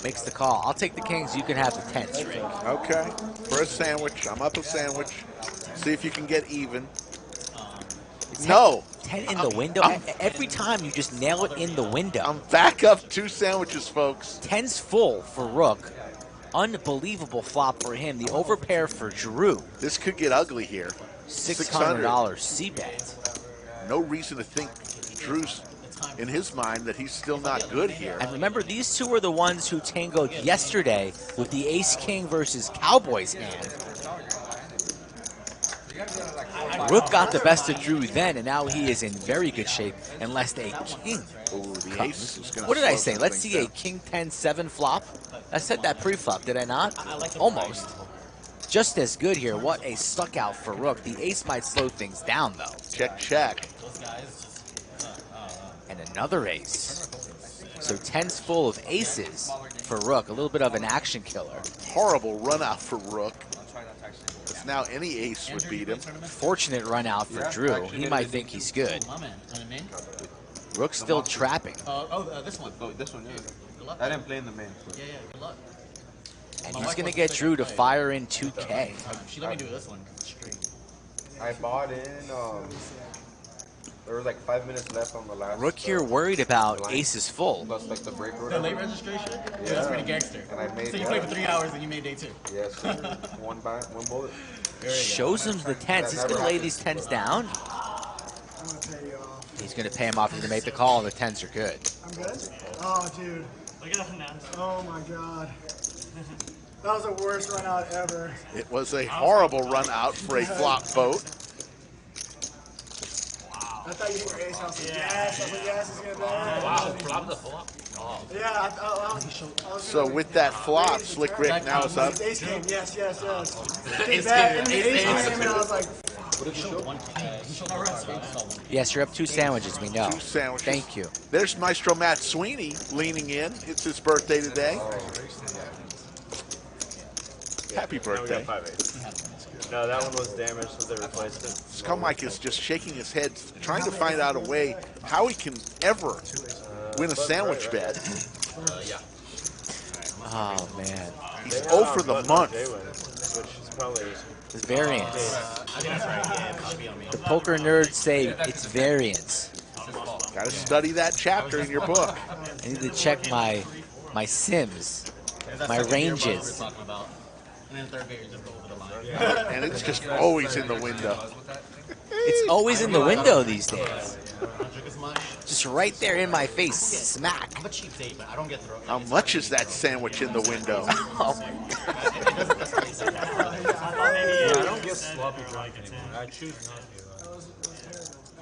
Makes the call. I'll take the kings. You can have the 10s, Rick. Okay. For a sandwich. I'm up a sandwich. See if you can get even. No. 10 in the window. Every time you just nail it in the window. I'm back up 2 sandwiches, folks. 10's full for Rook. Unbelievable flop for him. The overpair for Drew. This could get ugly here. $600 C-bet. No reason to think Drew's in his mind that he's still not good here. And remember, these two were the ones who tangoed yesterday with the ace-king versus Cowboys hand. Rook got the best of Drew then, and now he is in very good shape unless a king the ace is gonna What did I slow say? Let's things see a down. king 10-7 flop. I said that pre-flop, did I not? Almost. Just as good here. What a stuck out for Rook. The ace might slow things down, though. Check, check. And another ace. So 10's full of aces for Rook. A little bit of an action killer. Horrible run out for Rook. If now any ace would beat him. Fortunate run out for Drew. He might think he's good. Rook's still trapping. This one. Oh, this one, yeah. I didn't play in the main. Yeah, good luck. And he's going to get Drew to fire in 2K. She let me do this one straight. I bought in There was like 5 minutes left on the last. Rook here worried about aces full. Plus like the break or The whatever. late registration? Yeah. It was pretty gangster. And I made. So you played for 3 hours and you made day 2. Yes, sir. one bullet. Shows him the tens. He's going to lay these tens down. I'm gonna pay you off. He's going to pay him off. He's going to make the call, and the tens are good. I'm good? Oh, dude. Look at that now. Oh, my God. That was the worst run out ever. It was a horrible run out for a flop boat. I thought you hit your ace. I was like, yes. I was like, yes, it's gonna be. Wow, flop the flop. Oh. Yeah, I was So with that flop, Slick Rick now is up. Ace game, yes. Ace And the game. ace came, and I was like, Yes, you're up 2 sandwiches. We know. 2 sandwiches. Thank you. There's Maestro Matt Sweeney leaning in. It's his birthday today. Happy birthday. Now we got 5-8. No, that one was damaged, so they replaced it. Scum Mike is just shaking his head, trying to find out a way how he can ever win a sandwich bet. Yeah. Oh, man. He's 0 for the month. JWin, which is probably It's variance. I think that's right. Yeah, copy on me. The poker nerds say it's variance. Got to study that chapter in your book. I need to check my sims, my ranges. And then third grade, you just go over the line. And it's just always in the window. It's always in the window these days. Drink as much. Just right there in my face, smack. I'm a cheap date, but I don't get thrown. How much is that sandwich in the window? Oh, I don't get sloppy drunk anymore. I choose not to.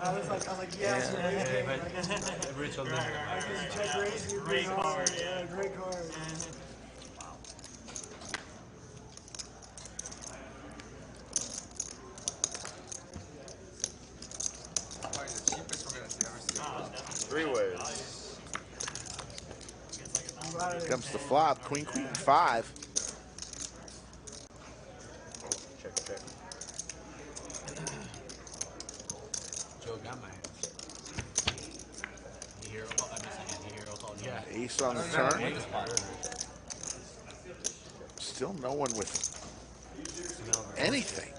I was like, yes, Rachel check raise, you Great card, yeah. great card. Probably the cheapest we're gonna see ever see. 3 ways. Here comes the flop. Queen, 5. Check. Joe got my hand. Yeah. Ace on the turn. Still no one with anything.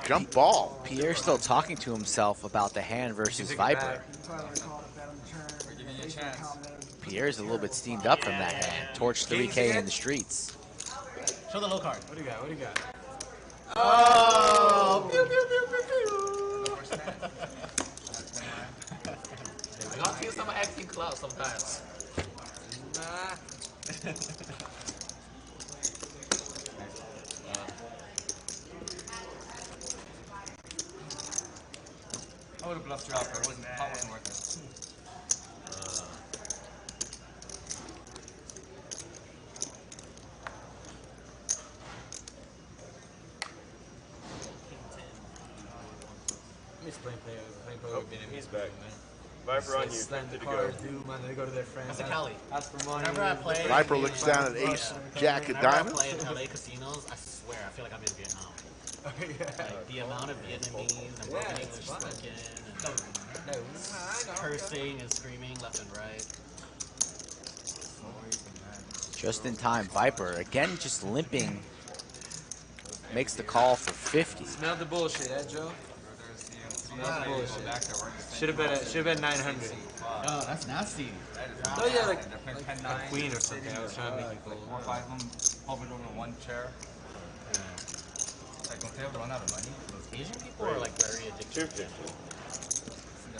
Jump ball. Pierre's still talking to himself about the hand versus Viper. We're giving you a chance. Pierre's a little bit steamed up from that hand. Torch 3K in the streets. Show the low card. What do you got? What do you got? Oh! Pew, pew, pew, pew, pew. I gotta feel some acting clout sometimes. I would have bluffed you out, but pot wasn't worth it. He's playing player with BMG. He's back. Viper on you. Slam the 50 to go. cars, dude, man. They go to their friends. That's a Cali. Ask for money. Whenever I play, Viper looks down at ace, jack, and whenever I diamond. play in LA casinos, I swear I feel like I'm in Vietnam. Like the amount of Vietnamese and broken English spoken and cursing and screaming left and right. Just in time, Viper again just limping. Makes the call for 50. Smell the bullshit, Joe? Smell the bullshit. Back there, we're just Should have been 900. Oh, that's nasty. Oh yeah, like they're playing 10-9. a queen or something. I was trying to make it cool. 4 or 5 of them hovered over one chair. It's like, don't they ever run out of money? Asian people are like very addicted.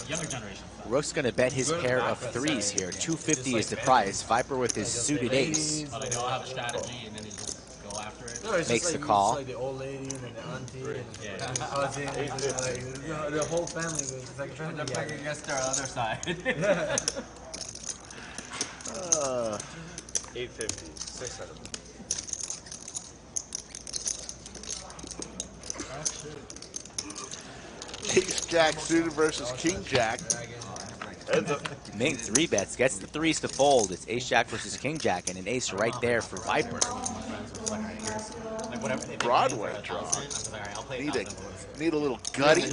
Younger generation. Rook's going to bet his pair of threes here. 250 is the price. Viper with his suited ace. Oh, they all have a strategy and then they just go after it. No, it's Makes just the like, call. It's like the old lady and then the auntie and the cousin. And like, the whole family was like trying They're to playing against their other side. 850. 600. Ace jack suited versus king jack. Heads up. Ming 3 bets, gets the threes to fold. It's ace jack versus king jack, and an ace right there for Viper. Broadway draw. Need a little gutty.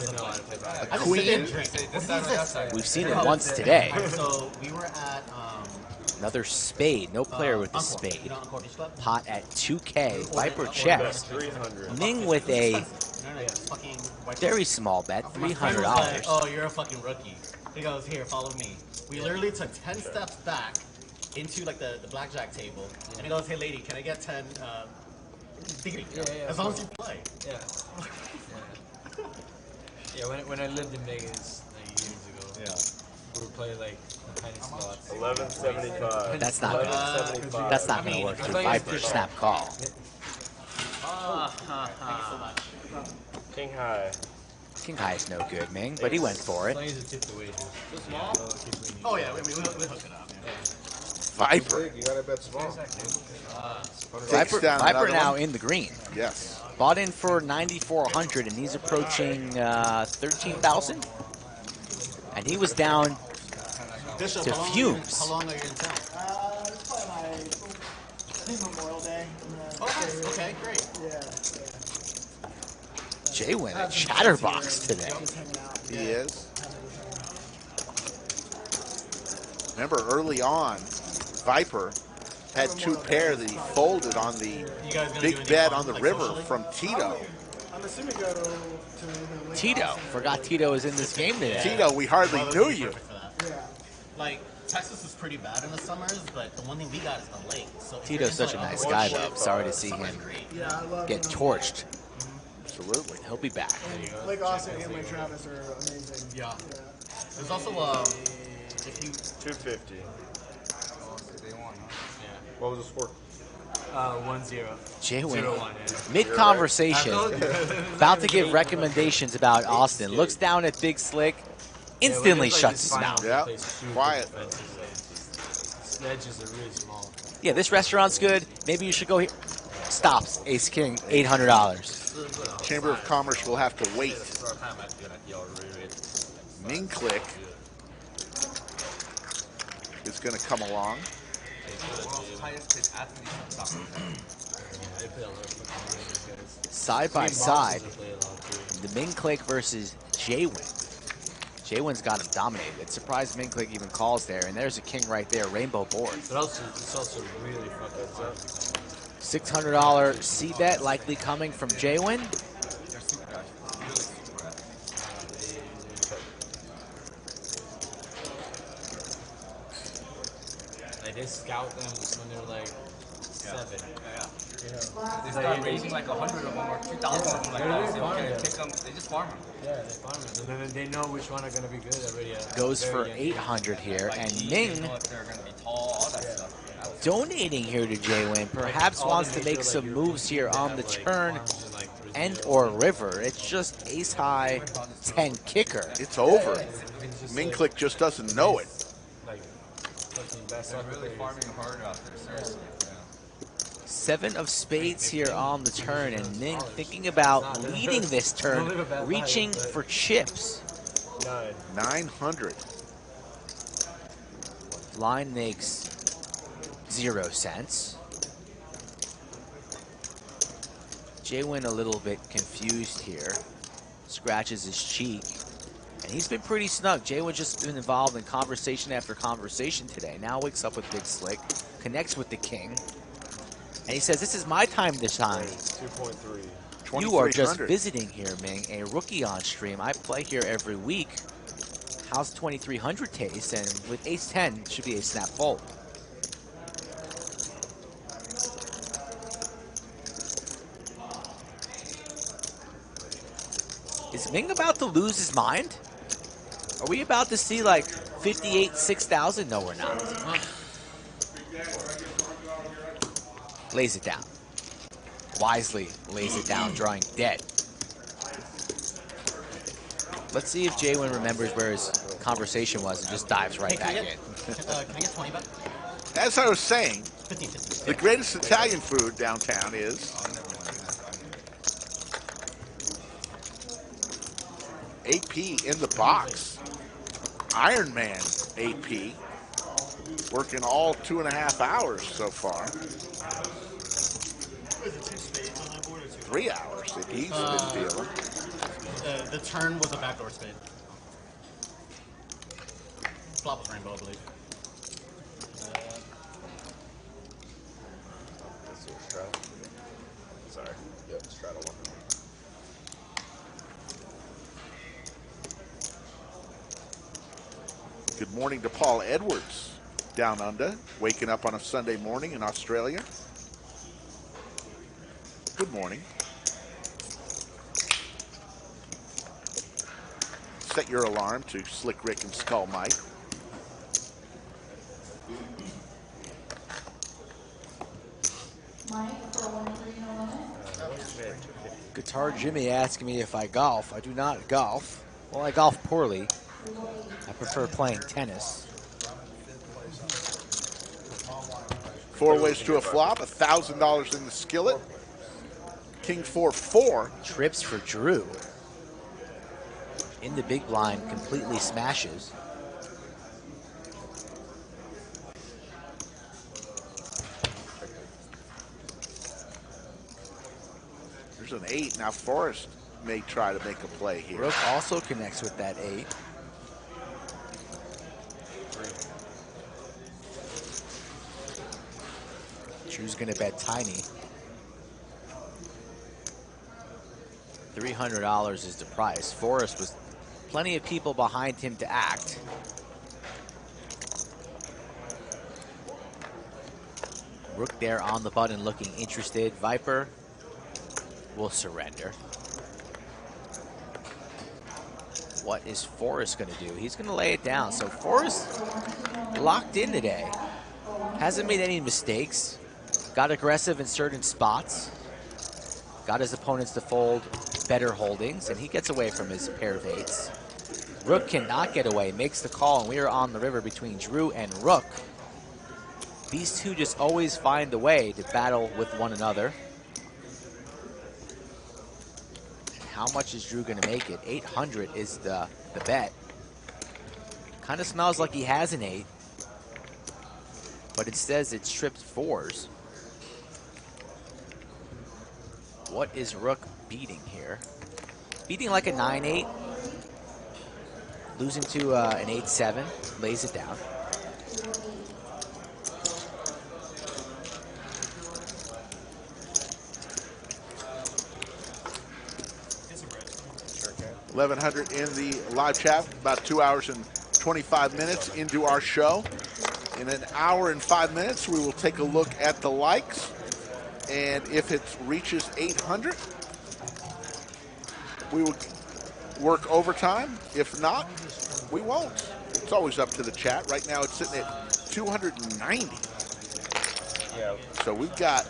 A queen. We've seen it once today. So we were at Another spade. No player with the spade. Pot at 2K. Viper checks. Ming with a No, fucking white. Very small bet, My friend was like, $300. oh, you're a fucking rookie. He goes, here, follow me. We literally took 10 steps back into like the blackjack table, and he goes, hey lady, can I get 10? As long as you play. Yeah. Yeah, when I lived in Vegas like years ago, we were playing like tiny spots. 1175. That's not gonna. 1175. That's not gonna work. The Viper snap call. King high. King high is no good, Ming, but he went for it. Players are tipped away. Too small? Oh yeah, we hook it up. Viper. You gotta bet small. Viper now in the green. Yes. Bought in for 9,400, and he's approaching 13,000. And he was down Bishop, to fumes. How long are you in town? It's probably I think Memorial Day. Oh, nice. Okay, great. Yeah. JWin at Chatterbox today. He is. Remember, early on, Viper had 2 pair that he folded on the big bet on the river from Tito. I'm assuming go to Tito. Forgot Tito was in this game today. Tito, we hardly knew you. Yeah. Like, Texas is pretty bad in the summers, but the one thing we got is the lake. So Tito's such a nice guy, though. Sorry to see him get torched. Absolutely. He'll be back. Lake Austin and Lake Travis are amazing. Yeah. There's also, if you... 250. What was the score? 1-0. JWin, 0-1, mid-conversation, about to give recommendations about Austin, looks down at Big Slick, instantly shuts his mouth. Yeah, quiet. Edges are really small. Yeah, this restaurant's good. Maybe you should go here. Stops. Ace King, $800. Chamber of Commerce will have to wait. Ming-Click is going to come along. Side by side, the Ming-Click versus JWin. JWin's got him dominated. It surprised Ming-Click even calls there, and there's a king right there, rainbow board. But also, it's also really fucking up. $600 C-bet likely coming from JWin. Like they scout them when they're like 7. They start raising like 100 of them or 2,000 of them like that. They don't pick them. They just farm them. Yeah, they farm them. And then they know which one are going to be good already. Goes for 800 here, and Ming donating here to JWin. Perhaps wants to make some moves here on the turn and or river. It's just ace high 10 kicker. It's over. Ming-Click just doesn't know it. They're really farming hard out there, seriously. 7 of spades here on the turn, and Ming thinking about leading this turn, reaching for chips. 900. Line makes 0 cents. JWin a little bit confused here. Scratches his cheek. And he's been pretty snug. JWin just been involved in conversation after conversation today. Now wakes up with Big Slick, connects with the king. And he says, this is my time this time. 2.3. You are just visiting here, Ming. A rookie on stream. I play here every week. How's 2,300 taste? And with ace 10, should be a snap fold. Is Ming about to lose his mind? Are we about to see like 58, 6,000? No, we're not. Lays it down. Wisely lays it down, drawing dead. Let's see if JWin remembers where his conversation was and just dives right back in. Can I get 20 bucks? As I was saying, 15. the greatest Italian food downtown is AP in the box. Iron Man AP. Working all 2.5 hours so far. 3 hours. He's been dealing. The turn was a backdoor spade. Flop was rainbow, I believe. Sorry. Yep, straddle one. Good morning to Paul Edwards down under, waking up on a Sunday morning in Australia. Good morning. Set your alarm to Slick Rick and Skull Mike. Guitar Jimmy asking me if I golf. I do not golf. Well, I golf poorly. I prefer playing tennis. 4 ways to a flop, $1,000 in the skillet. King 4-4. Trips for Drew. In the big blind, completely smashes. There's an 8. Now Forrest may try to make a play here. Rook also connects with that 8. Drew's gonna bet tiny. $300 is the price. Forrest was plenty of people behind him to act. Rook there on the button looking interested. Viper will surrender. What is Forrest gonna do? He's gonna lay it down. So Forrest locked in today. Hasn't made any mistakes. Got aggressive in certain spots. Got his opponents to fold better holdings, and he gets away from his pair of 8s. Rook cannot get away, makes the call, and we are on the river between Drew and Rook. These two just always find a way to battle with one another. And how much is Drew gonna make it? 800 is the bet. Kind of smells like he has an 8, but it says it's tripped 4s. What is Rook beating here? Beating like a 9-8. Losing to an 8-7. Lays it down. $1,100 in the live chat. About 2 hours and 25 minutes into our show. In an hour and 5 minutes, we will take a look at the likes. And if it reaches 800, we will work overtime. If not, we won't. It's always up to the chat. Right now it's sitting at 290. Yeah. So we've got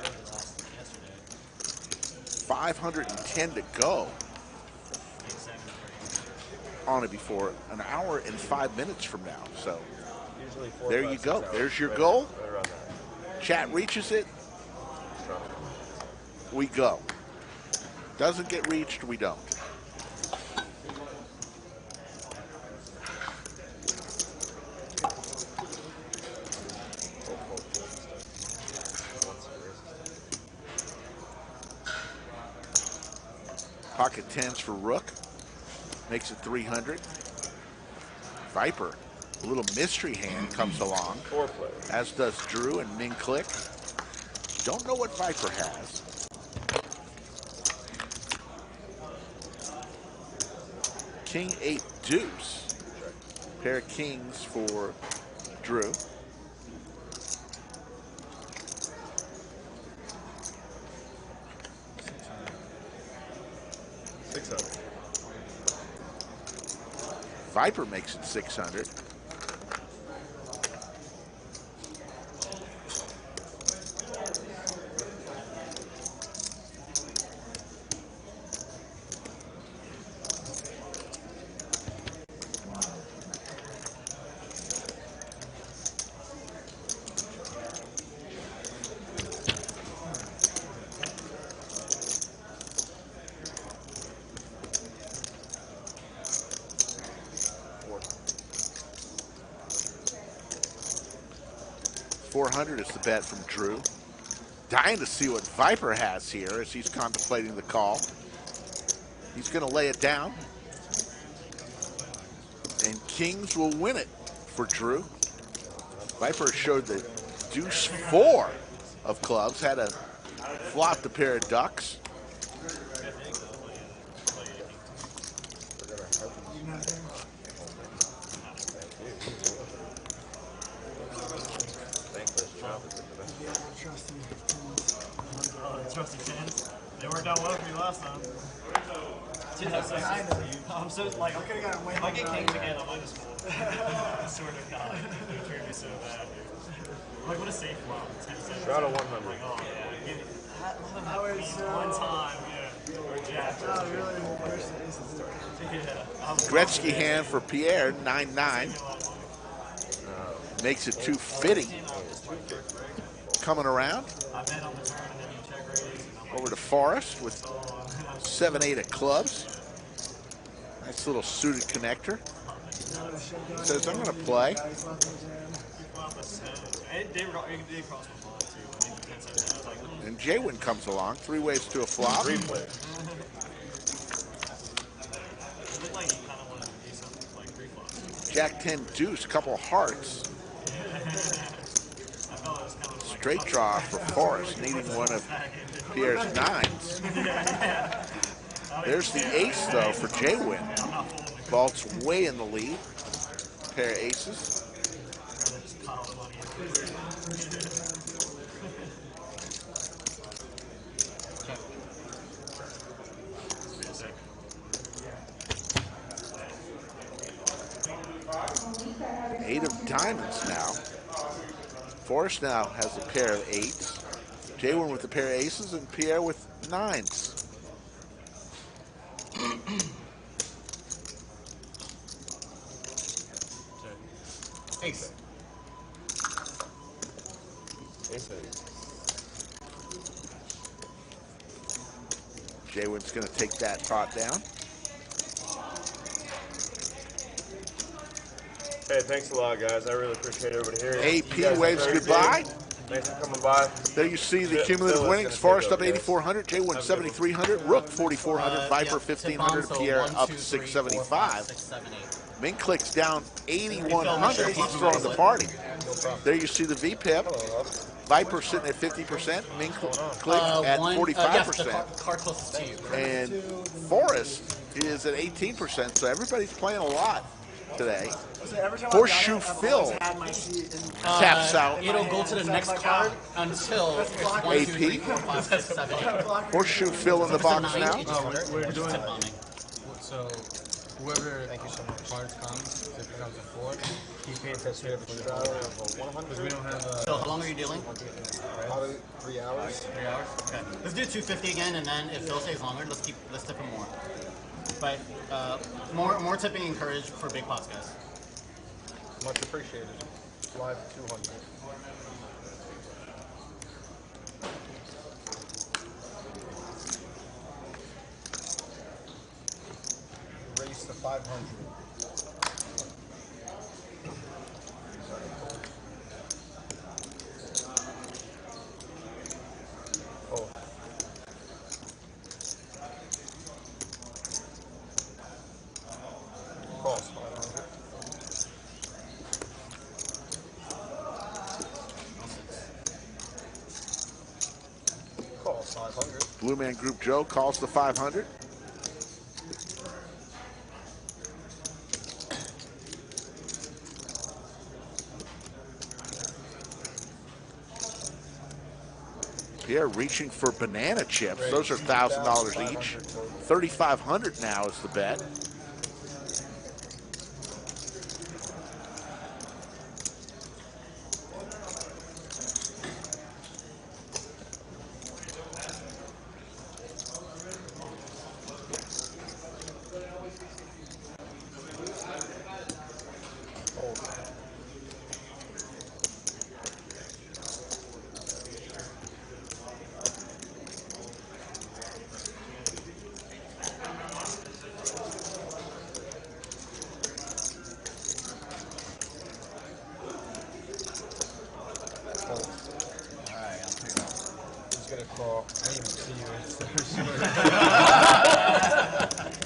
510 to go on it before an hour and 5 minutes from now. So there you go. There's your goal. Chat reaches it. We go. Doesn't get reached, we don't. Pocket 10s for Rook. Makes it 300. Viper, a little mystery hand comes along. As does Drew and Ming-Click. Don't know what Viper has. King 8 deuce. Pair of kings for Drew. Viper makes it 600. $400 is the bet from Drew. Dying to see what Viper has here as he's contemplating the call. He's going to lay it down. And kings will win it for Drew. Viper showed the deuce 4 of clubs. Had a flopped a pair of ducks. Trusty Trusty tens. They worked out well for me last time. I'm so like, I could've gotten way if I get more kings out of again, I'm just full. I swear to God, it turned me so bad. Like, what a safe flop. 10 cents. Shroud of 100. Like, oh yeah, give me that. I was so... One time, yeah. Or jack. Oh, really? Where's the aces? Yeah. Gretzky hand for Pierre, 9-9. Makes it 250. Coming around. Over to Forrest with 7-8 of clubs. Nice little suited connector. Says, I'm going to play. And JWin comes along. 3 ways to a flop. Jack 10 deuce, couple hearts. Straight draw for Forrest, needing one of Pierre's 9s. There's the ace, though, for JWin. Vault's way in the lead. Pair of aces. Eight of diamonds now. Forrest now has a pair of 8s. JWin with a pair of aces and Pierre with 9s. Ace. JWin's going to take that pot down. Hey, thanks a lot, guys. I really appreciate everybody here. AP waves goodbye. Thanks for coming by. There you see the cumulative winnings. Forrest up 8,400, JWin 7,300, Rook 4,400, Viper 1,500, Pierre up 675. Ming-Click's down 8,100. He's throwing the party. There you see the VPIP. Viper sitting at 50%, Ming-Click at 45%. And Forrest is at 18%, so everybody's playing a lot today. Horseshoe Phil taps out. It'll go to the next card until it's 1, 2, 3, 4, 5, 6, 7, 8. Horseshoe Phil in the box now. We're doing so. Whoever cards comes, if it comes to 4, he pays us here for the $100. We don't have. So how long are you dealing? Probably 3 hours. 3 hours. Okay. Let's do 250 again, and then if Phil stays longer, let's tip him more. But more tipping encouraged for big pots, guys. Much appreciated. Live 200. Race to 500. Oh. Cross 500. Calls 500. Blue Man Group Joe calls the 500. Pierre reaching for banana chips. Those are $1,000 each. $3,500 now is the bet.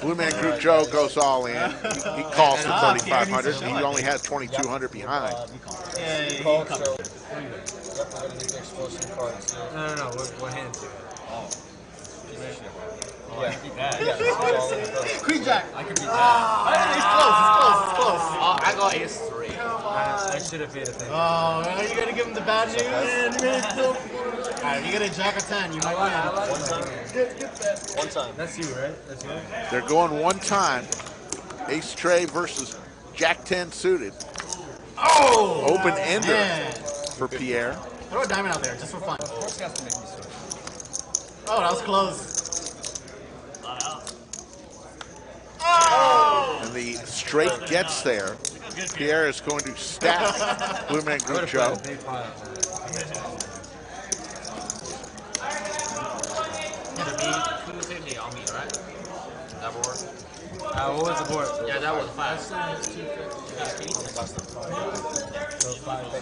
Blue Man Group Joe goes all in. He calls for 3,500. He only has 2,200 behind. No. What hand? Queen Jack. I could be that. It's close. Oh, I got ace 3. I should have paid attention. Oh, you gotta give him the bad news. Alright, you get a jack of 10. You might win. One time. One time. That's you, right? That's you. They're going one time. Ace Tray versus Jack 10 suited. Oh! Open ender Man. for Pierre. Throw a diamond out there just for fun. Oh, that was close. Oh! And the straight gets there. Pierre is going to stack Blue Man Group Joe. On me, right? That board? What was the board? Yeah, that was 5.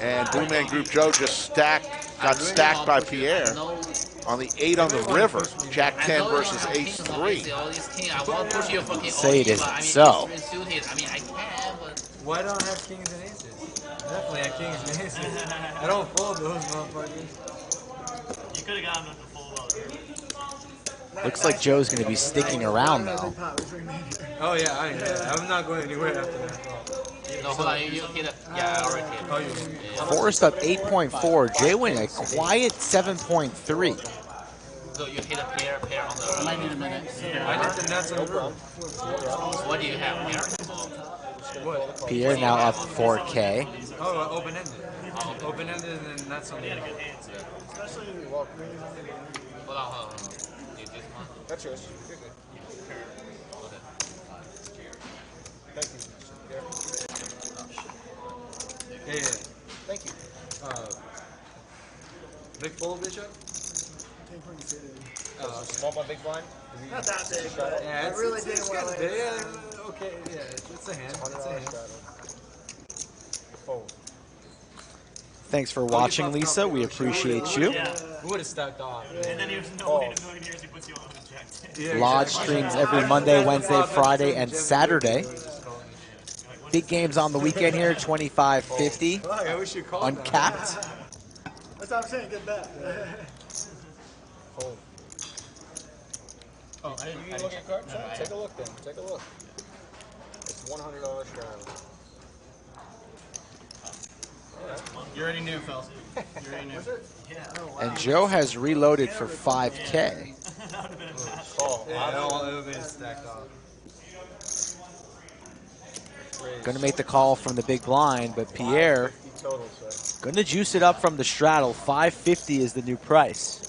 And Blue Man Group Joe just got stacked by Pierre on the 8 on the river. Jack 10 versus Ace 3. Say it isn't so. Why don't I have kings and aces? Definitely have kings and aces. I don't fold those motherfuckers. You could have gotten them to fold out. Looks like Joe's going to be sticking around, though. Oh, yeah, I'm not going anywhere after that. No, hold on, you hit it. Yeah, I already hit it. Oh, you did. Forrest up 8.4. JWin a quiet 7.3. So you hit a pair on the. I might need a minute. I did the nuts on the room. What do you have here? What? Pierre now up 4K. Oh, open-ended. Open-ended and then nuts on the room. Hold on. Need this one? That's yours. Okay. Thank you. Yeah. Thank you. Big fold, Bishop? Small by big blind? Not that big. Yeah, I really didn't want to. Yeah, okay, yeah, it's a hand. It's a hand. Fold. Thanks for watching, Lisa. We appreciate you. Who would have stacked off? And then he was no way in a million years he puts you on his jack 10. Lodge streams every Monday, Wednesday, Friday, and Saturday. Big games on the weekend here, 25.50. I wish you called Uncapped. That's what I'm saying. Good bet. Fold. Oh, You look at cards? Take a look then. Take a look. It's $100 straddle. You already knew, Phil. You already knew. And Joe has reloaded for 5K. That would have been a bad. Call. Yeah, it would have been stacked off. Going to make the call from the big blind, but Pierre going to juice it up from the straddle. 550 is the new price.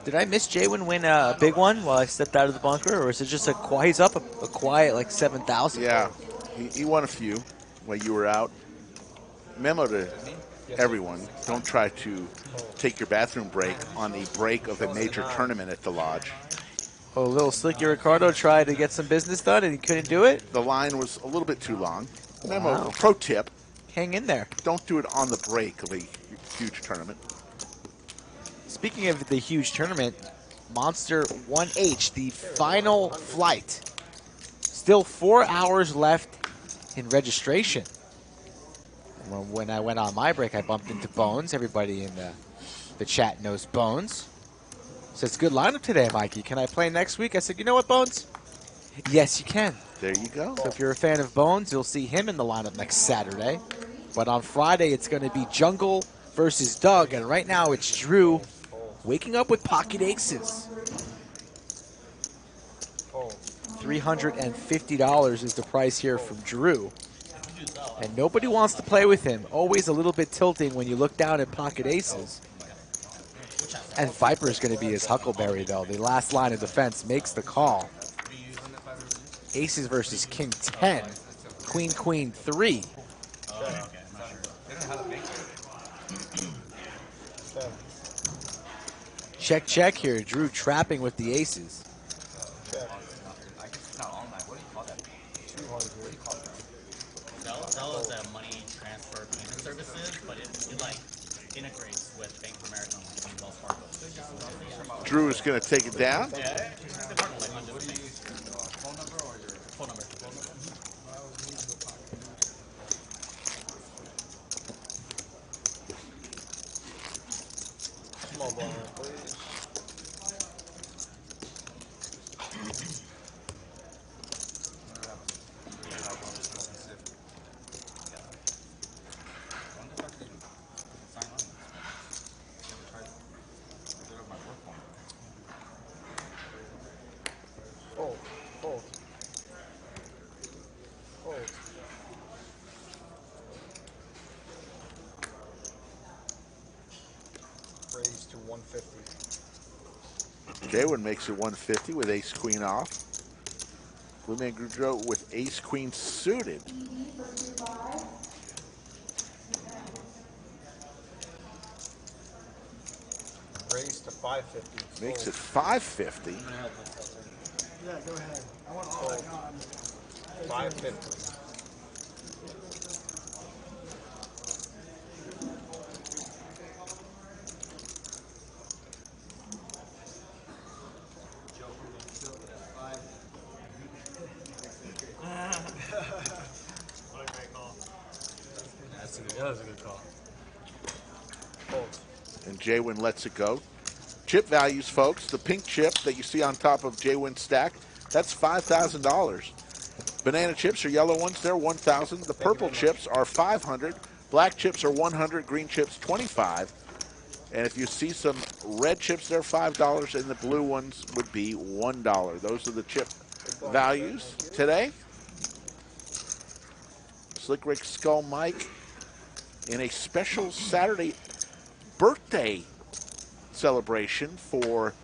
Did I miss JWin win a big one while I stepped out of the bunker, or is it just he's up a quiet like 7,000? Yeah, he won a few while you were out. Memo to everyone, don't try to take your bathroom break on the break of a major tournament at the Lodge. Oh, little Slicky Ricardo tried to get some business done and he couldn't do it? The line was a little bit too long. Memo, Wow. pro tip, Hang in there. don't do it on the break of a huge tournament. Speaking of the huge tournament, Monster 1H, the final flight. Still 4 hours left in registration. When I went on my break, I bumped into Bones. Everybody in the chat knows Bones. Says, good lineup today, Mikey. Can I play next week? I said, you know what, Bones? Yes, you can. There you go. So if you're a fan of Bones, you'll see him in the lineup next Saturday. But on Friday, it's going to be Jungle versus Doug. And right now, it's Drew waking up with pocket aces. $350 is the price here from Drew. And nobody wants to play with him. Always a little bit tilting when you look down at pocket aces. And Viper's going to be his Huckleberry, though. The last line of defense makes the call. Aces versus King 10. Queen, Queen 3. Check, check here. Drew trapping with the aces. That was money transfer payment services, but it like integrates with Bank of America and Wells Fargo. Drew is going to take it down. Yeah. Phone number or your phone number? Small blind, please. 150. JWin makes it 150 with ace queen off. BMG Joe with ace queen suited. Raise to 550. Makes it 550. Yeah, go ahead. I want all that gone. 550. What a great call. That was a good call. And JWin lets it go. Chip values, folks. The pink chip that you see on top of JWin's stack, that's $5,000. Banana chips are yellow ones. They're $1,000. The purple chips are $500. Black chips are $100. Green chips $25. And if you see some red chips, they're $5, and the blue ones would be $1. Those are the chip values today. Slick Rick Skull Mike in a special Saturday birthday celebration for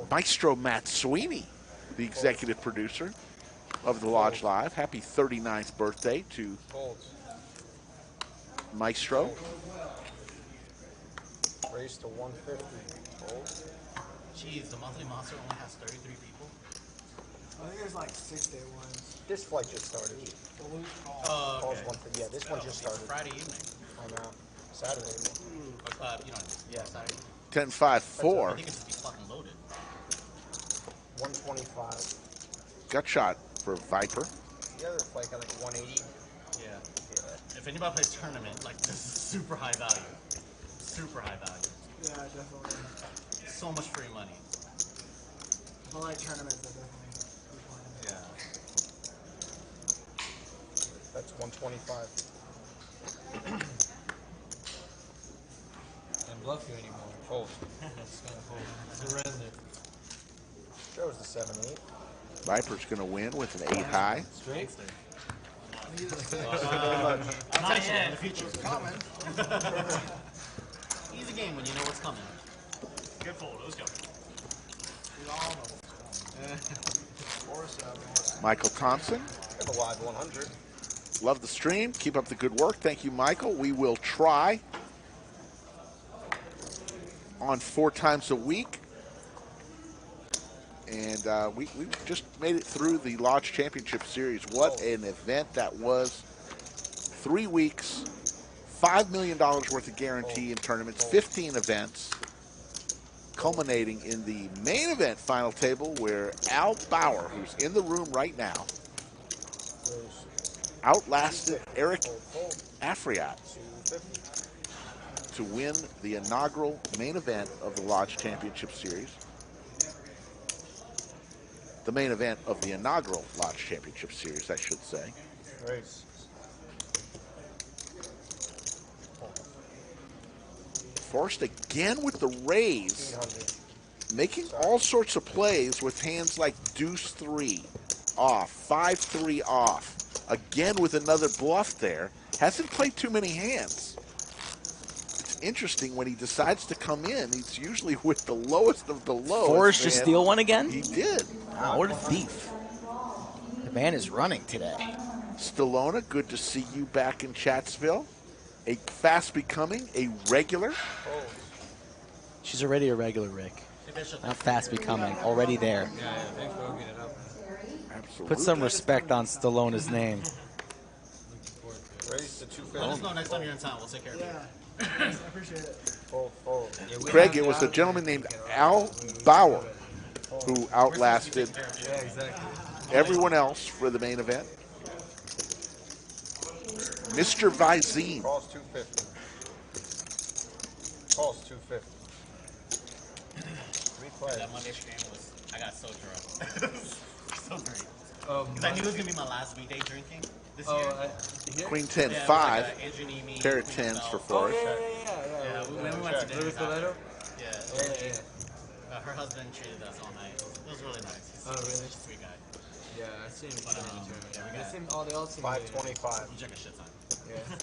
Maestro Matt Sweeney, the executive producer of the Lodge Live. Happy 39th birthday to Maestro. Raise to 150. Jeez, the monthly monster only has 33 people. I think there's like 6 day ones. This flight just started. Oh, okay. Yeah, this one just started. Friday evening. Oh, no. Saturday evening. You know, yeah, Saturday. 10-5-4. I think it's just be fucking loaded. 125. Gut shot for Viper. The other flight got like 180. Yeah. If anybody plays tournament, like this is super high value. Super high value. Yeah, definitely. So much free money. But like tournaments, I definitely be playing. Yeah. That's 125. Can't bluff you anymore. Fold. It's kind of fold. Surrender. Shows the 7-8. Viper's going to win with an 8 high. Straight? Not yet. In the future. It's coming. Easy game when you know what's coming. Good fold. It was good. We all know what's coming. 4-7. Michael Thompson. We have a live 100. Love the stream. Keep up the good work. Thank you, Michael. We will try on 4 times a week. And we just made it through the Lodge Championship Series. What an event that was. 3 weeks, $5 million worth of guarantee in tournaments, 15 events, culminating in the main event final table where Al Bauer, who's in the room right now, outlasted Eric Afriat to win the inaugural main event of the Lodge Championship Series. The main event of the inaugural Lodge Championship Series, I should say. Raise. Forrest again with the raise, making all sorts of plays with hands like deuce 3 off, 5-3 off. Again with another bluff there. Hasn't played too many hands. It's interesting when he decides to come in, he's usually with the lowest of the low. Forrest just steal one again? He did. Wow, what a thief. The man is running today. Stallona, good to see you back in Chatsville. A fast becoming a regular. She's already a regular, Rick. Not fast becoming, already there. Yeah, thanks for hooking it up. Absolutely. Put some respect on Stallona's name. Raise to 250. Let us know next time you're in town. We'll take care of it. I appreciate it. Fold, fold. Craig, it was a gentleman named Al Bauer who outlasted everyone else for the main event. Mr. Visine. Calls 250. Calls 250. That Monday stream was, I got so drunk. So great. Because I knew it was going to be my last weekday drinking this year. Queen 10, yeah, 5. Andrew Nemi, Pair of 10s for Forrest. Yeah, we went to dinner. Yeah. Her husband treated us all night. It was really nice. He's really? Such a sweet guy. Yeah, I seen him. Yeah, They all seem 525. We check a shit ton. Yeah.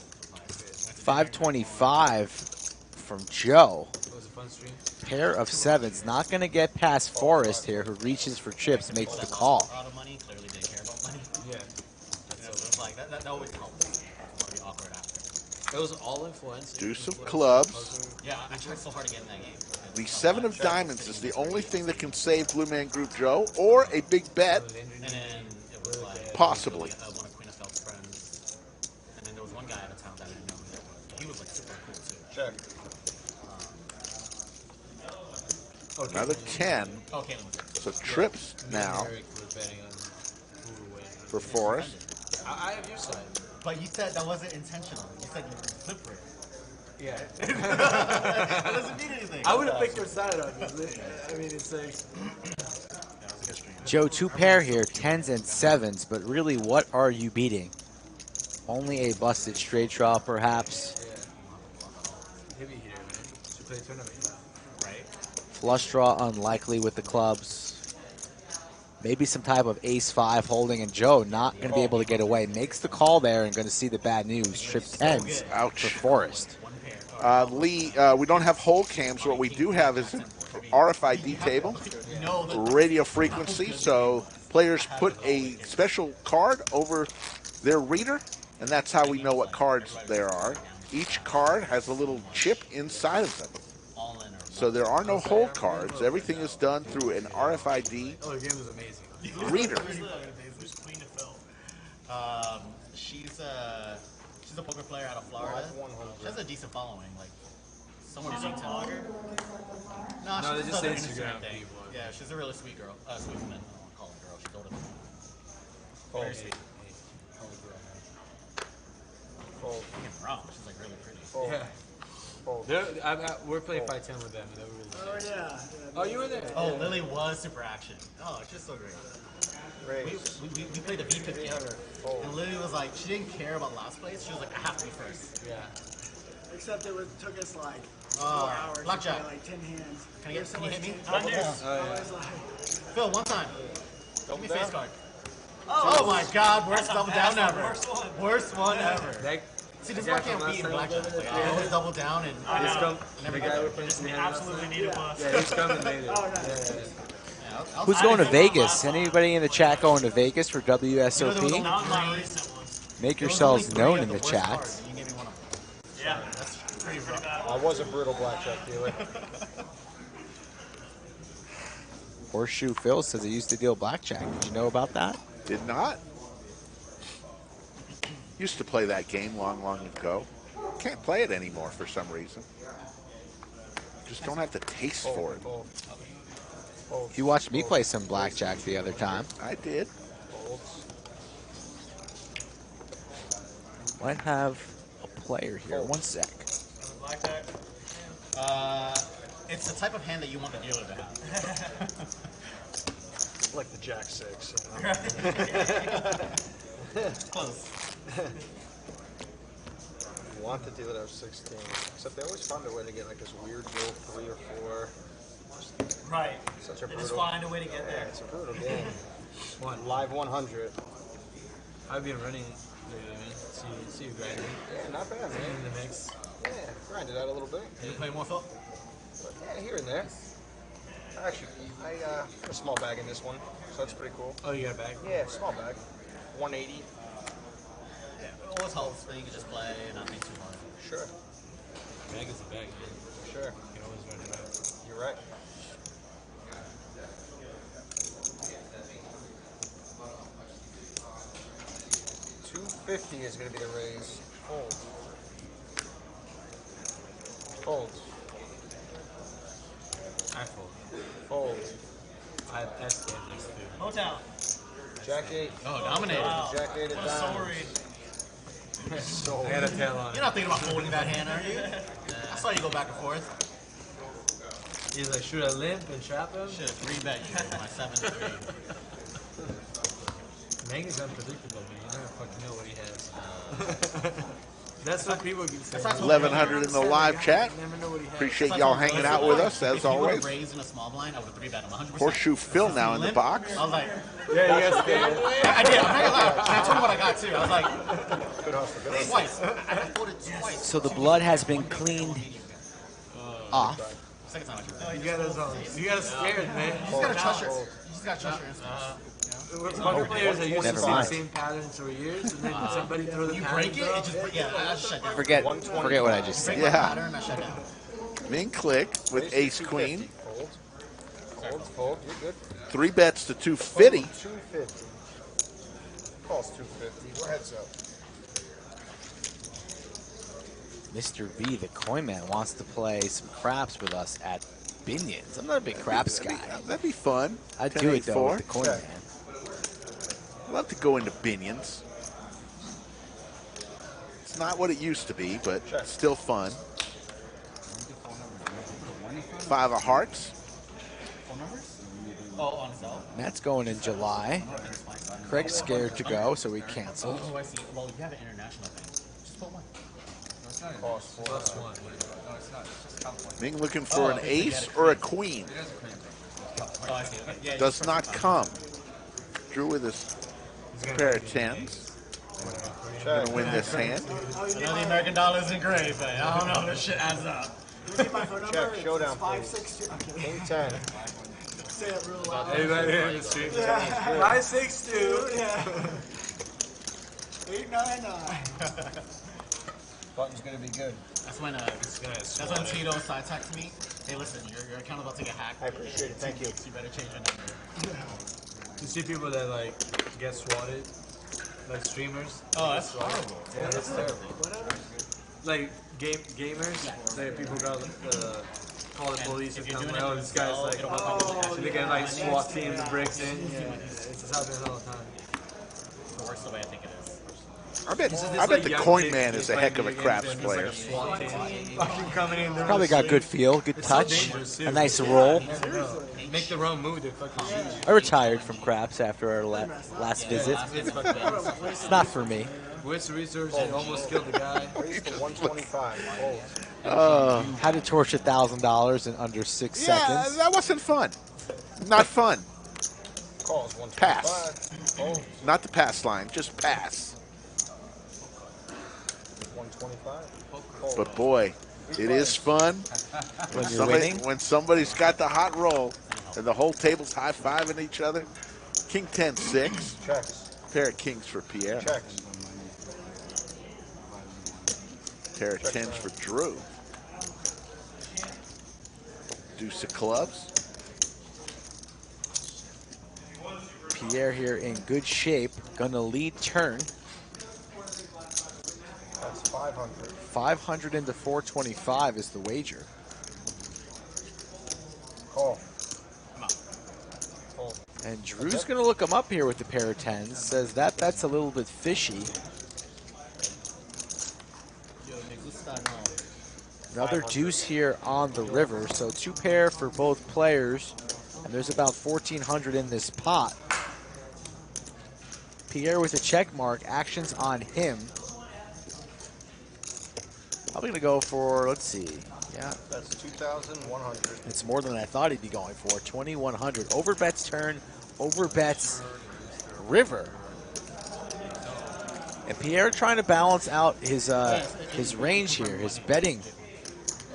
525 from Joe. It was a fun stream. Pair of sevens. Not going to get past Forrest here, who reaches for chips, makes the call. A lot of money, clearly didn't care about money. Yeah. It's like, that always helps. It'll be awkward after. It was all influence. Deuce of clubs. Yeah, I tried so hard to get in that game. The 7 of diamonds is the only thing that can save Blue Man Group Joe, or a big bet, And then it was like possibly. One of Queen of Felt's friends. And then there was one guy out of town that I didn't know. He was like super cool too. Check. Another 10. Okay. So trips now for Forrest. I have your side. But you said that wasn't intentional. You said you flipped it. Yeah. It doesn't mean anything. I would have picked your side, obviously. I mean, it's like... Joe, 2 pair here, 10s and 7s, but really, what are you beating? Only a busted straight draw, perhaps. Heavy here, man. To play a tournament. Right. Flush draw unlikely with the clubs. Maybe some type of ace-5 holding, and Joe not going to be able to get away. Makes the call there and going to see the bad news. Trip 10s for Forrest. Lee, we don't have whole cams. What we do have is an RFID table, radio frequency. So players put a special card over their reader, and that's how we know what cards there are. Each card has a little chip inside of them. So there are no whole cards. Everything is done through an RFID Oh, the game was amazing. reader. Who's Queen of Phil? She's a poker player out of Florida. She has a decent following, like somewhere between 10. No, they she's just another say Instagram thing. people. Yeah, she's a really sweet girl. Sweet woman. I don't want to call her girl. She's older than me. Very sweet. Don't get me wrong. She's like really pretty. Yeah. We're playing 5-10 with them. And they were really nice. Oh, you were there? Oh, Lily was super action. Oh, she's so great. We played the V pit together, and Lily was like, she didn't care about last place. She was like, I have to be first. Yeah. Except it took us like 4 hours blackjack. to play like 10 hands. Can you hit me? I was like, Phil, one time. Give me face card. Oh my God, worst double down ever. Worst one ever. See, this is why I can't beat in blackjack. Like, I always double down and never get there. Absolutely need a bus. Yeah, he's coming later. Who's going to Vegas? Anybody in the chat going to Vegas for WSOP? Not my recent ones. Make yourselves known in the chat. Yeah, that's pretty bad. I was a brutal blackjack dealer. Horseshoe Phil says he used to deal blackjack. Did you know about that? Did not. Used to play that game long, long ago. Can't play it anymore for some reason. Just don't have the taste for it. You watched me play some blackjack the other time. I did. Might have a player here. 1 sec. Blackjack. It's the type of hand that you want the dealer to have. Like the Jack 6. Close. Want the dealer to have 16. Except they always find a way to get like this weird little 3 or 4. Right. Such a They brutal. just find a way to get there. It's a brutal game. Live 100. I've been running lately, man. See you grinding. Yeah, not bad, man. In the mix. Yeah, grinded out a little bit. You play more, Phil? But yeah, here and there. Actually, I put a small bag in this one, so that's pretty cool. Oh, you got a bag? Yeah, small bag. 180. Yeah, it always helps that you can just play and not think too hard. Sure. Bag is a bag, man. Sure. You can always run it out. You're right. $250 is going to be the raise. Fold. Fold. I fold. Fold. I have S games next to Motown. Jack 8. Oh, dominated. Jack 8 of What a diamonds. story. I got a tail on You're not thinking about folding that hand, are you? I saw you go back and forth. He's like, should I limp and trap him? Should have 3-bet you with my 7-3. Mang is unpredictable, man. You never fucking know what he has. That's what people can say. 1100 in the live chat. Appreciate y'all hanging out with us as always. If you would have raised in a small blind, I would have 3-bet him 100%. Horseshoe Phil now in the box. I was like, Yeah, you guys scared. I did. I'm not gonna lie. And I told him what I got too. I was like, Good hustle. Good hustle. twice. I folded twice. So the blood has been cleaned off. Second time I You got us scared, man. You just gotta trust your instincts. Poker players are used Never to see the mind. same patterns for years, and then somebody throw the You pattern break it, it just I shut down. Forget what I just Break said. my Yeah. pattern, I shut down. Ming-Click with Raise ace to queen. 250. Fold. You're good. 3 bets to 250. 250. Calls 250. We're heads up. Mr. V, the coin man, wants to play some craps with us at Binion's. I'm not a big craps guy. That'd be fun. I'd do it though 10-8-4. with the coin Okay. I'd man. love to go into Binion's. It's not what it used to be, but still fun. 5 of hearts. Oh, on cell? That's going in July. Craig's scared to go, so we canceled. Oh, I see. Well, you have an international thing. Just put one. Cost 4. Plus one. Ming looking for an ace or a queen. Oh, I see. Okay. Yeah, Does not come. Drew with his pair of tens. Gonna win this hand. I know the American dollar's in gray, but I don't know if this shit adds up. You need my phone number? Check. Showdown, It's please. 562. I'm kidding. King 10. Say it real loud. Everybody here in the stream. Yeah. 562. Yeah. 899. Button's gonna be good. That's when Tito side texted me. Hey, listen, your account about to get hacked. I appreciate it. Thank you. So you better change your number. You see people that like get swatted, like streamers. Oh, that's horrible. Yeah, that's terrible. Like gamers, like people got call the police and come. Oh, this guy's like, they get like SWAT team that breaks in. Yeah, it's just happening all the time. The worst way I think it is. I bet the coin man is a heck of a craps player. Probably got good feel, good touch, a nice roll. Make the wrong move, they're fucking. I retired from craps after our last visit. It's not for me. Waste of resources, you almost killed the guy. Raise to 125. Had to torch $1,000 in under 6 Yeah, seconds. that wasn't fun. Not fun. Calls 125. Pass. Fold. Not the pass line, just pass. 125. Fold. But boy, it is fun When you're winning, when somebody's got the hot roll and the whole table's high-fiving each other. King 10-6. Checks. Pair of kings for Pierre. Checks. Pair of tens for Drew. Deuce of clubs. Pierre here in good shape. Gonna lead turn. That's 500. 500 into 425 is the wager. Call. Fold. And Drew's gonna look him up here with the pair of tens. Says that that's a little bit fishy. Another deuce here on the river. So 2 pair for both players. And there's about 1,400 in this pot. Pierre with a check mark. Actions on him. Probably going to go for, let's see. Yeah. That's 2,100. It's more than I thought he'd be going for. 2,100. Overbets turn. Overbets river. And Pierre trying to balance out his range here, his betting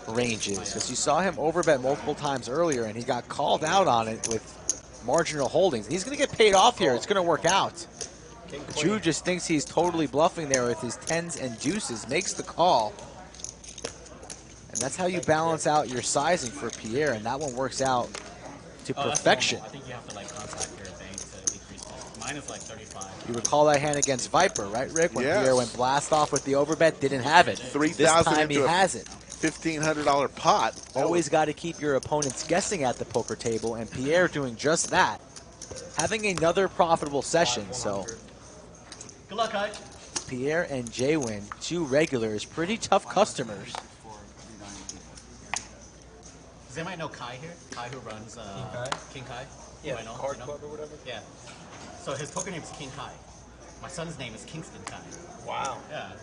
ranges. Because you saw him overbet multiple times earlier, and he got called out on it with marginal holdings. And he's going to get paid off here. It's going to work out. Drew just thinks he's totally bluffing there with his tens and deuces. Makes the call. And that's how you balance out your sizing for Pierre, and that one works out to perfection. I think you have to like contact your bank to decrease this. Mine is like 35. You recall that hand against Viper, right, Rick? When Yes. Pierre went blast off with the overbet, didn't have it. 3,000 This time he into a has it. $1,500 pot. Always got to keep your opponents guessing at the poker table, and Pierre doing just that. Having another profitable session, so Good luck, Kai. Pierre and JWin, 2 regulars, pretty tough customers. Does anybody know Kai here? Kai who runs King Kai? Yeah, I know, card club or whatever. Yeah. So his poker name is King Kai. My son's name is Kingston Kai. Wow. Yeah.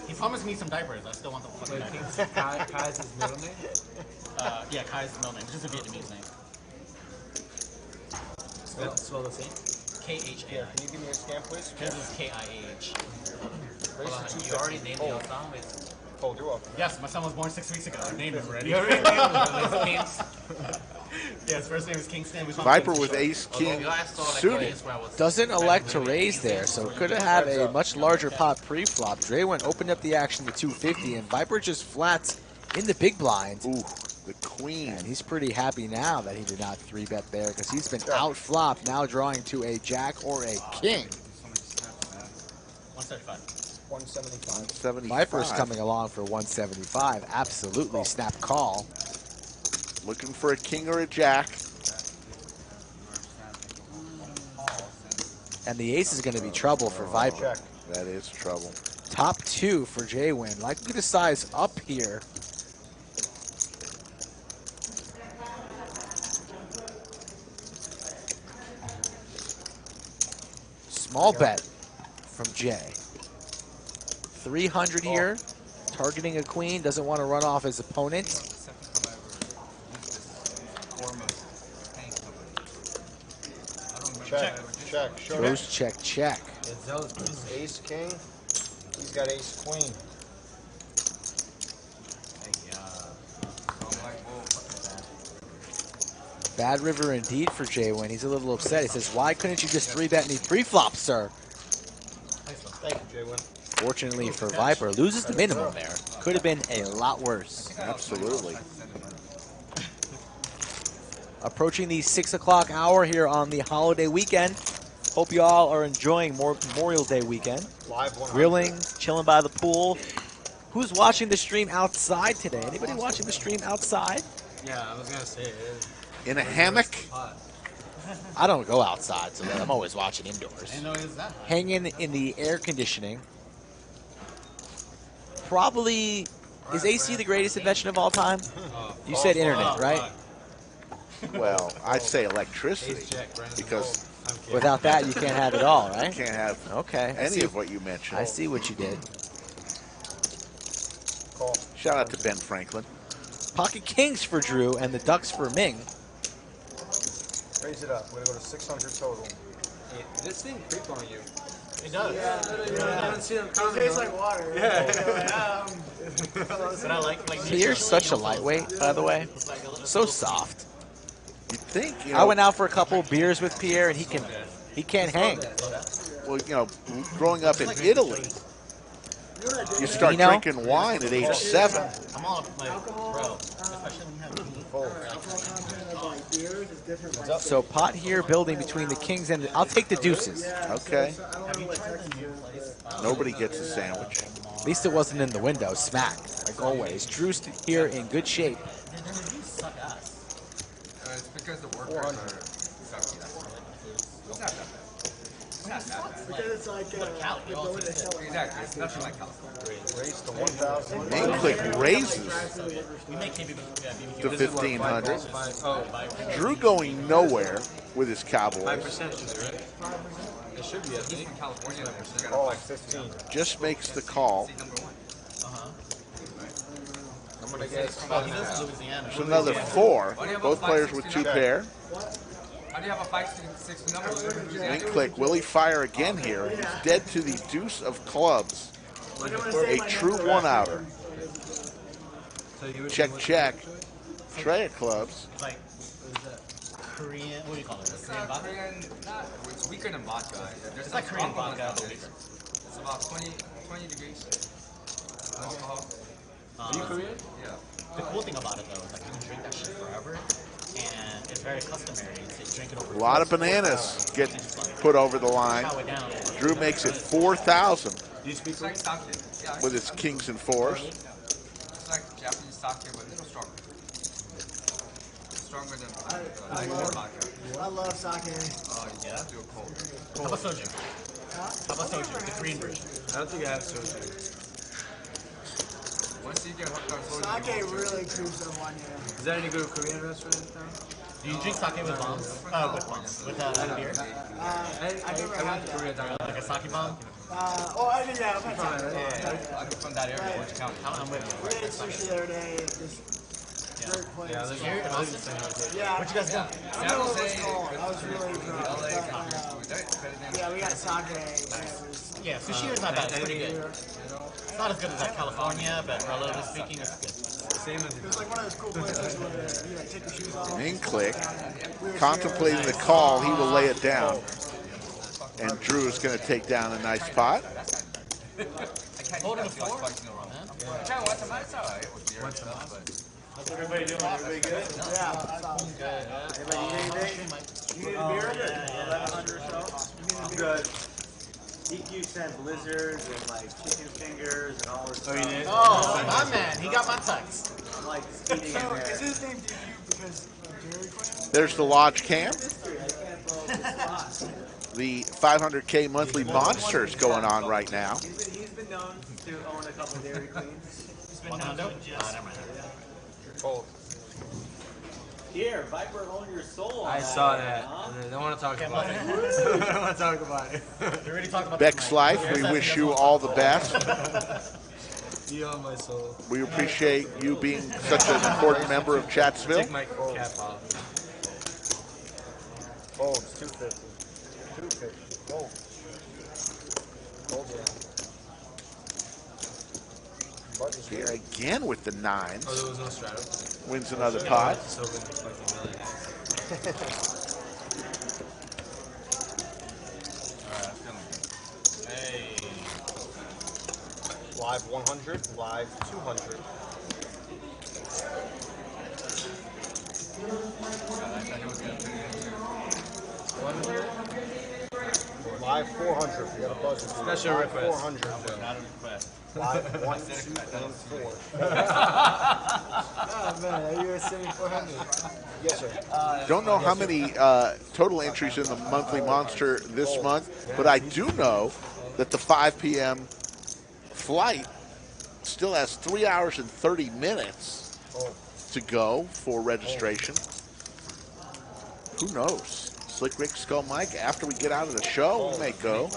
He promised me some diapers. I still want the fucking diapers. Kai's his middle name? Yeah, Kai's his middle name. It's just a Vietnamese name. Spell the same? K-H-A-I. Yeah, can you give me a scan, please? His is K-I-A-H. Raise Hold on, to you already 250. named Fold. your song. Told you all. Yes, my son was born 6 weeks ago. I named him already. You already named him. Kings. Yeah, his first name is Kingston. Viper with ace king suited. Doesn't elect to raise there, so could have had a much larger pot pre-flop. JWin opened up the action to 250, and Viper just flats in the big blind. Ooh, the queen. And he's pretty happy now that he did not 3-bet there because he's been out-flopped, now drawing to a jack or a king. 175. 175. Viper's coming along for 175. Absolutely snap call. Looking for a king or a jack. And the ace is going to be trouble for Viper. That is trouble. Top 2 for JWin. Likely to size up here. Small bet from Jay. 300 here. Targeting a queen. Doesn't want to run off his opponent. Check. Throws check. Ace king. He's got ace queen. Bad river indeed for JWin. He's a little upset. He says, why couldn't you just 3-bet me pre-flop, sir? Thank you, JWin. Fortunately for Viper, loses the minimum there. Could have been a lot worse. Absolutely. Approaching the 6 o'clock hour here on the holiday weekend. Hope you all are enjoying Memorial Day weekend. Live 100. Grilling, chilling by the pool. Who's watching the stream outside today? Anybody watching the stream outside? Yeah, I was gonna say. In a hammock? I don't go outside, so I'm always watching indoors. I didn't know it was that high. Hanging in the air conditioning. Probably, is AC the greatest invention of all time? You said internet, right? Well, I'd say electricity, because without that, you can't have it all, right? you can't have any of what you mentioned. I see what you did. Shout out to Ben Franklin. Pocket kings for Drew and the ducks for Ming. Raise it up. We're going to go to 600 total. This thing creep on you. It does. I haven't seen him It coming. tastes like water. Yeah. But I like Pierre's such a lightweight, by the way. So soft. You'd think, I went out for a couple of beers with Pierre, and he can't hang. Well, growing up in Italy, you start Vino? drinking wine at age 7. I'm all like, bro, especially when you have Alcohol content of like beers is different. Like, So pot here building between the kings and I'll take the deuces. Okay. I don't know what Texas is. Nobody gets a sandwich. At least it wasn't in the window. Smack, like always. Drew's here in good shape. suck ass. It's because the workers are sucky. Because it's like the ability to sell it. Exactly. It's nothing like California. Raise to 1,000. Ming-Click raises We make BBQ. to 1,500. Oh, Drew going nowhere with his Cowboys. 5% should be right. It should be. I think in California, 5%. Oh, 15. Just makes the call. I'm going to guess. He lives in Louisiana. There's another 4. Both players with 2 pair. How do you have a 5-6 number? Ming-Click, will he fire again here? He's dead to the deuce of clubs. A true one-outer. Check, check. Tray of clubs. It's like Korean, what do you call it? Korean vodka? It's weaker than vodka. There's It's like Korean vodka, but weaker. It's about 20 degrees. Alcohol. Are you Korean? Yeah. The cool thing about it, though, is like you can drink that shit forever, and it's very customary to drink it over. A lot of bananas get put over the line. Drew makes it 4,000 It's like sake. Yeah, with his kings and 4s. it's like Japanese sake, but a little stronger. Stronger than vodka. I love sake. Oh, yeah? Do a cold. How about soju? How about soju, the Korean version? I don't think I have soju. Once you get hooked on soju, Sake really creeps up on you. Is there any good Korean restaurant in town? Do you drink sake with bombs? With beer? I've never I had went to Korea. that. Like a sake bomb? I mean, yeah, I've had sake. I'm from that area. Orange County. I'm with you. We ate sushi the other day at this great place. Yeah, there's Here in a Austin? Yeah. What you guys got? I don't know what it's called. I was really drunk. But, yeah, we got sake. And it was, Yeah, sushi is not bad. It's pretty good. It's not as good as like California, but relatively speaking, it's good. Same as It was like one of those cool places where you like take your shoes off. Ming-Click, contemplating the call, he will lay it down. And Drew is going to take down a nice pot. Hold it a 4? How's everybody doing? Everybody good? Yeah. Everybody need anything? You need a beer? Yeah. 1100 or so? I'm good. DQ sent blizzards and like chicken fingers and all this stuff. Oh, you did? Oh, my man, he got my text. I'm like eating in So there. is his name DQ because of Dairy Queen? There's the Lodge Cam. Mystery. I can't blow the spot. The 500K monthly monsters going on right now. He's been known to own a couple of Dairy Queens. He's been known to ingest. Fold. Here, Viper own your soul. I saw that. I don't want to talk about it. I don't want to talk about it. We already talked about Beck's Life, we wish you all the best. You on my soul. We appreciate you being such an important member of Chatsville. Take my cap off. Folds, 250. 250. Fold. Fold it. Here again with the 9s. Oh, there was no straddle. Wins another pot. So good, fucking million. Hey. Live 100, live 200. Live 400. We got a buzzer. Special Live request. 400. Not a request. Live 1, 2, and 4. Oh man, you were saying 400. Yes, sir. Don't know how many total entries in the monthly monster this month, but I do know that the 5 p.m. flight still has 3 hours and 30 minutes to go for registration. Who knows? Slick Rick, Skull Mike, after we get out of the show, we may go.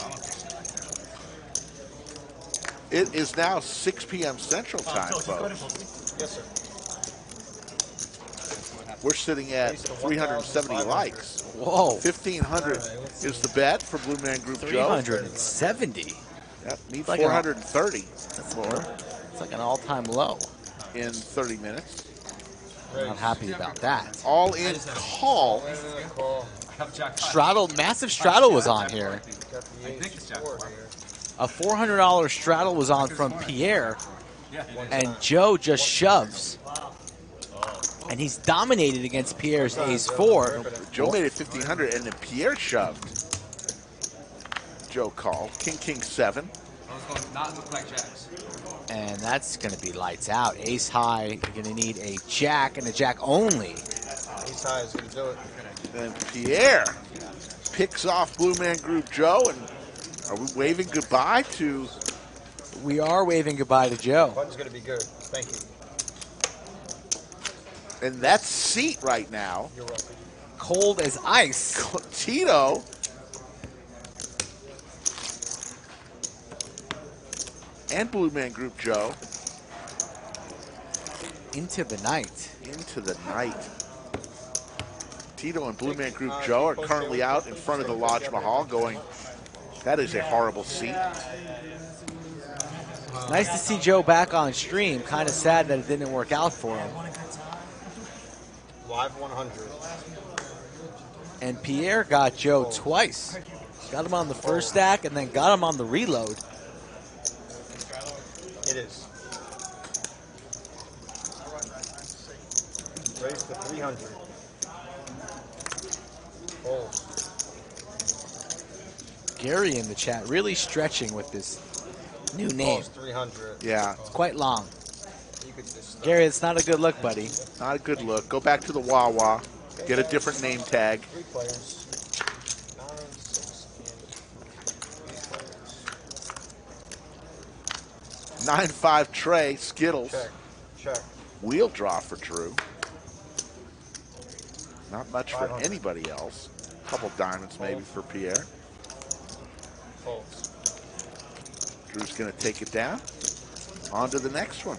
It is now 6 p.m. Central Time, folks. Yes, sir. We're sitting at 370 likes. Whoa. 1,500 is the bet for Blue Man Group Joe. 370. Yep, need Like 430 It's like an all-time low. in 30 minutes. I'm not happy about that. All in call. Straddle, massive straddle was on here. Got the ace 4 here. A $400 straddle was on from Pierre, and Joe just shoves. And he's dominated against Pierre's ace-4. Joe made it 1,500, and then Pierre shoved. Joe called. King, 7. I was going not with blackjacks. And that's going to be lights out. Ace high, you're going to need a jack and a jack only. Ace high is going to do it. Then Pierre picks off Blue Man Group Joe, and are we waving goodbye to... We are waving goodbye to Joe. Button's going to be good. Thank you. And that's seat right now. You're welcome. Cold as ice. Tito and Blue Man Group Joe Into the night. into the night. Tito and Blue Man Group Joe are currently out in front of the Lodge Mahal going, that is a horrible seat. Nice to see Joe back on stream. Kind of sad that it didn't work out for him. Live 100. And Pierre got Joe twice. Got him on the first stack and then got him on the reload. It is. Raise to 300. Fold. Gary in the chat really stretching with this new name. Falls 300. Yeah, It's quite long. You could just Gary, it's not a good look, buddy. not a good look. Go back to the Wawa. Get a different name tag. 3 players. 9, 6, and 3 players. 9-5 Trey, Skittles. Check. Check. Wheel draw for Drew. Not much for 500. anybody else. Couple diamonds maybe for Pierre. Folds. Drew's going to take it down. On to the next one.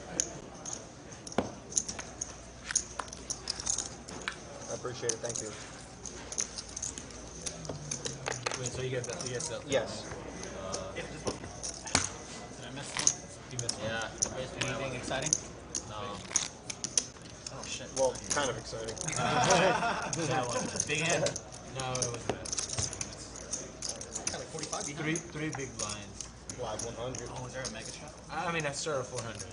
I appreciate it. Thank you. Wait, so you get that? You get that? Yes. Did I miss one? missed Yeah. Anything exciting? No. Oh shit. Well, kind of exciting. Big hand. No, it was bad. Got like 45 behind. Three big blinds. Live 100. Oh, was there a mega shot? I mean, I started 400.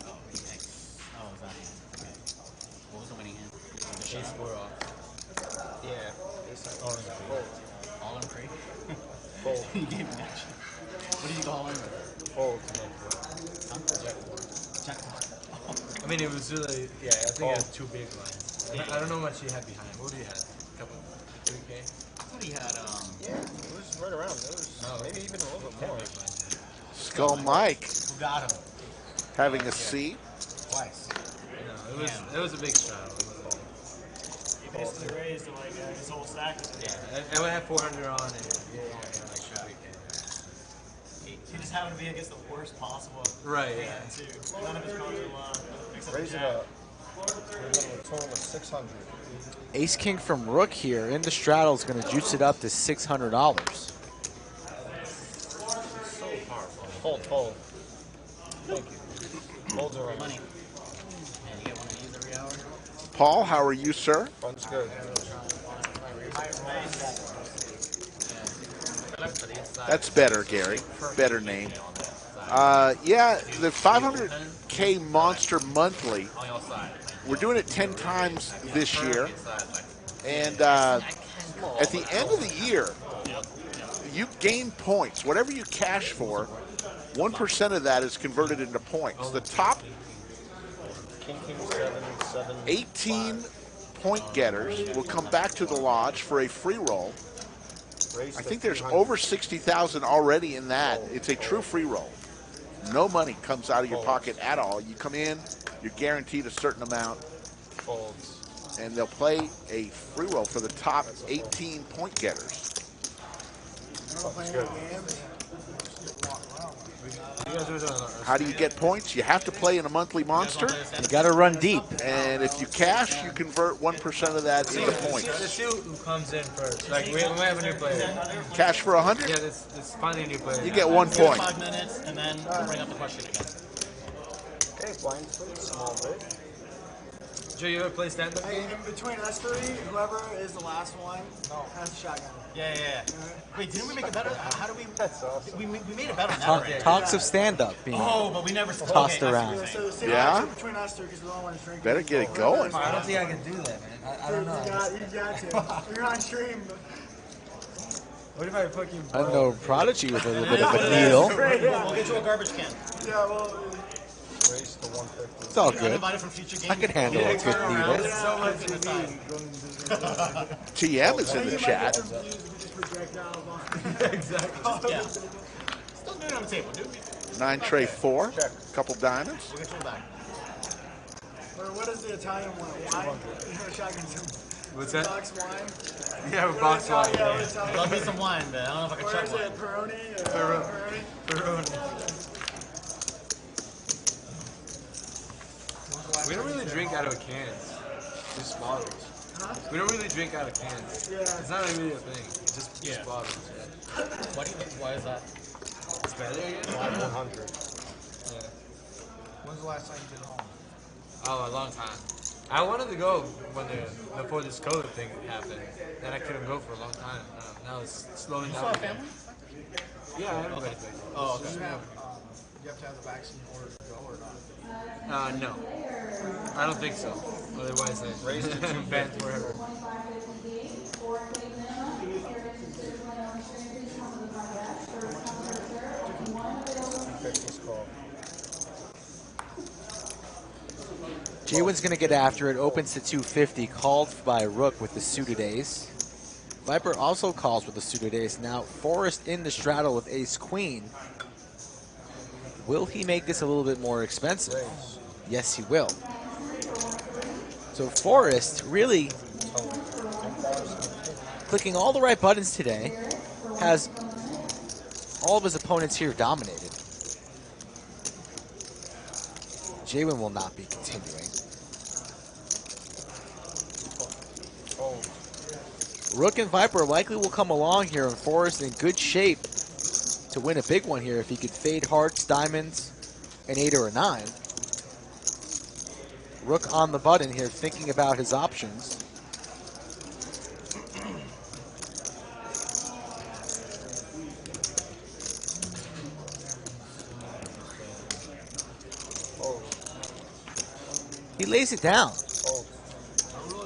Oh, yikes. Oh, was that hand? Okay. What was the winning hand? Ace 4 off. Yeah. All in Fold. All in free? Fold. You gave me action. What did you go all in with? Fold. Check. I mean, it was really, yeah, I think I had 2 big lines. Yeah. I don't know what she had behind. What do you have? A couple, 3K? I thought he had, Yeah, it was right around. It was maybe even a little bit more. Skull Mike who got him? having a seat. Twice. No, it was a big straddle. He basically raised to like his whole stack. Yeah, I had 400 on and like 3K. He just happened to be against the worst possible. Right, yeah. Too. None of his cards are low, except Raise the it jack. up. We're going to a total of 600. Ace King from Rook here in the straddle is going to juice it up to $600. So powerful. Fold. Thank you. Folds are Money. Man, you get one of these every hour? Paul, how are you, sir? Fun's good. That's better, Gary. Better name. Yeah, the 500K Monster Monthly. We're doing it 10 times this year. And at the end of the year, you gain points. Whatever you cash for, 1% of that is converted into points. The top 18 point getters will come back to the lodge for a free roll. I think there's over 60,000 already in that. It's a true free roll. No money comes out of your pocket at all. You come in, you're guaranteed a certain amount, and they'll play a free roll for the top 18 point getters. How do you get points? You have to play in a monthly monster. You got to run deep. And if you cash, you convert 1% of that into Let's points. see who comes in first. Like, we have a new player. Cash for 100? Yeah, it's finally a new player. You get 1 point. 5 minutes, and then we'll bring up the question again. Okay, blind split, small bit. Joe, you ever play stand-up game? In between us three, whoever is the last one has the shotgun. Yeah. Wait, didn't we make it better? How do we? That's awesome. We made it better on that already. Talks of stand-up being Oh, but we never tossed okay, around. Yeah, so see, Yeah? between us three, because we're the only ones drinking. Better get it going. I don't think I can do that, man. I don't know. You got to. You're on stream. What if I fucking... I know Prodigy with a little bit of a needle. We'll get you a garbage can. Yeah, well, Raise to 150. It's all You're good. uninvited from future games. I can handle a good needle. So much to decide. TM is in the chat. Exactly. Yeah. Still good on the table, dude. 9 tray 4. Couple diamonds. We'll get you back. or what is the Italian one? Wine? You know, shotgun. What's that? Box wine. Yeah, with box wine. Yeah, we're talking Love me some wine, but I don't know if I can Or is chug it one. Peroni? We don't really drink out of cans. Just bottles. Huh? We don't really drink out of cans. Yeah. It's not really a thing. Just bottles. Why is that? It's better, yeah? 100. Yeah. When's the last time you did home? Oh, a long time. I wanted to go when before this COVID thing happened. Then I couldn't go for a long time. Now it's slowing down. You still have family? Yeah, everybody's like that. Oh, okay. You have to have the vaccine in order to go or not? No. I don't think so. Otherwise, I Raise to banned forever. JWin's going to get after it. Opens to 250. Called by Rook with the suited ace. Viper also calls with the suited ace. Now, Forrest in the straddle with ace-queen. Will he make this a little bit more expensive? Yes, he will. So Forrest really clicking all the right buttons today. Has all of his opponents here dominated. JWin will not be continuing. Rook and Viper likely will come along here, and Forrest in good shape to win a big one here if he could fade hearts, diamonds, an 8 or a 9. Rook on the button here, thinking about his options. He lays it down.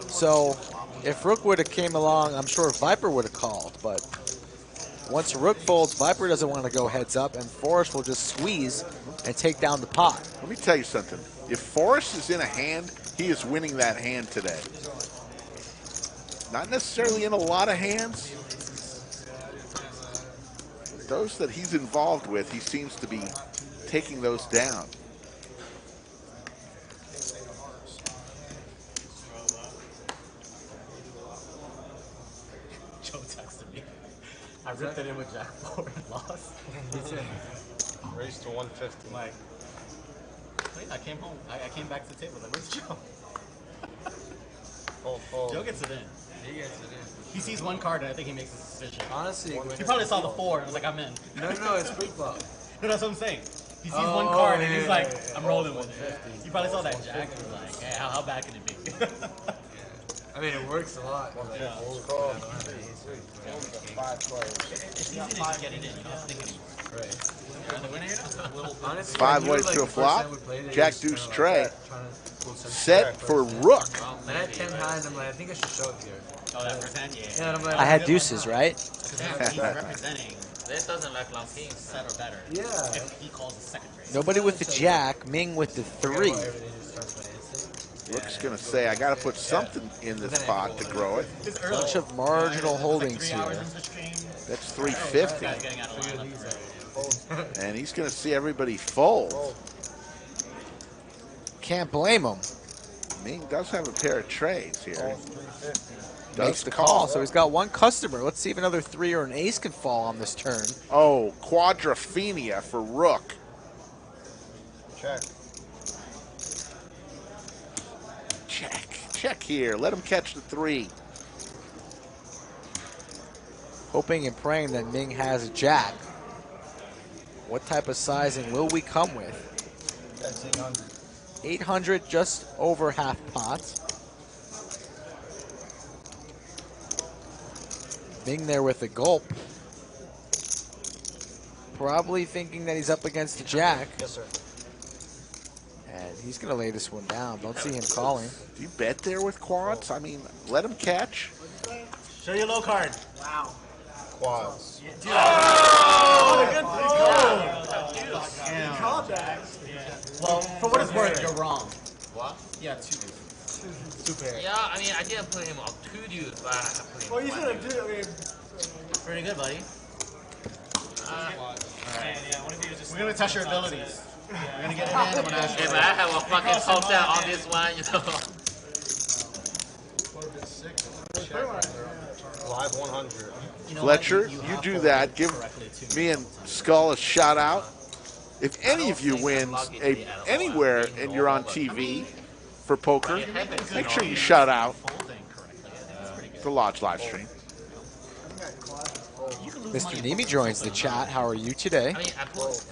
So if Rook would have came along, I'm sure Viper would have called. But once Rook folds, Viper doesn't want to go heads up, and Forrest will just squeeze and take down the pot. Let me tell you something. If Forrest is in a hand, he is winning that hand today. Not necessarily in a lot of hands. Those that he's involved with, he seems to be taking those down. Joe texted me. I ripped it in with Jack 4 and lost. Raised to 150. Like, wait, I came home. I came back to the table. Like, where's Joe? Fold. Joe gets it in. He gets it in. He sees one card and I think he makes his decision. Honestly, he probably saw the 4 and was like, I'm in. No, it's free flop. No, that's what I'm saying. He sees one card and he's yeah, like, yeah. I'm rolling with it. He probably saw that Jack and was like, hey, how bad can it be? I mean, it works a lot. Like, Yeah. It's easy to just get it in. You don't have to think anymore. Right. You're the winner here? Honestly, Five I knew, ways like, to a the first flop. time we played it, Jack it was deuce kinda tray. like that, trying to pull some Set back for first. Rook. I had 10 hands. I'm like, I think I should show it here. Oh, that first hand? Yeah. Yeah, and I'm like, I had deuces, right? He's representing This doesn't like long kings. set or better. Yeah. If he calls a second raise. Nobody with the jack, Ming with the 3. Rook's going to say, I got to put something in this pot to grow it. Bunch of marginal holdings here. That's 350. Getting out of line. And he's going to see everybody fold. Can't blame him. Ming does have a pair of trades here. Makes the call, so he's got one customer. Let's see if another 3 or an ace can fall on this turn. Oh, quadrophenia for Rook. Check. Check here. Let him catch the 3. Hoping and praying that Ming has a jack. What type of sizing will we come with? That's 800. 800, just over half pot. Ming there with a gulp. Probably thinking that he's up against the jack. Yes, sir. And he's going to lay this one down. Don't see him calling. Do you bet there with quads? I mean, let him catch. Show your low card. Wow. Quads. Oh, good He called that. Well, for what it's worth, you're wrong. What? Yeah, 2. Yeah, I mean, I didn't put him on 2 dudes, but I put him Well, on you 1 should have dude. did. I mean, Pretty good, buddy. We're We're gonna test your abilities. We're gonna get it in. I'm gonna ask you. If I have a fucking touchdown on this one, you know. Live 100. You know Fletcher, what? you have do to that. read Give correctly, too. me and Skull a shout out. If any of you wins anywhere and you're on TV for poker, make sure you shout out the Lodge live stream. Mr. Nemi joins the chat. How are you today? I mean, I put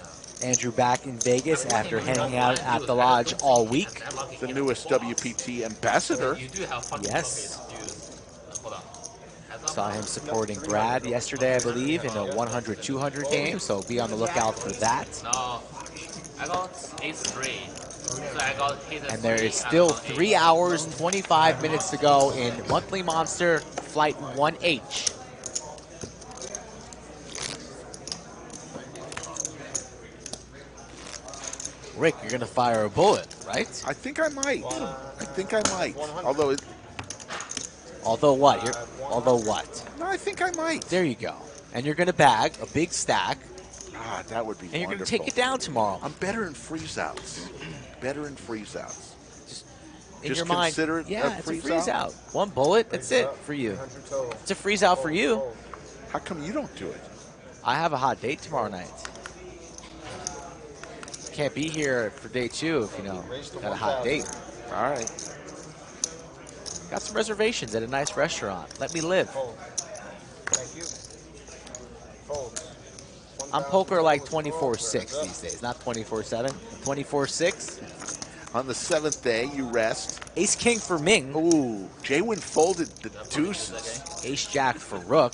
Andrew back in Vegas after hanging out at the lodge all week. The newest WPT ambassador. You do have fucking Yes. dudes. Hold on. Saw him supporting Brad yesterday, I believe, in a 100-200 game, so be on the lookout for that. No, I got ace 3. So I got hit And there is still 3 hours, 25 minutes to go in Monthly Monster Flight 1H. Rick, you're going to fire a bullet, right? I think I might. Although, Although what? Although what? no, I think I might. There you go. And you're going to bag a big stack, Ah, that would be and you're going to wonderful. take it down tomorrow. I'm better in freeze-outs. In Just your mind, consider it yeah, a it's a freeze freeze out? out. One bullet, that's it for you. It's a freeze out for you. How come you don't do it? I have a hot date tomorrow night. Can't be here for day 2 if, got a hot date. All right. Got some reservations at a nice restaurant. Let me live. Fold. Thank you. Fold. I'm poker like 24-6 these days, not 24-7. 24-6. On the 7th day, you rest. Ace King for Ming. Ooh, JWin folded the deuces. Ace Jack for Rook.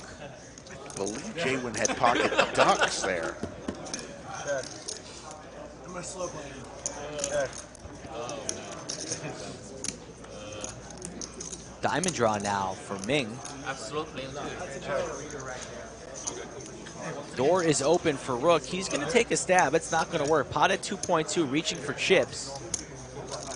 I believe JWin had pocket ducks there. Check. I'm going to slow play. Check. Diamond draw now for Ming. Absolutely. Door is open for Rook. He's going to take a stab. It's not going to work. Pot at 2.2, reaching for chips.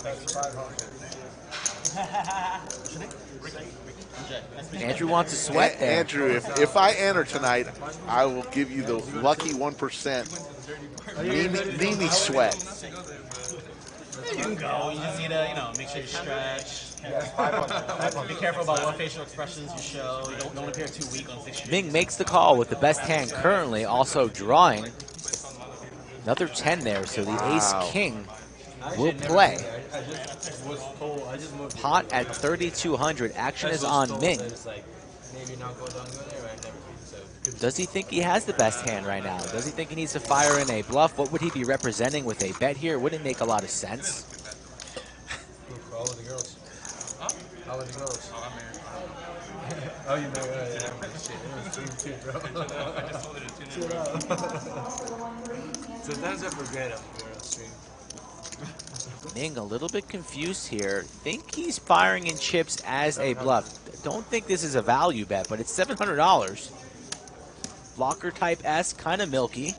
That's 500. Andrew wants to sweat there. Andrew, if I enter tonight, I will give you the lucky 1%. Mimi sweat. You can go. You just need to, make sure you stretch. Yes, 500. Be careful about what facial expressions you show. You don't appear too weak on 6 Ming makes the call with the best hand currently, also drawing. Another 10 there, so the Ace King will play. Pot at 3,200. Action is on Ming. Does he think he has the best hand right now? Does he think he needs to fire in a bluff? What would he be representing with a bet here? It wouldn't make a lot of sense. All of the girls. All of the girls. Oh, you know, yeah. Too, bro. Sometimes I forget I'm going on stream. Ming a little bit confused here. Think he's firing in chips as a bluff. Don't think this is a value bet, but it's $700. Blocker type S, kind of milky.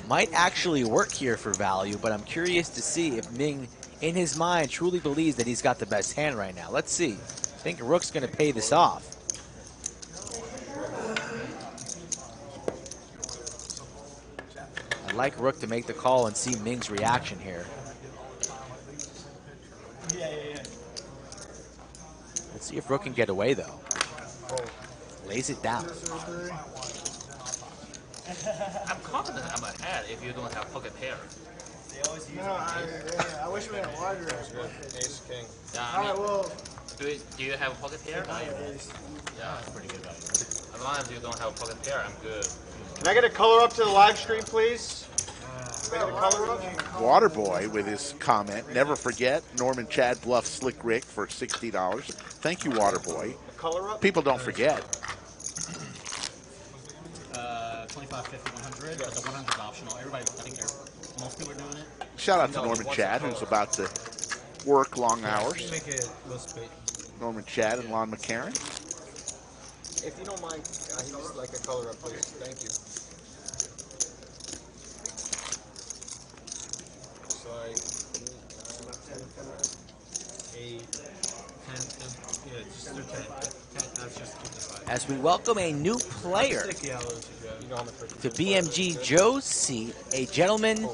Might actually work here for value, but I'm curious to see if Ming, in his mind, truly believes that he's got the best hand right now. Let's see. I think Rook's going to pay this off. I'd like Rook to make the call and see Ming's reaction here. Let's see if Rook can get away, though. Lays it down. I'm confident I'm ahead if you don't have pocket pair. No, I wish we had a larger Ace King. Yeah, All right, well. Do you have a pocket pair? Yeah, that's pretty good value. As long as you don't have a pocket pair, I'm good. Can I get a color up to the live stream, please? Can I get a color up? Waterboy with his comment. Never forget, Norman Chad bluffed Slick Rick for $60. Thank you, Waterboy. Color up? People don't forget. 25, 50, 100, but the 100 is optional. Everybody, I think most people are doing it. Shout out to Norman Chad, who's about to work long hours. Make it a little split. Norman Chad and Lon McCarran. If you don't mind, I'd just like a color up, please. Thank you. So like 8, 10, yeah, just do 10. 10, let's just keep the 5. As we welcome a new player to BMG Joe's seat, a gentleman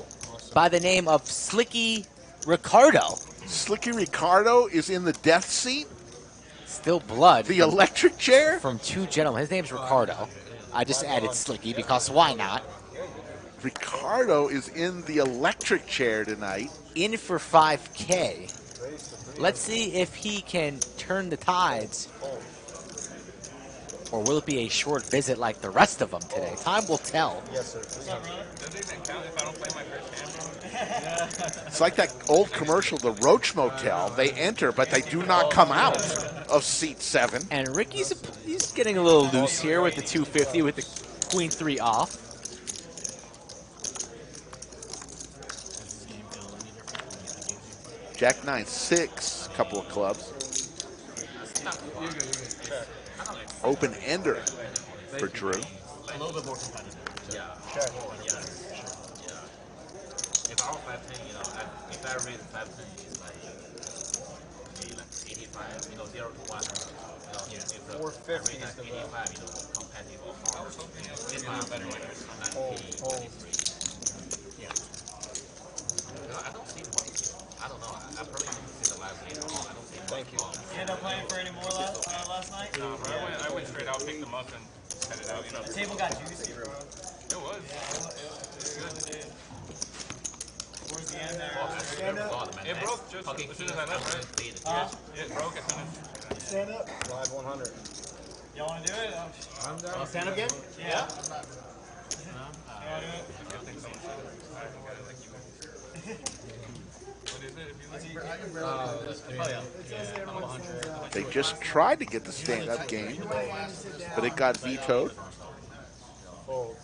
by the name of Slicky Ricardo. Slicky Ricardo is in the death seat? Still blood. The electric chair? From two gentlemen. His name's Ricardo. I just added Slicky because why not? Ricardo is in the electric chair tonight. In for 5K. Let's see if he can turn the tides. Or will it be a short visit like the rest of them today? Time will tell. Yes, sir. Does it count if I don't play my first hand, bro? It's like that old commercial, the Roach Motel. They enter, but they do not come out of seat 7. And Ricky's he's getting a little loose here with the 250 with the queen 3 off. Jack 9, 6, couple of clubs. Open ender for Drew. A little bit more competitive. Yeah. Check. If I was 510, if I raise 510, it's like maybe like 85, 0 to 1. If the 450 like 85, competitive or hard. It's my better way. I don't see much. I don't know. I probably didn't see the live later on. I don't see much. Thank you. You end up playing for any more last night? No, bro, I went straight out, picked them up, and set it out. The table got juicy, bro. It was. Towards the end there. It broke just as soon as I left, right? It broke as soon as. Stand up. Live 100. Y'all want to do it? I'm down. Stand up game? Yeah. They just tried to get the stand-up game, but it got vetoed. Fold.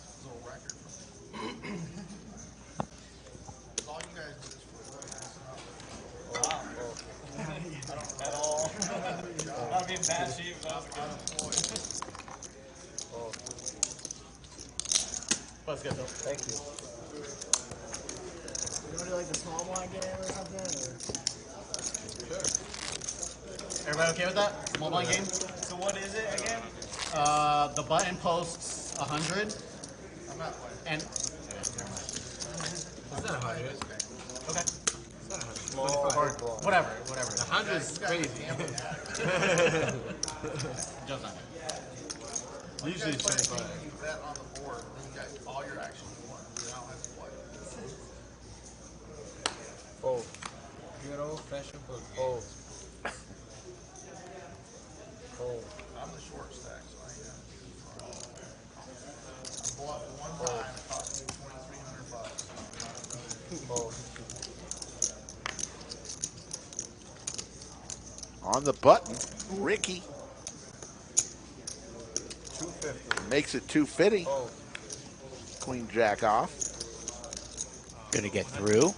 At all. Not being bad sheep, but that was a good point. Let's go. Thank you. You want to do like the small blind game or something? Everybody okay with that? Small blind game? So what is it again? The button posts 100. I'm not playing. And It's not 100. okay. It's not 100. Small hard block. Whatever. 100 is crazy. Just on. Usually it's 25. You bet on the board, then you got all your actions won. You don't have to play. Fold. Good old fashioned poker. Fold. Fold. I'm the short stack, so I ain't got I bought one time, it cost me $2,300. Fold. On the button, Ricky 250. makes it 250. Fold. Queen Jack off. Gonna get through.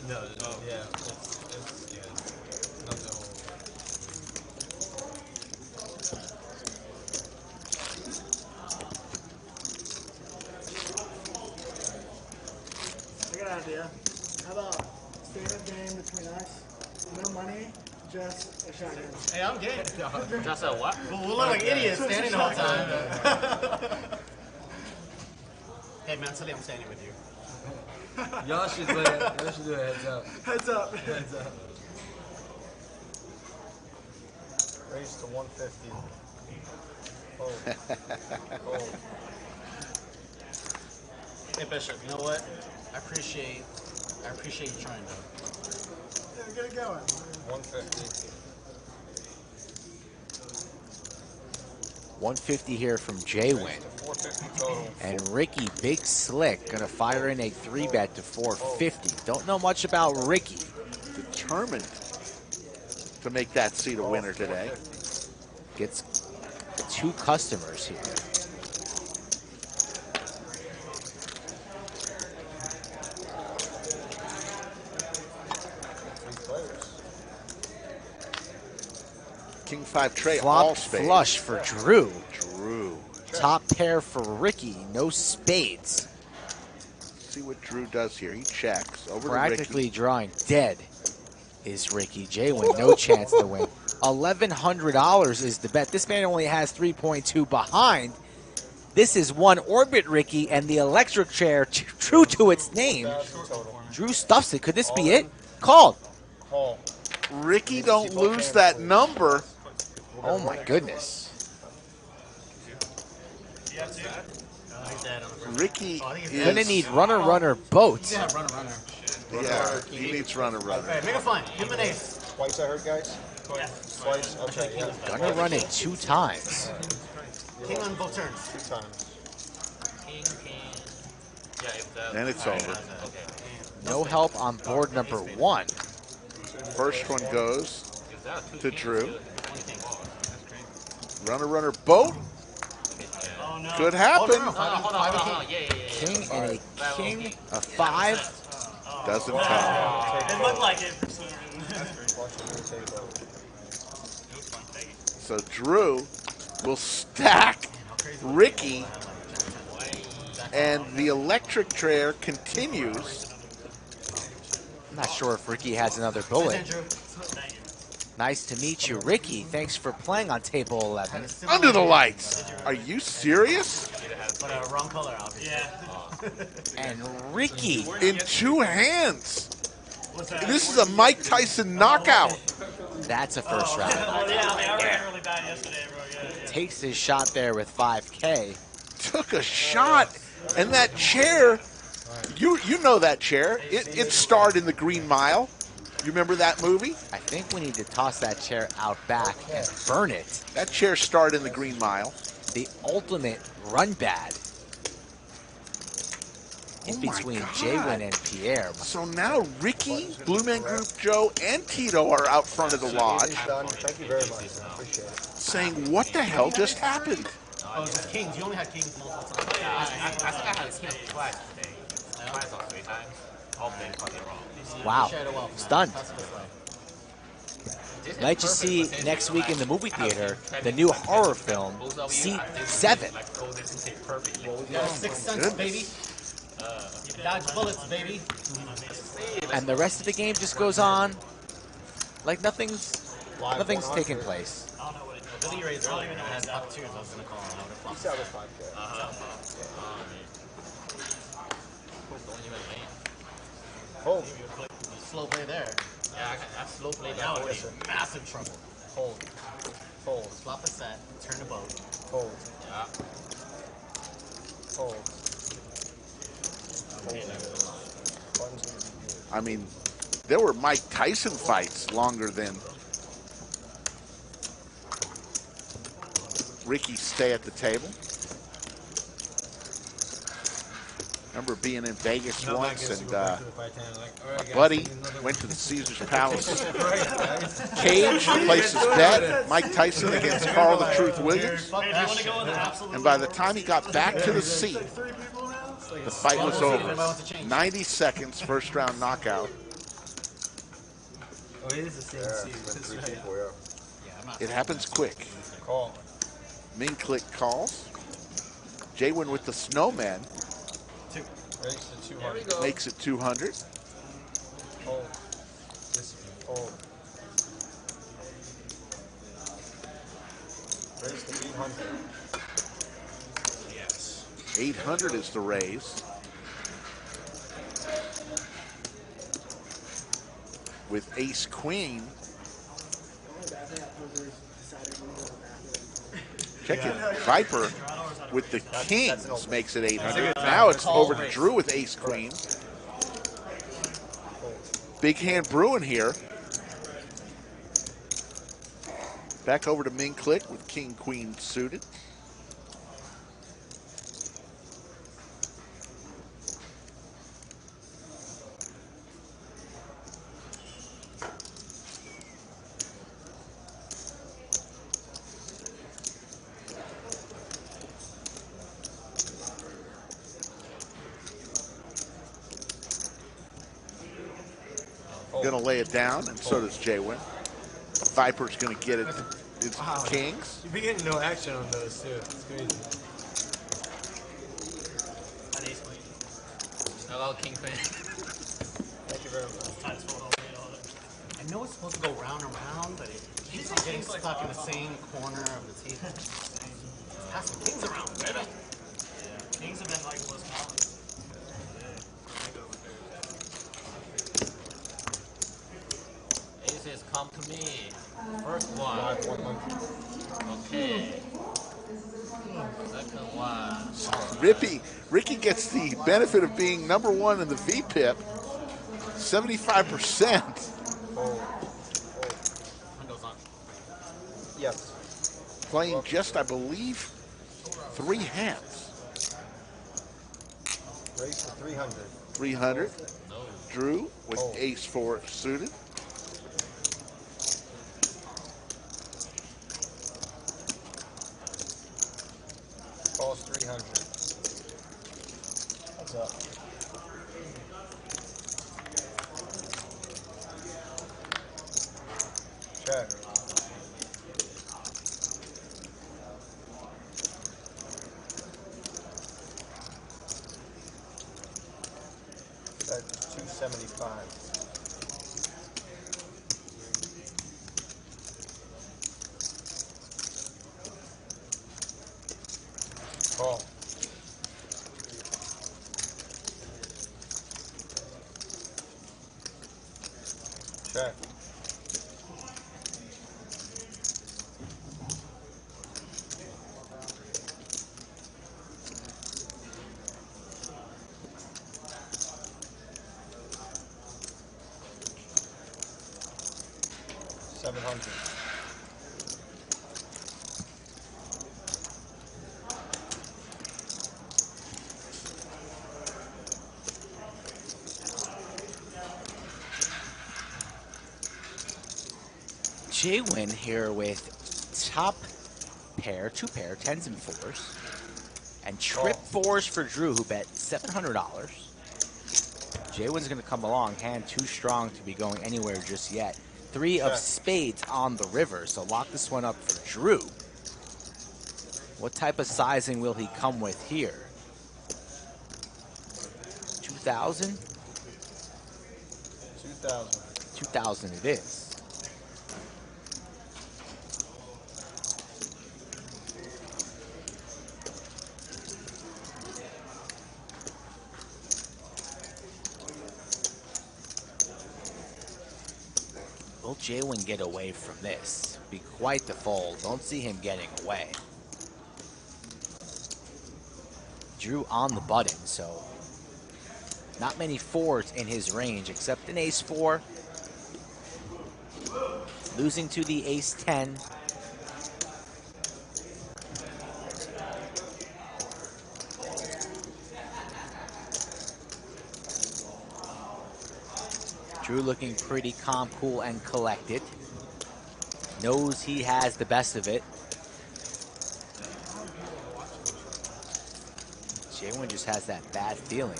No, yeah. It's yeah. Not the whole. I got an idea. How about stand-up game between us? No money, just a shotgun. Hey, I'm game. Just a what? We'll look like idiots standing the whole time. Hey, mentally, I'm standing with you. Y'all should do a heads up. Heads up. Heads up. Raise to 150. Fold. Fold. Hey, Bishop, you know what? I appreciate you trying to. Yeah, get it going. 150. 150 here from JWin. 450 total. And Ricky, big slick, gonna fire in a 3-bet to 450. Don't know much about Ricky. Determined to make that seat a winner today. Gets 2 customers here. King 5 tray, all Flop spades. flush for Drew. Drew. Top pair for Ricky, no spades. See what Drew does here. He checks over Practically to Ricky. drawing dead is Ricky. JWin, no chance to win. $1,100 is the bet. This man only has 3.2 behind. This is one orbit, Ricky, and the electric chair, true to its name. Drew stuffs it. Could this be it? Called. Call. Ricky, don't lose that number. Oh my goodness. Ricky Gonna is... need runner, boat. Yeah, runner. Yeah, he needs runner. Hey, make it fun. Give him an ace. Twice I heard, guys? Yeah. Twice? Okay, yeah. Gonna run it 2 times. King on both turns. 2 times. King. Yeah, if the. And it's over. Okay. No help on board number 1. First one goes If that two to kings, Drew. good. Runner, boat. Oh no. Could happen. No, hold on. Yeah. King and a king, a 5. Doesn't count. It looked like it for some reason. So Drew will stack Ricky, and the electric chair continues. I'm not sure if Ricky has another bullet. Nice to meet you, Ricky. Thanks for playing on table 11. Under the lights. Are you serious? But wrong color, obviously. Yeah. And Ricky. In 2 hands. This is a Mike Tyson knockout. That's a first round. Oh yeah, I ran really bad yesterday, bro. Yeah. Takes his shot there with 5K. Took a shot, and that chair, you know that chair. It starred in the Green Mile. You remember that movie? I think we need to toss that chair out back and burn it. That chair starred in the Green Mile. The ultimate run bad in between JWin and Pierre. So now Ricky, Blue Man Group Joe, and Tito are out front of the lodge Thank you very much. I appreciate it. saying, what the hell just happened? Oh, just kings. You only had kings multiple times. I think I had king twice today. Twice or 3 times. All played fucking wrong. Wow. Shared it well, man. Stunned. That's this way. Might just see next week in the movie theater the new horror film, Seat 7. Yeah, 6 cents, baby. Dodge bullets, baby. And the rest of the game just goes on like nothing's taking place. Billy Ray's earlier and I had up 2s. I was going to call him. I would have Hold. Slow play there. Yeah, I slow played Now that. it's in massive trouble. Hold. Hold. Flop a set. Turn the boat. Hold. Yeah. Hold. I mean, there were Mike Tyson fights longer than Ricky stay at the table. Remember being in Vegas once, and my buddy went to the Caesar's Palace. Cage placed his bet, Mike Tyson against Carl the Truth Williams. And by the time he got back to the seat, the fight was over. 90 seconds, first round knockout. Oh, it is the same seat. It happens quick. Call. Ming-Click calls. JWin with the snowman. Raise to 200. Makes it 200. Hold. Hold. Raise to 800. Yes. 800 is the raise. With ace queen. Check it. Viper with the kings makes it 800. Now it's over to Drew with ace queen. Big hand brewing here. Back over to Ming-Click with king queen suited. Going to lay it down, and so does JWin. Viper's going to get it. It's kings. You've been getting no action on those, too. It's crazy. Hello, king queen. Thank you very much. I know it's supposed to go round and round, but it keeps on getting stuck in the same corner of the table. Pass the kings around, baby. Yeah. Kings have been like the most common. Aces, come to me. First one. Okay. Second one. Ricky gets the benefit of being #1 in the VPIP. 75%. Yes. Playing just, I believe, 3 hands. Raise to 300. 300. Drew with ace 4 suited. Calls 300. What's up? Check. That's 275. Call. Check. 700. JWin here with top pair, 2 pair, 10s and 4s. And trip 4s for Drew, who bet $700. JWin's going to come along, hand too strong to be going anywhere just yet. 3 of spades on the river, so lock this one up for Drew. What type of sizing will he come with here? 2,000? 2,000. 2,000 it is. Will JWin get away from this? Be quite the fold. Don't see him getting away. Drew on the button, so not many 4s in his range except an ace-4. Losing to the ace-10. Drew looking pretty calm, cool, and collected. Knows he has the best of it. JWin just has that bad feeling.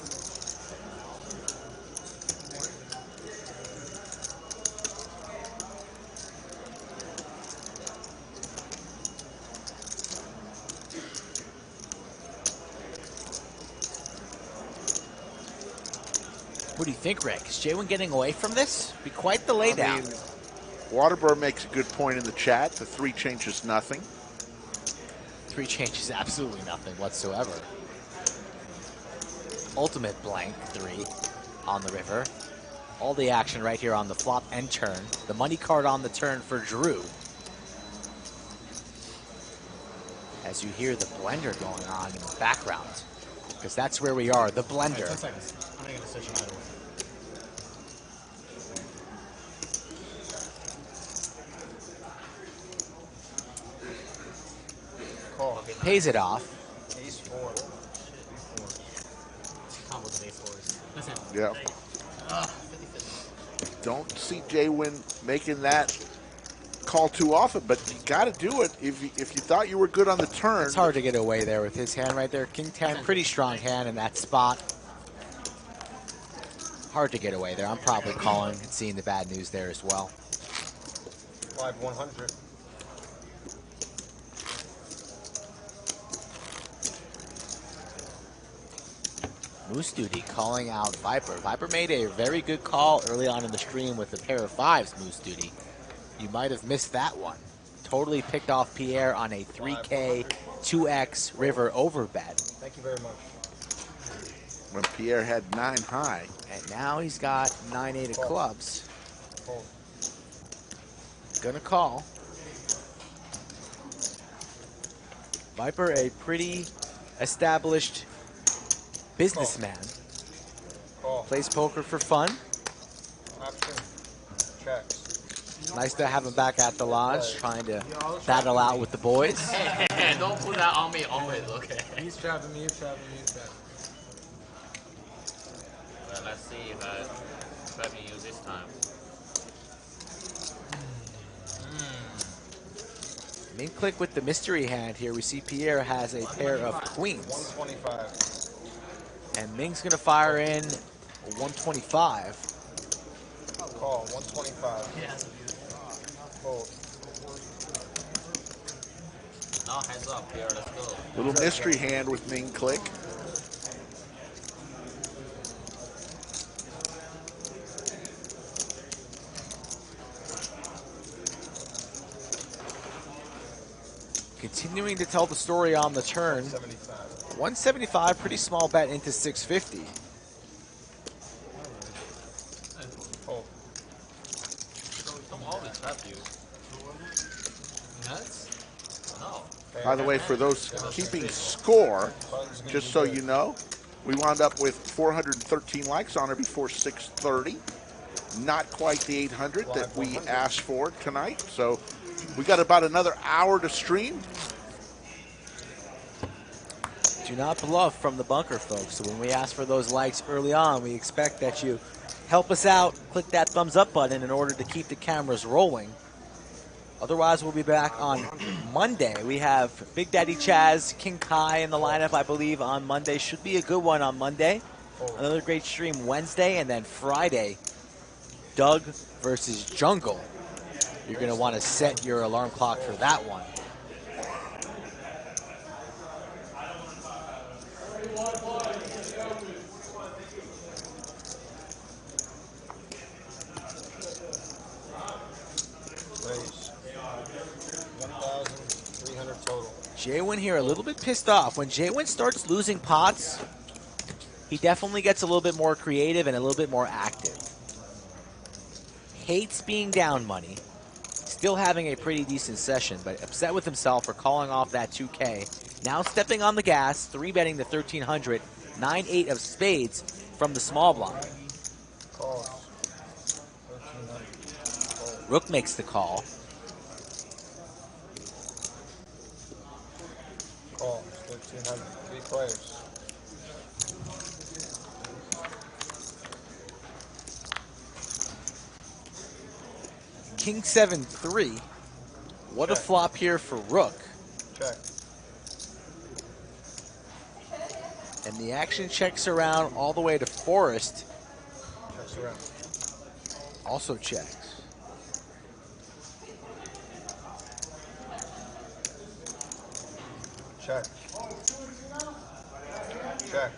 What do you think, Rick? Is JWin getting away from this? Be quite the laydown. Waterburn makes a good point in the chat. The 3 changes nothing. 3 changes absolutely nothing whatsoever. Ultimate blank 3 on the river. All the action right here on the flop and turn. The money card on the turn for Drew. As you hear the blender going on in the background. Because that's where we are, the blender. 10 seconds. I'm making a decision right away. Call. Pays it off. Ace-4. Combo with ace-4s. Listen. Yeah. 50-50. Don't see JWin making that call too often, but you got to do it if you thought you were good on the turn. It's hard to get away there with his hand right there. King 10, pretty strong hand in that spot. Hard to get away there. I'm probably calling and seeing the bad news there as well. 5-100. Moose Duty calling out Viper. Viper made a very good call early on in the stream with a pair of 5s, Moose Duty. You might have missed that one. Totally picked off Pierre on a 3K 2X river overbet. Thank you very much. When Pierre had 9 high. And now he's got 9-8 of clubs. Fold. Gonna call. Viper, a pretty established businessman. Call. Plays poker for fun. Option. Checks. Nice to have him back at the lodge, trying to battle out with the boys. Hey, don't put that on me always, okay? He's trapping me, he's trapping me, he's trapping me. Well, let's see if I trap you this time. Ming-Click with the mystery hand here. We see Pierre has a pair of queens. 125. And Ming's gonna fire in 125. Call. 125. Yeah. Fold. Now heads up here, let's go. Little mystery hand with Ming-Click. Continuing to tell the story on the turn. 175. 175, pretty small bet into 650. Fold. Don't always trap you. Nuts? No. By the way, for those keeping score, just so you know, we wound up with 413 likes on her before 6:30. not quite the 800 that we asked for tonight. So we got about another hour to stream. Do not bluff from the bunker, folks. So when we ask for those likes early on, we expect that you help us out, click that thumbs up button in order to keep the cameras rolling. Otherwise, we'll be back on Monday. We have Big Daddy Chaz, King Kai in the lineup, I believe, on Monday. Should be a good one on Monday. Another great stream Wednesday, and then Friday, Doug versus Jungle. You're going to want to set your alarm clock for that one. JWin here a little bit pissed off. When JWin starts losing pots, he definitely gets a little bit more creative and a little bit more active. Hates being down money. Still having a pretty decent session, but upset with himself for calling off that 2K. Now stepping on the gas, 3-betting the 1300, 9-8 of spades from the small blind. Rook makes the call. Call, 1300, 3 players. King 7-3. What a flop here for Rook. Check. And the action checks around all the way to Forrest. Checks around. Also checks. Check. Check.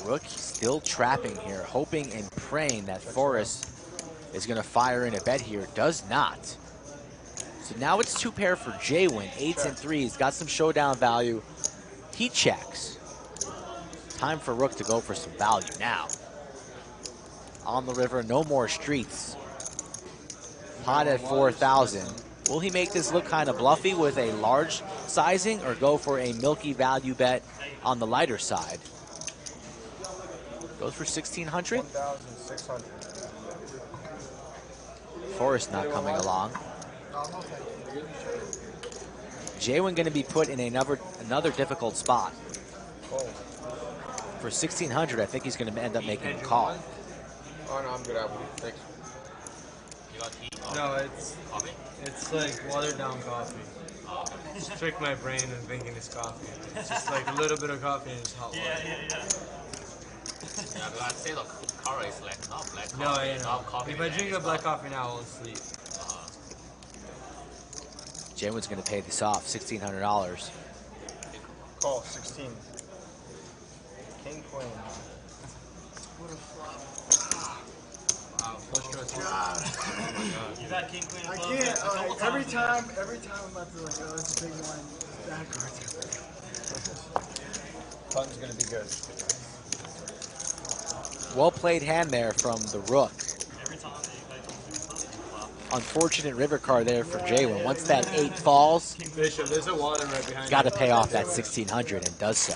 Rook still trapping here, hoping and praying that Forrest is going to fire in a bet here. Does not. So now it's 2 pair for JWin. 8s and 3s. Got some showdown value. He checks. Time for Rook to go for some value now. On the river, no more streets. Pot at 4,000. Will he make this look kind of bluffy with a large sizing or go for a milky value bet on the lighter side? Goes for 1,600. 1,600. Forrest not coming along. JWin going to be put in another difficult spot. For 1,600, I think he's going to end up making a call. Oh no, I'm good at it. Thanks. You got tea? No, it's Coffee? It's like watered down coffee. Just trick my brain and thinking it's coffee. It's just like a little bit of coffee and it's hot water. Yeah, but I'd say the color is like not black coffee. No, yeah, no. Not coffee. If I drink a black coffee now, I won't sleep. JWin's going to pay this off, $1,600. Call, 16. King, queen. What a flop. Wow, flush draw two. God. You've had king, queen, I club can't. a couple Like, every time I'm about to like, oh, that's a big one. Backwards. Button's gonna be good. Well played hand there from the Rook. Every time Unfortunate river card there for JWin. Once that 8 falls, Bishop, there's a water right behind got to you. pay off that 1,600 and does so.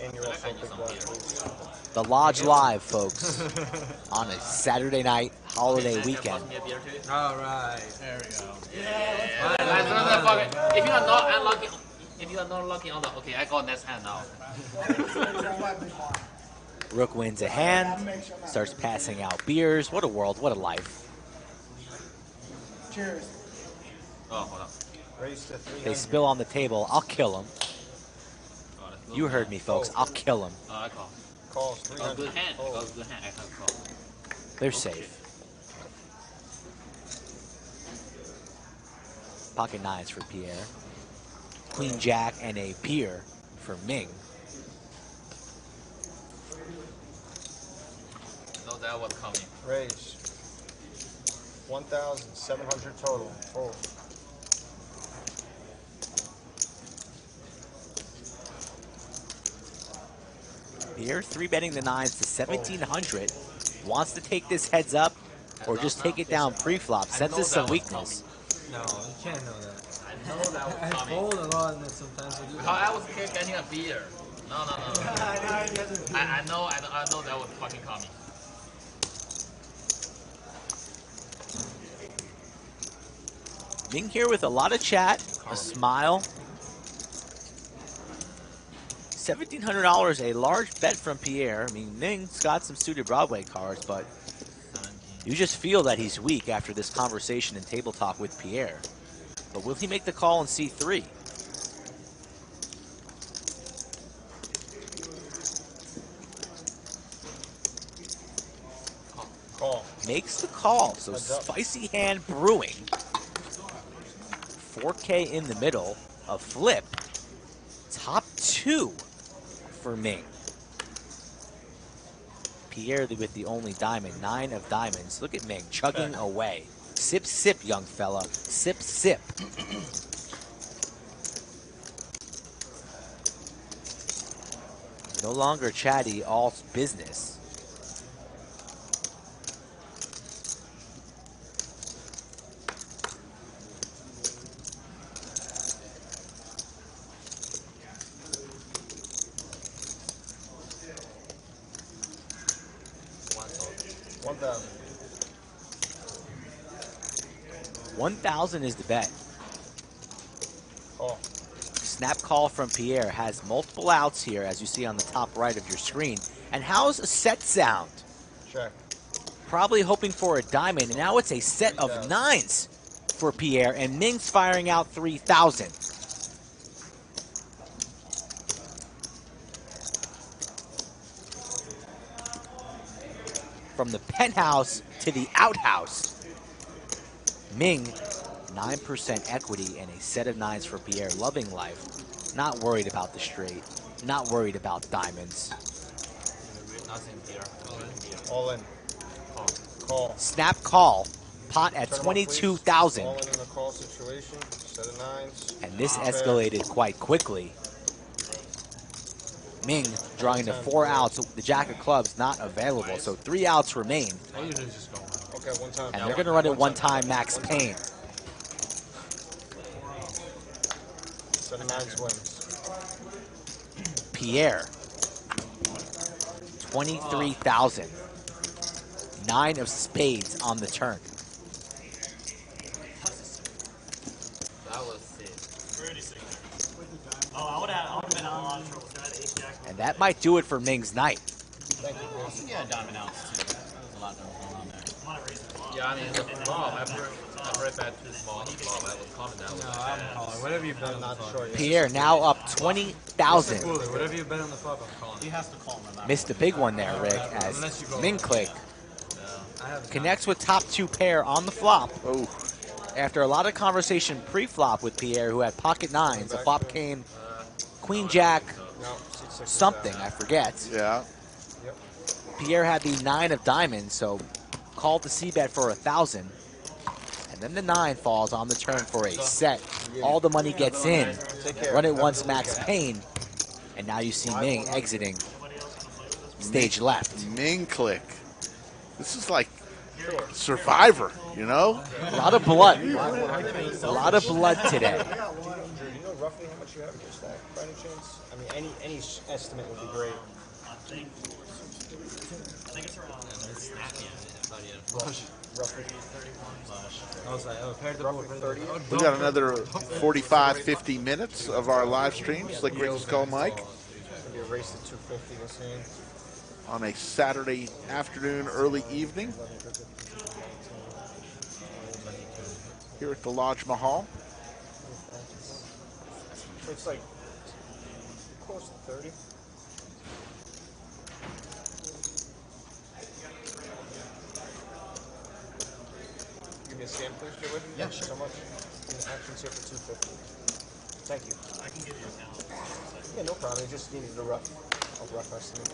And you're also big blind, please. The Lodge Live, folks, on a Saturday night holiday weekend. All right. There we go. If you are not unlucky, if you are not lucky on the, okay, I got next hand now. Rook wins a hand, starts passing out beers. What a world, what a life. Cheers. Oh, hold on. Raise to 300. They spill on the table, I'll kill him. You heard me, folks, I'll kill him. I call. Calls, Oh, 300. good hand. Fold. Oh, good hand. I have call. They're safe. Pocket nines for Pierre. Queen Jack and a Pier for Ming. No, that was coming. Raise. 1,700 total. Fold. Pierre 3-betting the nines to 1,700. Wants to take this heads up or just take it down pre-flop. Senses some weakness. No, you can't know that. I know that was I coming. fold a lot and then sometimes I do Because I was getting a beer. No. I know that was fucking coming. Ming here with a lot of chat, a smile. $1,700, a large bet from Pierre. I mean, Ming's got some suited Broadway cards, but you just feel that he's weak after this conversation and table talk with Pierre. But will he make the call in C3? Call. Makes the call. So spicy hand brewing. 4K in the middle. A flip. Top 2 for Ming. Pierre with the only diamond. 9 of diamonds. Look at Ming chugging away. Sip, sip, young fella. Sip, sip. No longer chatty, all business. $1,000 is the bet. Call. Snap call from Pierre has multiple outs here, as you see on the top right of your screen. And how's a set sound? Check. Probably hoping for a diamond, and now it's a set of 9s for Pierre, and Ming's firing out 3,000. From the penthouse to the outhouse. Ming, 9% equity and a set of 9s for Pierre. Loving life. Not worried about the straight. Not worried about diamonds. All in. Call. Snap call. Pot at 22,000. All in a call situation. Set of 9s. And this escalated quite quickly. Ming drawing to 4 outs. The jack of clubs not available, so 3 outs remain. I usually just go one. Okay, one time. And they're going to run it one time, max pain. Set of 9s wins. Pierre, 23,000. 9 of spades on the turn. That was sick. Pretty sick. Oh, I would have been on a lot of trouble. I had ace jack. And that might do it for Ming's night. Thank you, Chris. Yeah, diamond outs too. There was a lot that was going on there. Yeah, I mean, the flop, after I bet too small on the flop, I was calling that. No, I'm calling. Whatever you bet on the flop. Pierre now up 20,000. Cooler. Whatever you bet on the flop, I'm calling. He has to call him. Missed a big one there, Rick, as Ming-Click connects with top 2 pair on the flop. Oh. After a lot of conversation pre-flop with Pierre, who had pocket 9s, the flop came Queen Jack something, I forget. Yeah. Pierre had the 9 of diamonds, so called the c-bet for 1,000. And then the 9 falls on the turn for a set. All the money gets in. Run it once, max pain. And now you see Ming exiting stage left. Ming-Click. This is like Survivor, you know? A lot of blood. A lot of blood today. Do you know roughly how much you have in your stack by any chance? I mean, any estimate would be great. I think it's around. Roughly I was like, oh, paired the board. 30. We got another 45, 50 minutes of our live streams, like Rick Skull Mike, Maybe a race to 250 this game. on a Saturday afternoon, early evening, here at the Lodge Mahal. It's like close to 30. Give me a scan, please, JWin. Yeah, Thank you so much. Actions here for 250. Thank you. I can give you a count. Yeah, no problem. I just needed a rough estimate.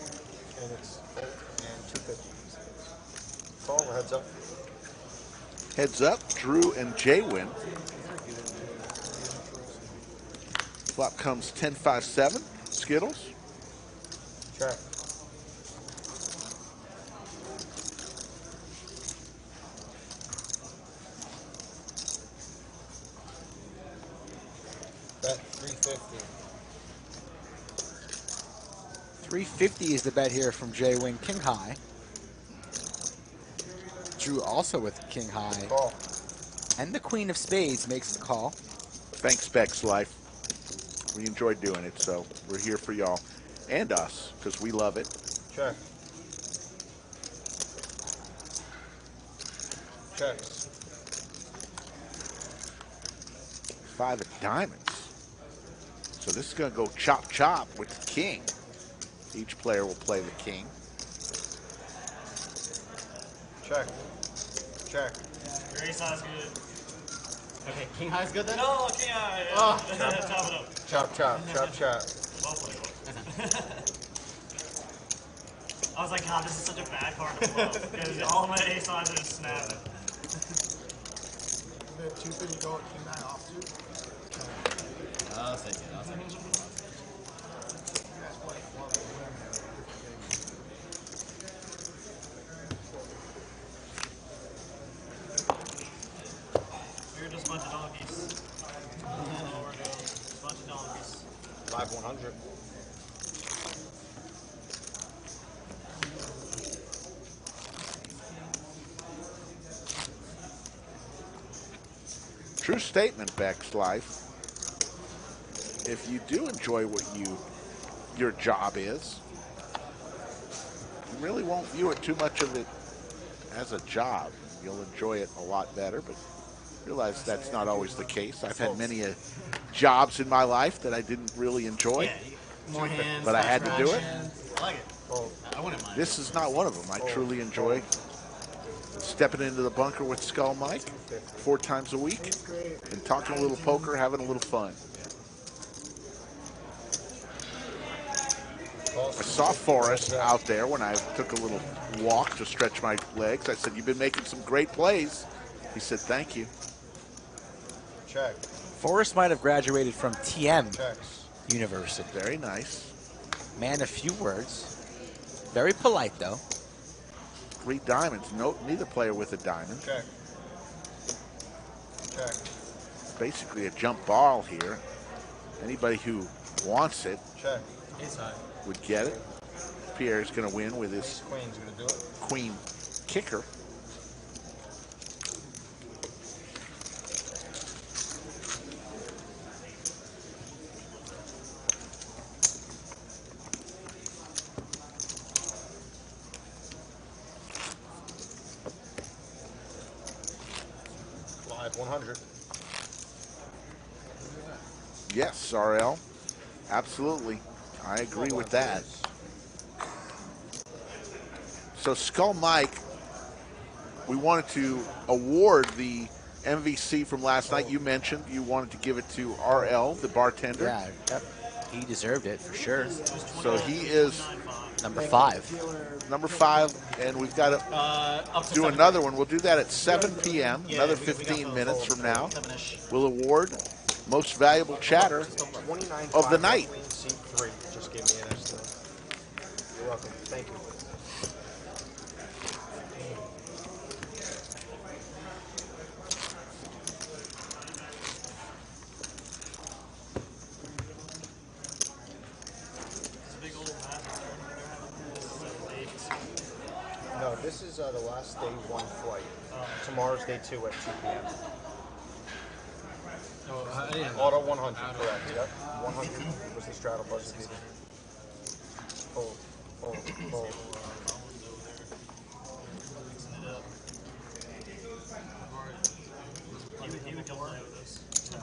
And it's full and 250. Call or heads up? Heads up, Drew and JWin. Flop comes 10-5-7. Skittles. Check. Bet 350. 350 is the bet here from JWin King High. Drew also with King High. Call. And the Queen of Spades makes the call. Thanks, Beck's Life. We enjoyed doing it, so we're here for y'all and us because we love it. Check. Checks. 5 of diamonds. So this is going to go chop chop with the king. Each player will play the king. Check. Check. Your ace high is good. Okay, king high is good then? No, king high. Yeah. Oh. Chop it up. Chop, chop, chop, chop. Well played. I was like, God, this is such a bad card to pull because all of my ace highs are just snapping. The 250 go at king high off too. I'll take it. I'll take it. We're just a bunch of donkeys. That's all we're doing. Just a bunch of donkeys. Live 100. True statement, Beck's Life. If you do enjoy what your job is, you really won't view it too much of it as a job. You'll enjoy it a lot better, but realize that's not always the case. I've had many jobs in my life that I didn't really enjoy, More hands, but I had to do it. I like it. I wouldn't mind. This is not one of them. I truly enjoy stepping into the bunker with Skull Mike 4 times a week and talking a little poker, having a little fun. I saw Forrest out there when I took a little walk to stretch my legs. I said, "You've been making some great plays." He said, "Thank you." Check. Forrest might have graduated from TM Checks. University. Very nice. Man, a few words. Very polite, though. 3 diamonds. No, neither player with a diamond. Check. Check. Basically a jump ball here. Anybody who wants it Check. Ace high. would get it. Pierre's going to win with his Queen's gonna do it. queen kicker. Live 100. Yes, RL. Absolutely. I agree with that. So Skull Mike, we wanted to award the MVC from last night. You mentioned you wanted to give it to RL, the bartender. Yeah, yep. He deserved it for sure. So he is number 5. Number 5, and we've got to do another one. We'll do that at 7 p.m., another 15 minutes from now. We'll award most valuable chatter of the night. Seat 3. Just gave me an estimate. You're welcome. Thank you. No, this is the last day 1 flight. Tomorrow's day 2 at 2 p.m. Auto 100, correct. Yep. 100 was the straddle buzzer beater. Hold, hold, hold.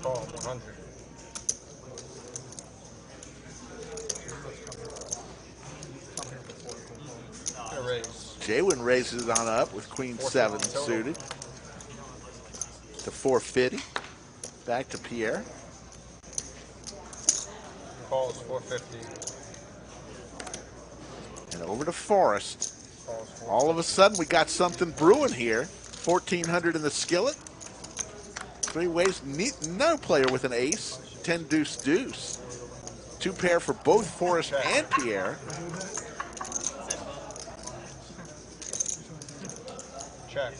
Call 100. JWin raises it on up with Queen 7 suited to 450. Back to Pierre. Call is 450. And over to Forrest. All of a sudden, we got something brewing here. 1,400 in the skillet. 3 ways. No player with an ace. 10 deuce deuce. 2 pair for both Forrest and Pierre. Check.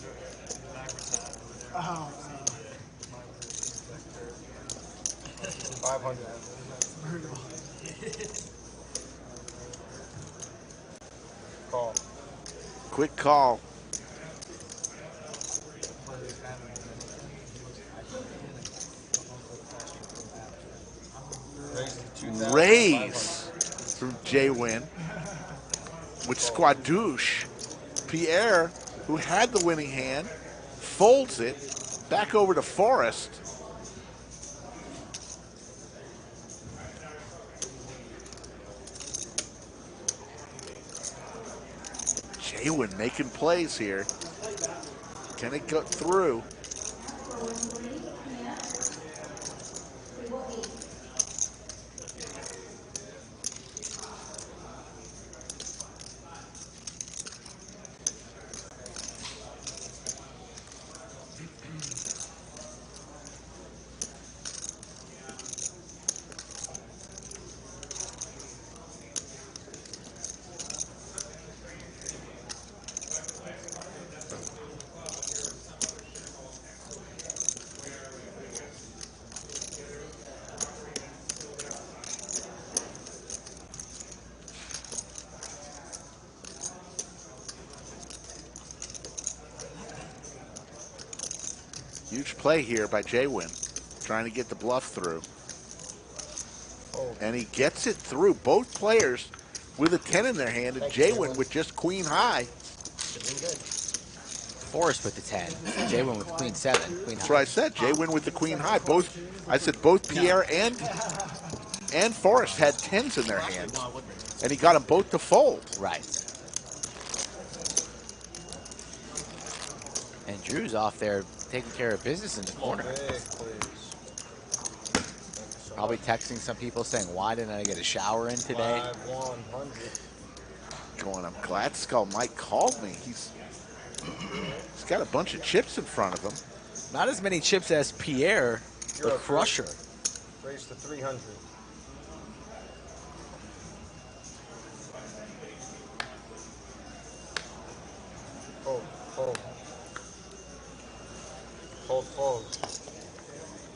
Oh. 500. Brutal. Call. Quick call. raise from JWin with Squadouche. Pierre, who had the winning hand, folds it back over to Forrest. JWin making plays here. Can it go through? Huge play here by JWin, trying to get the bluff through. And he gets it through. Both players with a 10 in their hand, and JWin with just queen high. Forrest with the 10. JWin with queen 7. Queen That's high. what I said. JWin with the queen high. I said both Pierre and Forrest had 10s in their hands, and he got them both to fold. Right. And Drew's off there taking care of business in the corner. Probably texting some people saying, why didn't I get a shower in today? 100. Going, I'm glad Skull Mike called me. He's got a bunch of chips in front of him. Not as many chips as Pierre, the crusher. Raise to 300. Fold, fold. Fold, fold.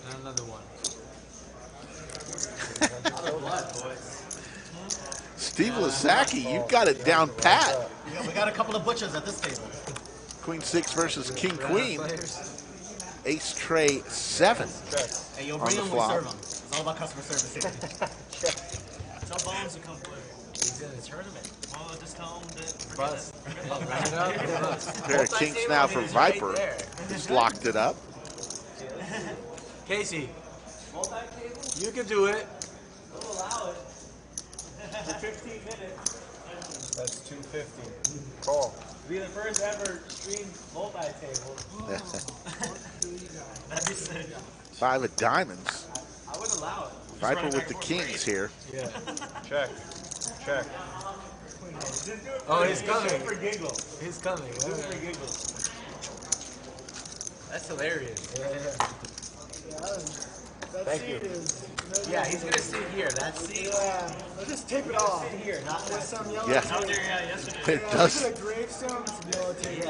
And another one. Steve Lasaki, you've got it down pat. We got a couple of butchers at this table. Queen 6 versus King Queen. Ace tray 7 Hey, you'll on bring the them, we flop. serve them. It's all about customer service here. Tell Bones to come play. He's in the tournament. Well, just tell him that Bust. Pair of kinks now for Viper. Just locked it up. Casey, you can do it. we'll allow it. For 15 minutes. That's 250. Call. Be the first ever streamed multi-table. That'd be sick. 5 of diamonds. I would allow it. Viper with the kings here. Yeah. Check. Check. Just do it Oh, for he's coming. Do it for giggles. He's coming. Do it for giggles. That's hilarious. That Thank seat you. is Yeah, he's gonna sit here. That seat. Yeah, let's just tape it off. Here, not With some yellow Yeah. tape. Out there, yeah, yesterday. There Yeah, does, look at a gravestone with some yellow tape.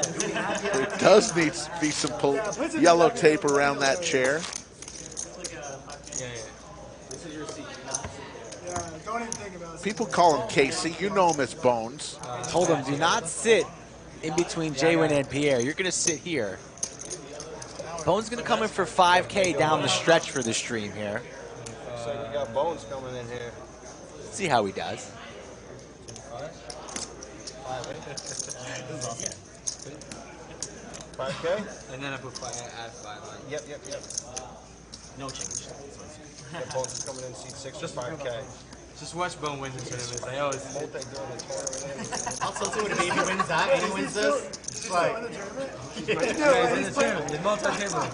there does need to be some yellow tape around that chair. It's like a Yeah, yeah. This is your seat. Yeah, don't even think about it. People call him Casey. You know him as Bones. Told him, do not sit in between JWin and Pierre. You're going to sit here. Bones going to come in for 5K down the stretch for the stream here. So you got Bones coming in here. Let's see how he does. 5K? And then I put add 5 on. Yep, yep, yep. No change. Yeah, Bones is coming in seat 6 for 5K. Just watch Bone win the tournament. I always. Multi doing the tournament. Also, too, if he wins that and he wins this, it's like, Yeah, he's in the tournament. He's multi-table.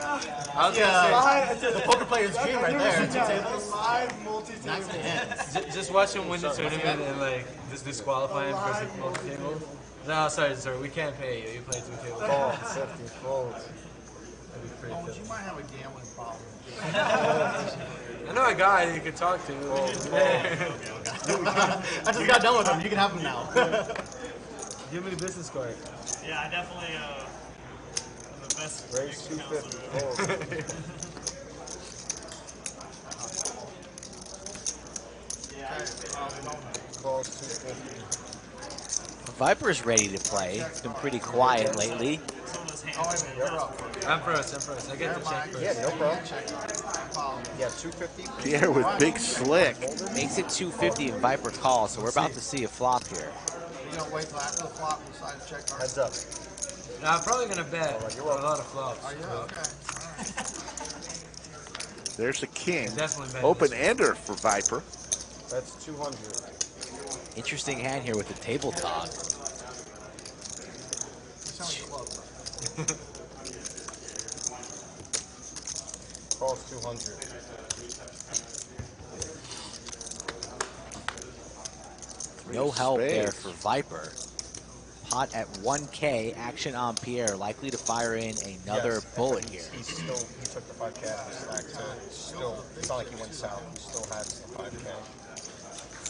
I was yeah, the poker player's dream right there. Two tables. Live multi-table. Knocks it in. Just watch him win the tournament and like just disqualify him for multi-table. No, sorry, we can't pay you. You play 2 tables. Fold, 50, fold. That'd be pretty You tough. might have a gambling problem. I know a guy that you can talk to. I just got done with him. You can have him now. Give me the business card. Yeah, I definitely am the best. Raise 250, fold. Calls 250. Viper's ready to play. It's been pretty quiet lately. Some of those hands wait a minute, you're up. I'm first. I get to check first. Yeah, no problem. Yeah, 250. Pierre with big slick. Makes it 250 and Viper calls, so we're about to see a flop here. You don't wait till after the flop and decide to check our Heads up. Now, I'm probably going to bet a lot of flops. Are you? Okay. There's a king. Definitely bet Open-ender for Viper. That's 200. Interesting hand here with the table talk. You sound close. Calls 200. No help there for Viper. Pot at 1K, action on Pierre, likely to fire in another bullet here. He took the 5K out of the stack, so still, it's not like he went south. He still has the 5K.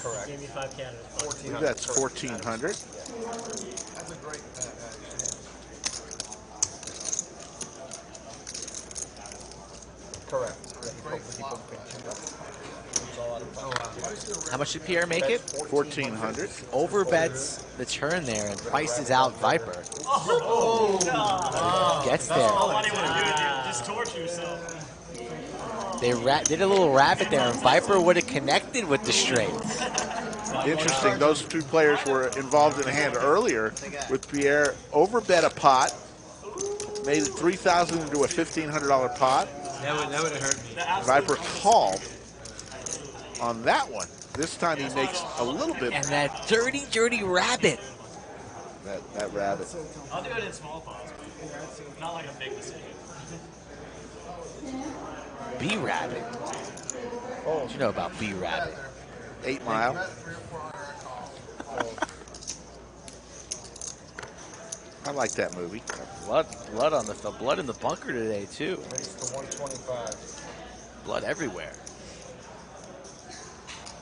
Correct. Gave me 5K out of it. I believe that's 1,400. That's a great bet, Correct. How much did Pierre make it? 1,400. Overbets the turn there and prices out Viper. Gets there. All anyone would do is just torture yourself. They did a little rabbit there, and Viper would have connected with the straight. Interesting. Those two players were involved in a hand earlier with Pierre. Overbet a pot. Made it 3,000 into a $1,500 pot. That would have hurt me. Viper called on that one. This time he makes a little bit. And that dirty, dirty rabbit. That rabbit. I'll do it in small pots, not like a big decision. B-Rabbit. What do you know about B-Rabbit? 8 Mile. I like that movie. Blood in the bunker today too. It's the 125. Blood everywhere.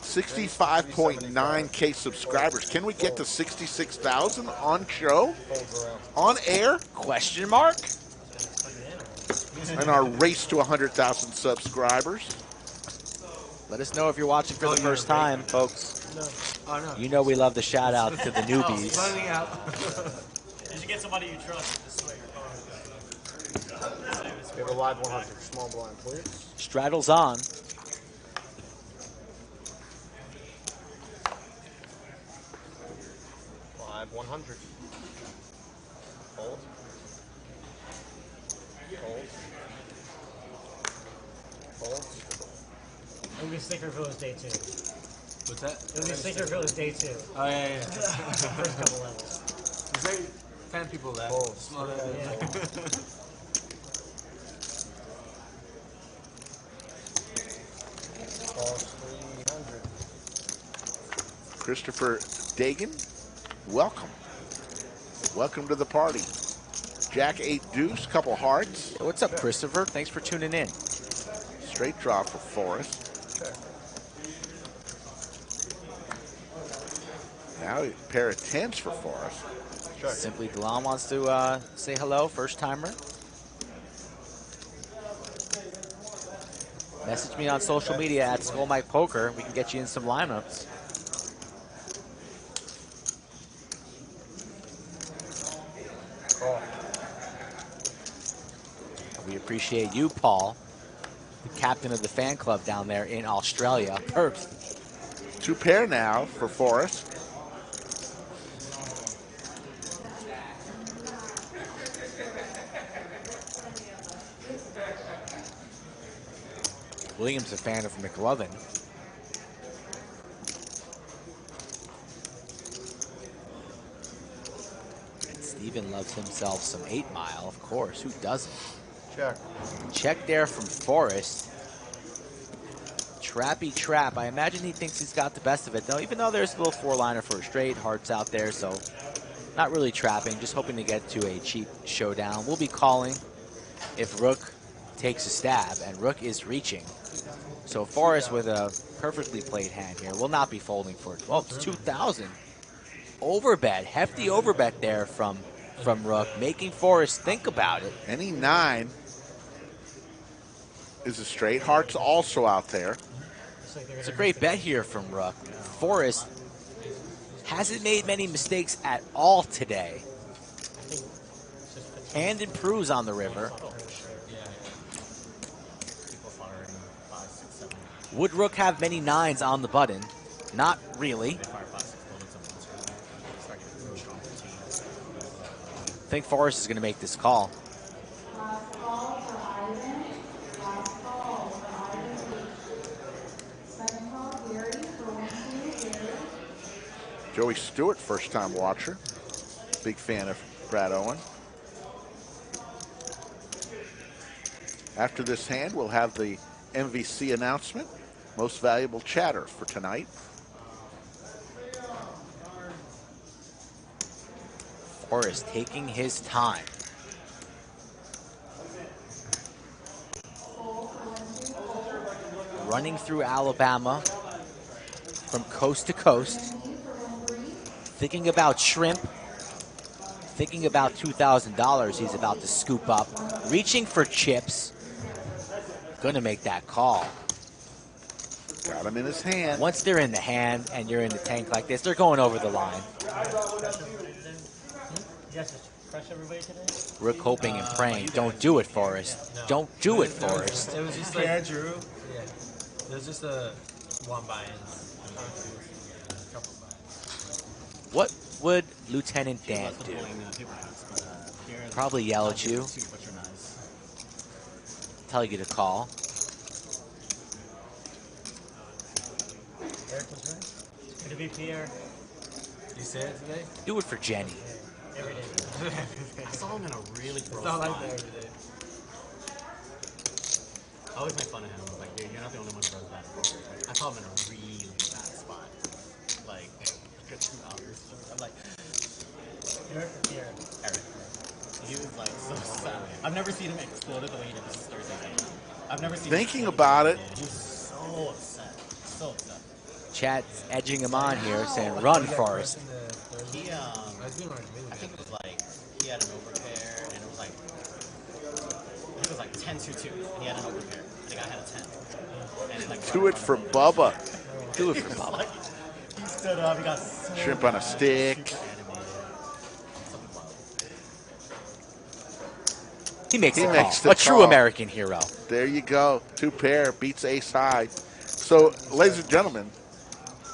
65.9K subscribers. Can we get to 66,000 on show? On air? Question mark? And our race to 100,000 subscribers. Let us know if you're watching for the first time, folks. Oh, no. You know we love the shout out to the newbies. Running out. You should get somebody you trust to sway your car. We have a live 100. Small blind, please. Straddles on. Live 100. Hold. Hold. Hold. It would be sticker if it was day 2. What's that? It would be sticker if it was day 2. Oh, yeah. First couple levels. There's like 10 people left. Smaller than Calls 300. Christopher Dagan, welcome. Welcome to the party. Jack 8 deuce, couple hearts. What's up, Christopher? Thanks for tuning in. Straight draw for Forrest. Now a pair of 10s for Forrest. Simply Delon wants to say hello, first timer. Message me on social media at Skull Mike Poker. We can get you in some lineups. We appreciate you, Paul, the captain of the fan club down there in Australia, Perth. 2 pair now for Forrest. William's a fan of McLovin. And Steven loves himself some 8 Mile, of course. Who doesn't? Check. Check there from Forrest. Trappy trap. I imagine he thinks he's got the best of it, though, even though there's a little 4-liner for a straight. Hearts out there, so not really trapping, just hoping to get to a cheap showdown. We'll be calling if Rook takes a stab, and Rook is reaching. So Forrest with a perfectly played hand here will not be folding for it. Well, it's 2,000. Overbet, hefty overbet there from Rook, making Forrest think about it. Any 9 is a straight. Hearts also out there. It's a great bet here from Rook. Forrest hasn't made many mistakes at all today. Hand improves on the river. Would Rook have many 9s on the button? Not really. I think Forrest is going to make this call. Last call for Ivan. Last call for Ivan H. Second call, Gary for 1-2, Gary. Joey Stewart, first-time watcher. Big fan of Brad Owen. After this hand, we'll have the MVC announcement. Most valuable chatter for tonight. Forrest taking his time. Running through Alabama from coast to coast. Thinking about shrimp. Thinking about $2,000 he's about to scoop up. Reaching for chips. Gonna make that call. Got him in his hand. Once they're in the hand and you're in the tank like this, they're going over the line. Crush everybody today? Rook hoping and praying. Don't do it, Forrest. Don't do it, Forrest. It was just like Drew. Yeah. It was just a one buy-in. What would Lieutenant Dan do? Probably yell at you. Tell you to call. Eric was right. It's good to be Pierre. You say it today? Do it for Jenny. Every day. I saw him in a really gross It's not like spot. that every day. I always make fun of him. I was like, dude, you're not the only one who does that. I saw him in a really bad spot. Like, for 2 hours. I'm like, Eric or Pierre? Eric. He was like so sad. I've never seen him exploded the way he did this Thursday night. I've never seen Thinking him about it. He was so upset. So upset. Chat's edging him on here, saying, run, Forrest. He, I think it was like, he had an overpair, and it was like, I think it was like 10-2-2, and he had an overpair. The guy had a 10. And like, Do it for Bubba. Do it for Bubba. Like, he stood up, he got so Shrimp on a stick. He makes He the makes call. the A true call. American hero. There you go. 2 pair beats ace high. So, ladies and gentlemen,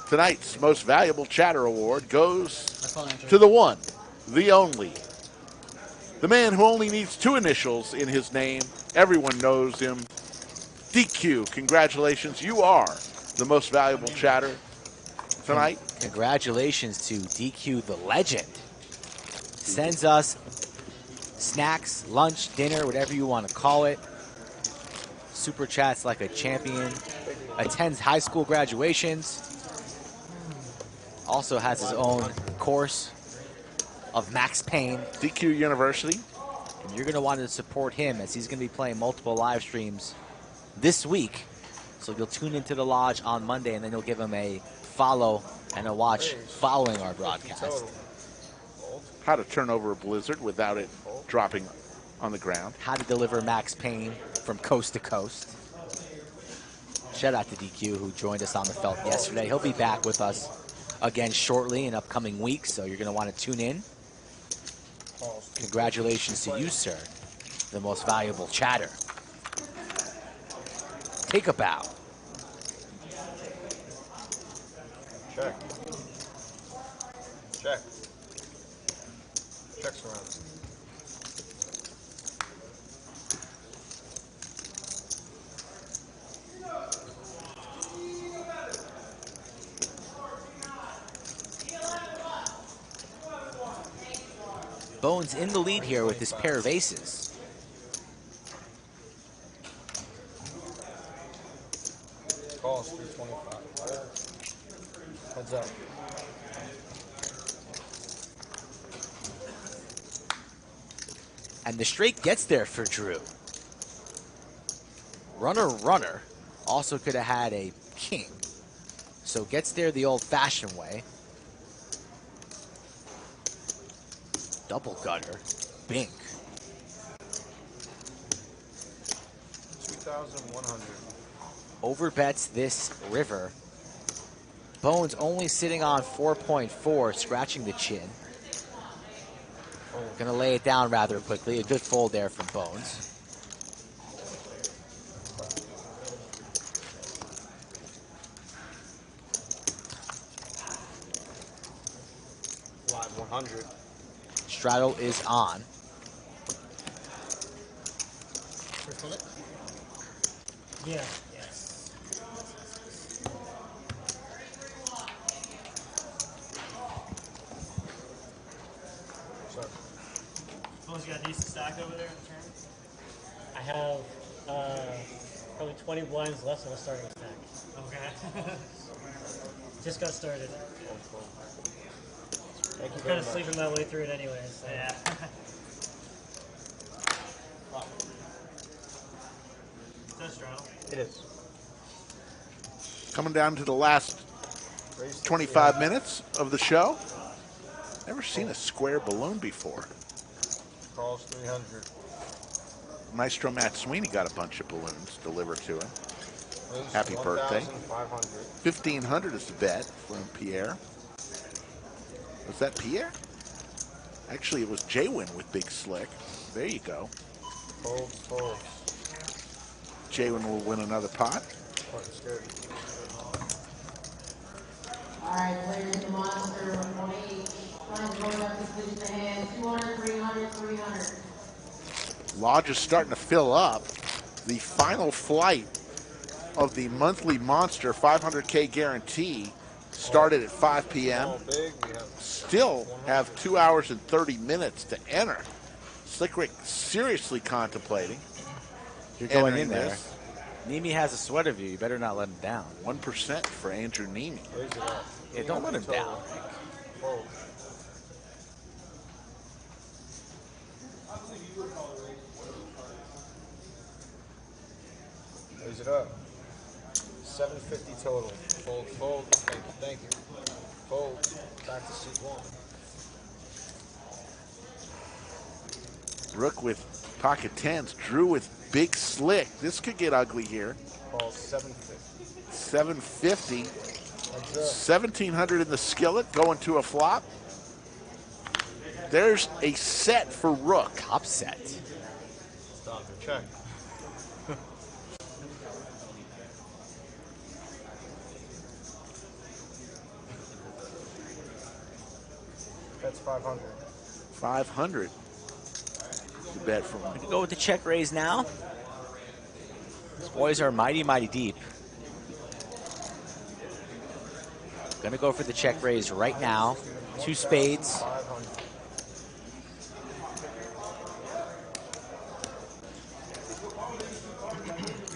tonight's most valuable chatter award goes to the one, the only, the man who only needs 2 initials in his name. Everyone knows him. DQ, congratulations. You are the most valuable chatter tonight. Congratulations to DQ the legend. Sends us snacks, lunch, dinner, whatever you want to call it. Super chats like a champion. Attends high school graduations. Also has his own course of Max Payne. DQ University. And you're going to want to support him as he's going to be playing multiple live streams this week. So you'll tune into the Lodge on Monday, and then you'll give him a follow and a watch following our broadcast. How to turn over a blizzard without it dropping on the ground. How to deliver Max Payne from coast to coast. Shout out to DQ, who joined us on the felt yesterday. He'll be back with us again shortly in upcoming weeks, so you're going to want to tune in. Congratulations to you, sir, the most valuable chatter. Take a bow. Check. Check. Check's around. Bones in the lead here with his pair of aces. Calls 325. Heads up. And the straight gets there for Drew. Runner also could have had a king. So gets there the old-fashioned way. Double gutter. Bink. 2,100. Overbets this river. Bones only sitting on 4.4, scratching the chin. Gonna lay it down rather quickly. A good fold there from Bones. Live 100. Straddle is on. Yeah. Sorry. Bones, you got a decent stack over there in the tournament? I have probably 20 blinds less than a starting stack. Okay. Just got started. Thank you I'm very kind of much. sleeping my way through it anyways. So. Yeah. Is that straddle? It is. Coming down to the last 25 minutes of the show. Never seen a square balloon before. Calls 300. Maestro Matt Sweeney got a bunch of balloons delivered to him. Lose Happy birthday. 1,500. 1,500 is the bet from Pierre. Was that Pierre? Actually, it was JWin with Big Slick. There you go. Folds, folds. JWin will win another pot. Part's good. All right, players in the monster, 1 each. Lines going up to switch the hand. 200, 300, 300. Lodge is starting to fill up. The final flight of the monthly Monster 500K guarantee started at 5 p.m. Still have 2 hours and 30 minutes to enter. Slick Rick seriously contemplating. You're going entering in there. this. Nemi has a sweat of you. You better not let him down. 1% for Andrew Nemi. Yeah, don't let him down. Fold. Raise it up. 750 total. Fold, fold. Thank you. Fold. Back to seat one. Brooke with pocket tens. Drew with Big Slick. This could get ugly here. Call 750. 750. 1,700 in the skillet going to a flop. There's a set for Rook. Top set. Stop and check. That's 500. 500. The bet from We can go with the check raise now. These boys are mighty, mighty deep. Gonna go for the check raise right now. 2 spades. 500.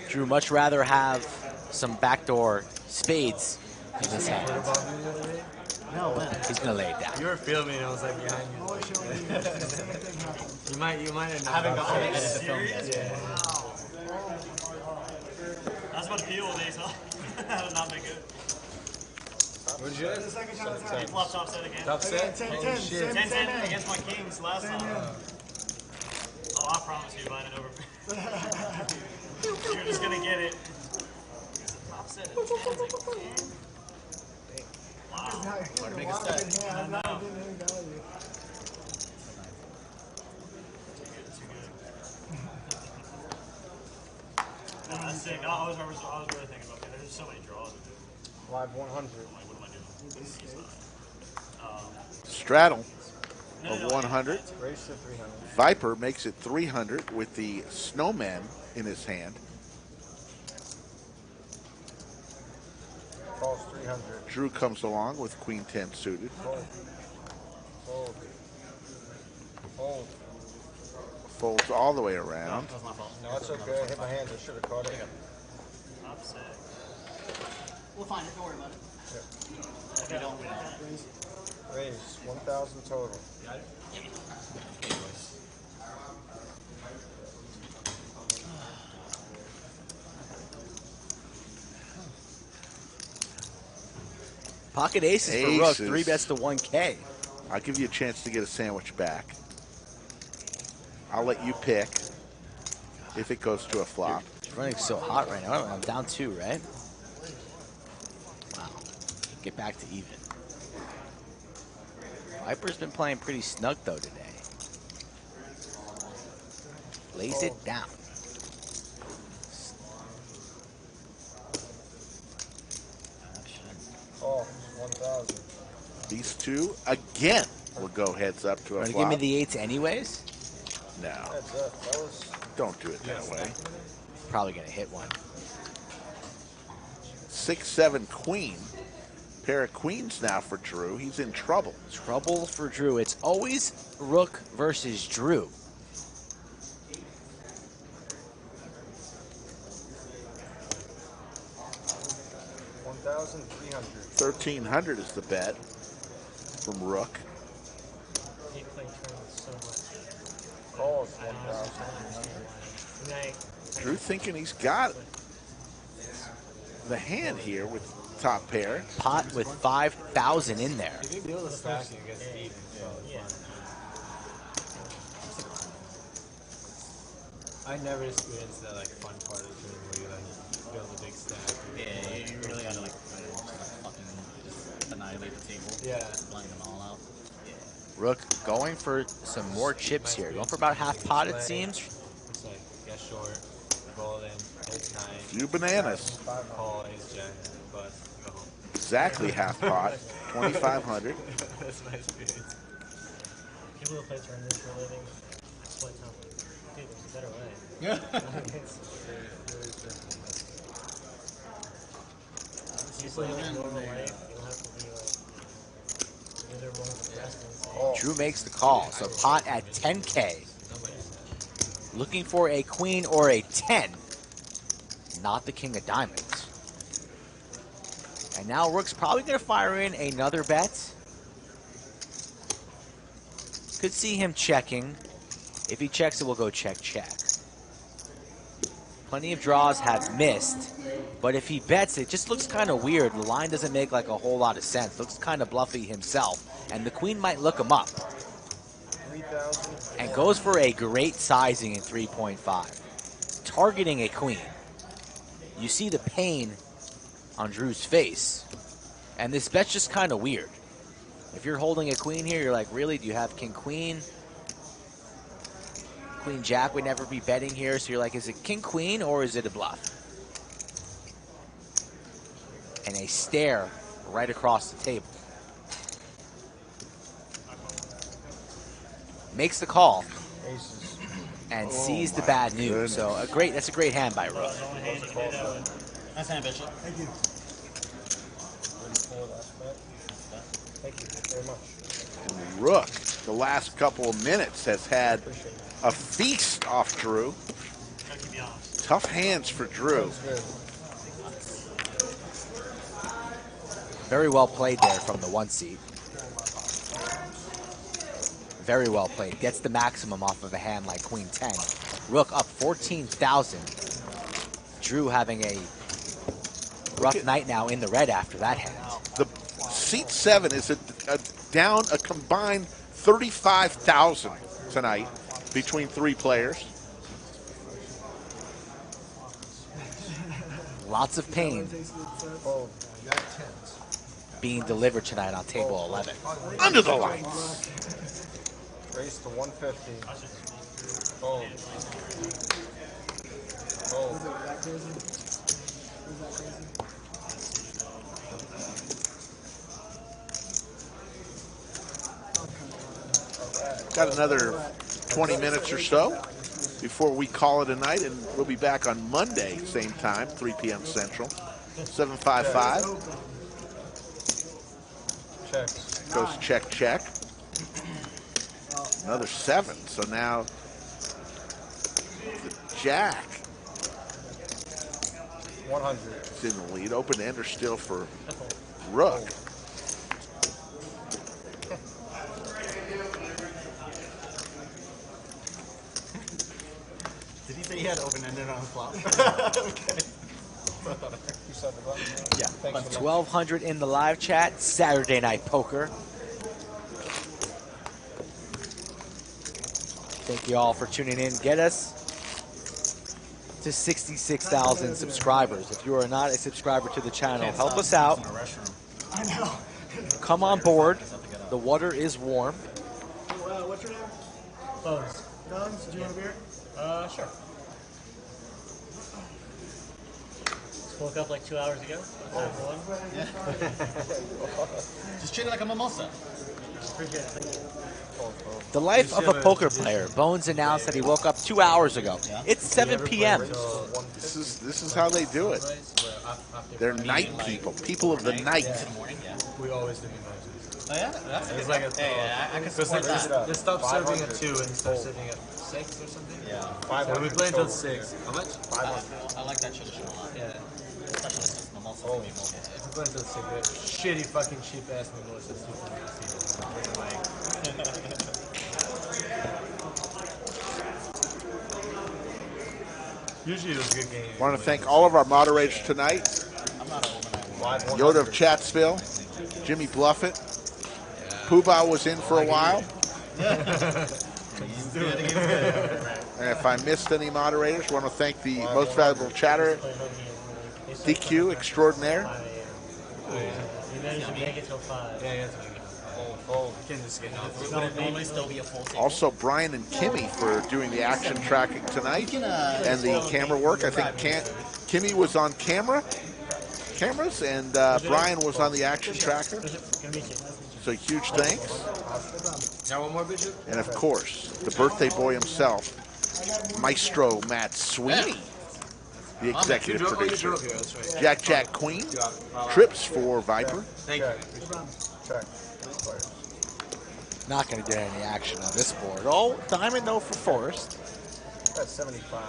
Drew much rather have some backdoor spades in his hand. No, He's gonna lay it down. You were filming, I was like behind you. You might end up. Haven't gotten it. Serious? Yeah. That's what appeal with ace, huh? That would not be good. What'd you The second time it's He happened. flopped top set again. Top set? 10, Holy 10, shit. 10 10 hand. against my kings last Same time. hand. Oh, I promise you, buying it over. You're just gonna get it. Top set of 10s again. Wow. Might make a set. I know. Didn't any value. No, that's sick. I was really thinking about that. There's so many draws to do. Live 100. Like, what am I doing? Straddle No, of no, 100. Raise to 300. Viper makes it 300 with the snowman in his hand. Calls 300. Drew comes along with Queen 10 suited. Fold. Fold. Fold. Folds all the way around. That's my fault. No, it's okay. I hit my hands. I should have caught it. Top set. We'll find it. Don't worry about it. If you don't win. Raise 1,000 total. Pocket aces for Rook. 3 bets to 1K. I'll give you a chance to get a sandwich back. I'll let you pick if it goes to a flop. It's running so hot right now. I'm down 2, right? Wow. Get back to even. Viper's been playing pretty snug though today. lays it down. Oh, 1,000. These two, again, will go heads up to a Want to flop. give me the 8s anyways? No. That's it. That was. Don't do it that way. Probably going to hit one. 6-7 queen. Pair of queens now for Drew. He's in trouble. Trouble for Drew. It's always Rook versus Drew. $1,300 is the bet from Rook. He played turns so much. Calls 1,300. Drew thinking he's got the hand here with top pair. Pot with 5,000 in there. You think the stacking gets deep? I never experienced that like fun part of the game where you like build a big stack. Yeah, you really gotta like fucking just annihilate the table. Yeah. Blind them all out. Rook going for some more chips here. Going for about half pot, it seems. It's like get short, roll in, ace nine. Few bananas. Call ace jack, but go home. Exactly half pot. 2,500. That's my experience. People who play tournaments for a living, that's what tell me. Dude, there's a better way. Yeah. You play like normal life, you don't have to be like either one of the best and say, Drew makes the call. So pot at 10K. Looking for a queen or a 10. Not the king of diamonds. And now Rook's probably going to fire in another bet. Could see him checking. If he checks it, we'll go check, check. Plenty of draws have missed. But if he bets, it just looks kind of weird. The line doesn't make like a whole lot of sense. Looks kind of bluffy himself. And the queen might look him up. 3,000. And goes for a great sizing in 3.5. Targeting a queen. You see the pain on Drew's face. And this bet's just kind of weird. If you're holding a queen here, you're like, really? Do you have king queen? Queen jack would never be betting here. So you're like, is it king queen or is it a bluff? And a stare right across the table. Makes the call. Aces. And sees the bad news. So that's a great hand by Rook. Nice hand, Bishop. Thank you. 34 last bet. Thank you very much. And Rook, the last couple of minutes, has had a feast off Drew. Tough hands for Drew. Very well played there from the 1 seat. Very well played. Gets the maximum off of a hand like Queen 10. Rook up 14,000. Drew having a rough night now in the red after that hand. The seat 7 is down a combined 35,000 tonight between three players. Lots of pain Oh, being delivered tonight on table 11. Under the lights. raise to 150. Oh. Oh. Was it that crazy? Was that crazy? Got another 20 minutes or so before we call it a night, and we'll be back on Monday, same time, 3 p.m. Central. 755 Checks. goes check, check. Another 7. So now the jack 100. is in the lead. Open ender still for Rook. Did he say he had open-ended on the flop? Okay. You said the button? Yeah. Thanks for that. 1,200 in the live chat. Saturday Night Poker. Thank you all for tuning in. Get us to 66,000 subscribers. If you are not a subscriber to the channel, help us out. I know. Come on board. The water is warm. What's your name? Bones. Bones, do you want a beer? Sure. Just woke up like 2 hours ago. Yeah. Just treat it like a mimosa. Appreciate it. Thank you. The life of a poker player. Bones announced that he woke up 2 hours ago. It's 7 p.m. This is how they do it. They're night people, people of the night. We always do mimosas. Oh yeah, that's It's good. like a I can support that. They stop serving at 2 and start serving at 6 or something. Yeah. So we play until 6. How much? I like that tradition a lot. Yeah. Especially since mimosa can be mobile. If we play until 6, shitty fucking cheap ass mimosas. Usually it was a good game. I want to thank all of our moderators tonight. Yoda of Chatsville, Jimmy Bluffett, Poobah was in for a while. And if I missed any moderators, I want to thank the most valuable chatter, DQ extraordinaire. You managed to make it till 5. Yeah, yeah. Would it normally still be a full table? Also, Brian and Kimmy for doing the action tracking tonight and the camera work. I think Kimmy was on cameras, and Brian was on the action tracker. So huge thanks. Now one more, Bishop? And of course, the birthday boy himself, Maestro Matt Sweeney, the executive producer. Jack Queen, Trips for Viper. Thank you. Not going to get any action on this board. Oh, diamond though for Forrest. That's 75.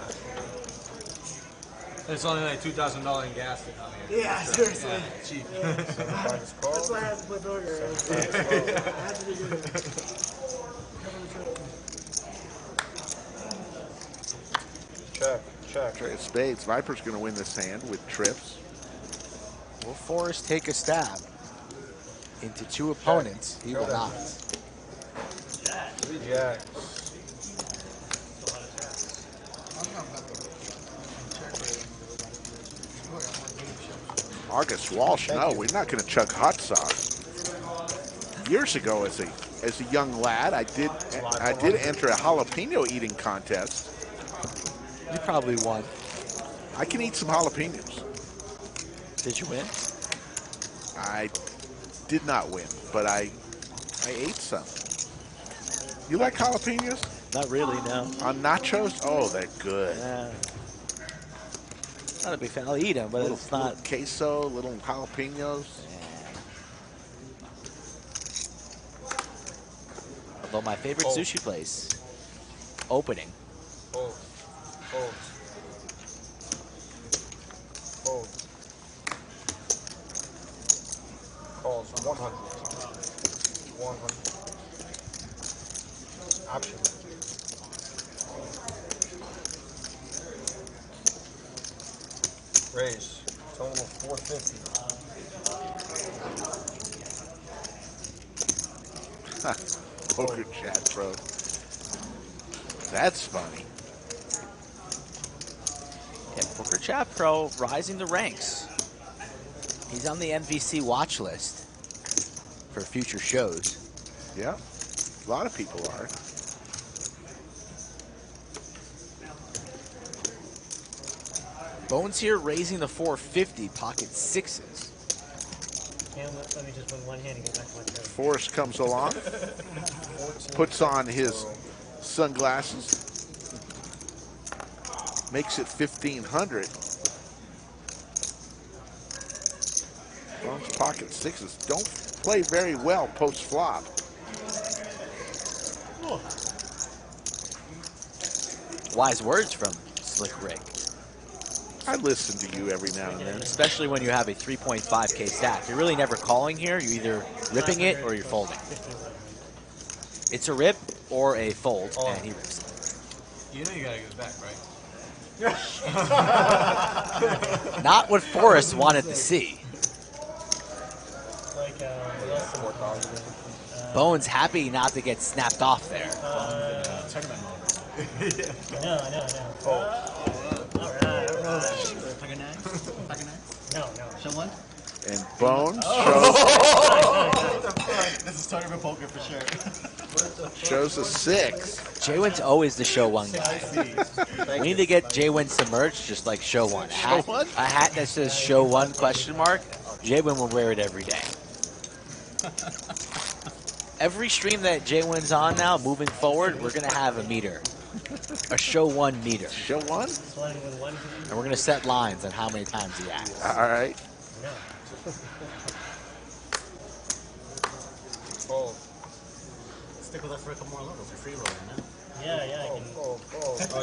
It's only like $2,000 in gas to come here. Yeah, seriously. Yeah, cheap. That's why I had to play poker. I had to be good. Check. Trey of Spades. Viper's going to win this hand with Trips. Will Forrest take a stab into 2 opponents? He will not. 3 jacks. August Walsh, no, we're not going to chug hot sauce. Years ago, as a young lad, I did enter a jalapeno eating contest. You probably won. I can eat some jalapenos. Did you win? I did not win, but I ate some. You like jalapenos? Not really, no. On nachos? Oh, they're good. Not a big fan. I'll eat them, but it's not. Little queso, little jalapenos. Although my favorite sushi place, opening. Fold. Calls 100. 100. Option. Raise. Total 450. Poker chat, bro. That's funny. Yeah, Poker Chat Pro rising the ranks. He's on the MVC watch list for future shows. Yeah, a lot of people are. Bones here raising the 450, pocket 6s. And let me just put one hand and get back to my turn. Forrest comes along, puts on his sunglasses, makes it 1,500. Bones pocket 6s don't play very well post flop. Wise words from Slick Rick. I listen to you every now and then. Especially when you have a 3.5K stack. You're really never calling here. You're either ripping it or you're folding. It's a rip or a fold, and he rips it. You know you gotta give it back, right? Not what Forrest wanted to see. Like, Bones happy not to get snapped off there. No. Alright. Pocket nine? Pocket nine? No. Show one? And Bones shows This is tournament poker for sure. Shows a 6. JWin's always the show one guy. We need to get JWin some merch, just like show one. Show one? A hat that says show one question mark. JWin will wear it every day. Every stream that JWin's on now, moving forward, we're gonna have a meter, a show one meter. Show one? And we're gonna set lines on how many times he acts. All right. Fold. Stick with us for a couple more levels. You're free rolling now. Yeah, I can. Oh,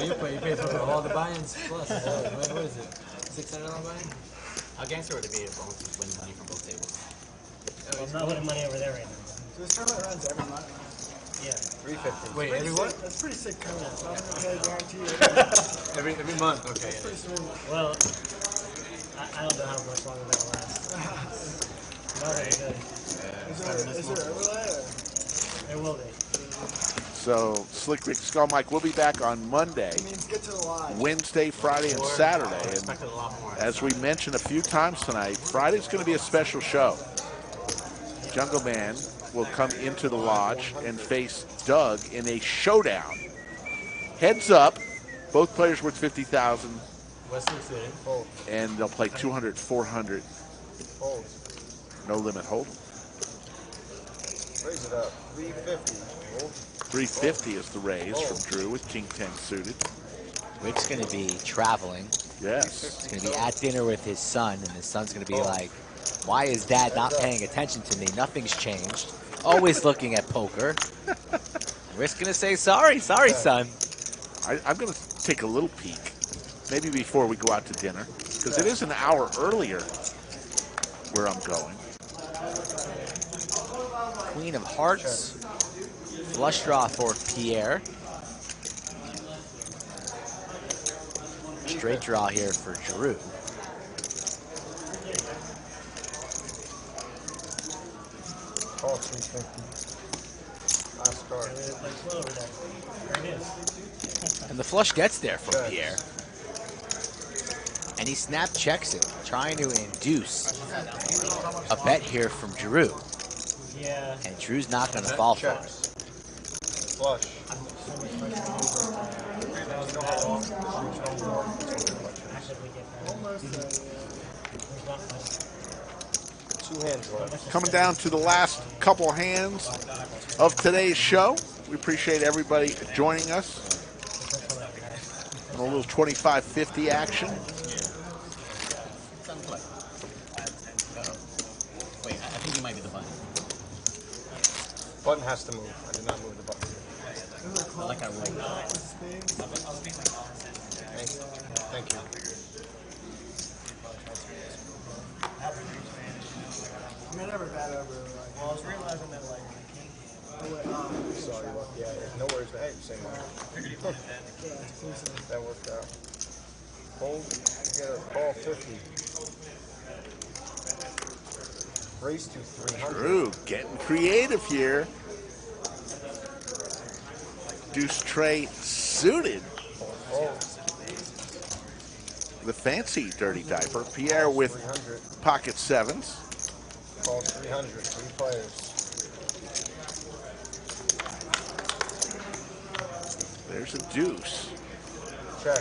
you pay for all the buy-ins plus. What is it? $600 buy-in? How gangster would it be if both win money from both tables? I'm not winning money over there right now. So this tournament runs every month. Yeah. 350. Wait, Pretty every what? sick- That's pretty sick tournament. So I'm gonna pay guarantee you. Every month. Okay. That's pretty sweet. Well, I don't know how much longer that'll last. Not very good. Is there overlay? Or? There will be. So Slick Rick Skull Mike will be back on Monday, It means get to the lodge. Wednesday, Friday, and Saturday. And as we mentioned a few times tonight, Friday's going to be a special show. Jungle Man will come into the lodge and face Doug in a showdown. Heads up, both players worth 50,000, Western City. Fold. and they'll play 200, 400, Fold. no limit hold. Raise it up. 350. Fold. 350 is the raise from Drew with King 10 suited. Rick's gonna be traveling. Yes. He's gonna be at dinner with his son, and his son's gonna be like, "Why is Dad not paying attention to me? Nothing's changed. Always looking at poker." And Rick's gonna say, "Sorry, son." I'm going to take a little peek, maybe before we go out to dinner, because it is an hour earlier where I'm going. Queen of Hearts. Flush draw for Pierre. Straight draw here for Drew. Call 350. Last card. There it is. And the flush gets there from Pierre. And he snap checks it, trying to induce a bet here from Drew. Yeah. And Drew's not going to fall for it. Flush. Two hands left. Coming down to the last couple hands of today's show. We appreciate everybody joining us on a little 25-50 action. Wait, I think you might be the button. Button has to move. I did not move the button. I like how roll. Thank you. I mean, I never bat over. Like, Well, I was realizing that, like, Sorry. Yeah, no worries. Hey, same one. That worked out. Hold. You get a call 50. Raise to 300. Drew getting creative here. Deuce Trey suited. The fancy dirty diaper. Pierre with 300. pocket sevens. Call 300. 3 players. There's a deuce. Check.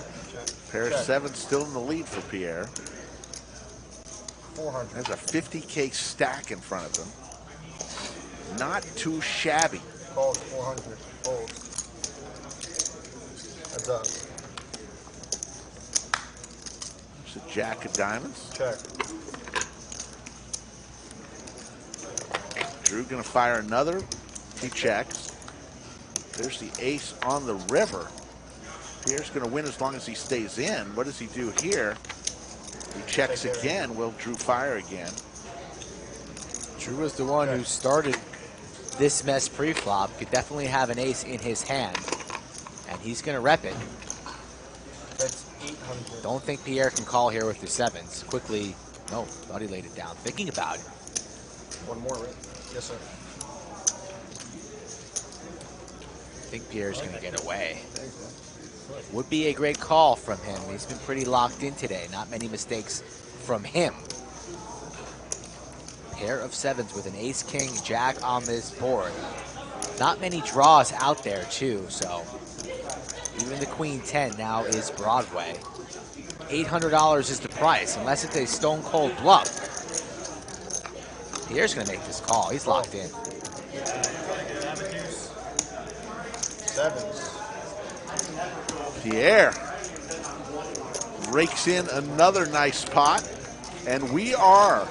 Pair of Check. sevens still in the lead for Pierre. 400. There's a 50K stack in front of him. Not too shabby. Call 400. Hold. Heads up. There's a jack of diamonds. Check. Drew gonna fire another. He checks. There's the ace on the river. Pierre's gonna win as long as he stays in. What does he do here? He checks again. Will Drew fire again? Drew was the one who started this mess pre-flop. Could definitely have an ace in his hand. And he's going to rep it. That's 800. Don't think Pierre can call here with the sevens. Quickly, no, thought he laid it down. Thinking about it. One more, right? Yes, sir. I think Pierre's going to get away. Would be a great call from him. He's been pretty locked in today. Not many mistakes from him. Pair of sevens with an ace, king, jack on this board. Not many draws out there, too, so even the queen 10 now is Broadway. $800 is the price, unless it's a stone cold bluff. Pierre's going to make this call. He's locked in. Sevens. Pierre rakes in another nice pot, and we are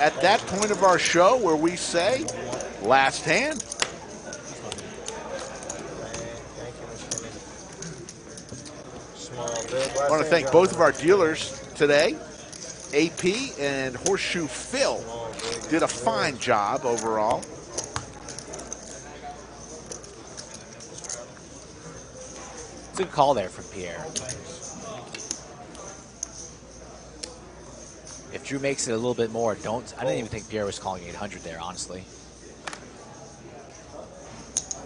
at that point of our show where we say, last hand. I want to thank both of our dealers today. AP and Horseshoe Phil did a fine job overall. It's a good call there from Pierre. If Drew makes it a little bit more, I didn't even think Pierre was calling 800 there, honestly.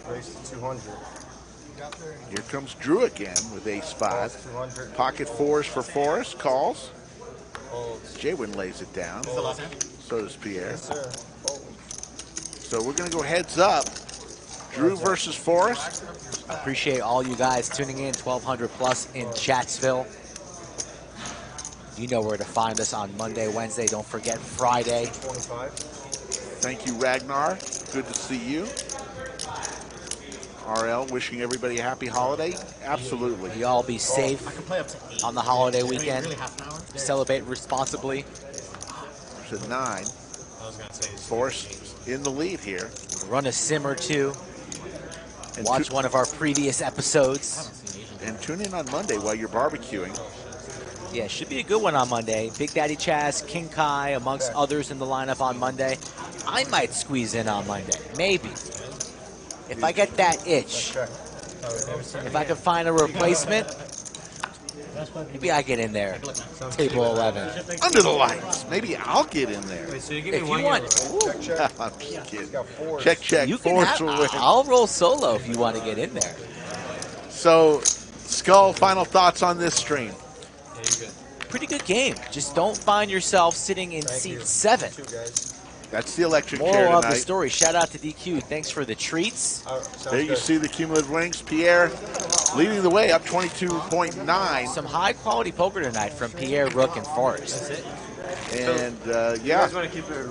Raise to 200. Here comes Drew again with ace-5. Pocket fours for Forrest, calls. JWin lays it down. So does Pierre. So we're going to go heads up. Drew versus Forrest. I appreciate all you guys tuning in, 1,200 plus in Chatsville. You know where to find us on Monday, Wednesday. Don't forget Friday. 25. Thank you, Ragnar. Good to see you. RL, wishing everybody a happy holiday. Absolutely. You all be safe on the holiday weekend. Really Celebrate responsibly. There's a 9. Forrest in the lead here. Run a sim or two. And watch one of our previous episodes. And tune in on Monday while you're barbecuing. Yeah, should be a good one on Monday. Big Daddy Chaz, King Kai, amongst others in the lineup on Monday. I might squeeze in on Monday, maybe. If I get that itch, if I can find a replacement, maybe I get in there. Table 11. Under the lights. Maybe I'll get in there. If you want. I'm just kidding. Check. You can Forrest will win. I'll roll solo if you want to get in there. So, Skull, final thoughts on this stream? Pretty good game. Just don't find yourself sitting in seat 7. That's the electric Moral chair of tonight. the story. Shout out to DQ. Thanks for the treats. There you see the cumulative wings. Pierre leading the way up 22.9. Some high quality poker tonight from Pierre, Rook, and Forrest. And yeah,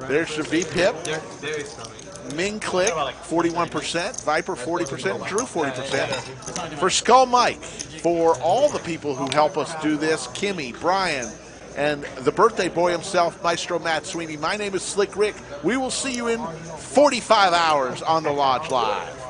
there's the VPIP. Ming-Click 41%, Viper 40%, Drew 40%. For Skull Mike, for all the people who help us do this, Kimmy, Brian, and the birthday boy himself, Maestro Matt Sweeney. My name is Slick Rick. We will see you in 45 hours on the Lodge Live.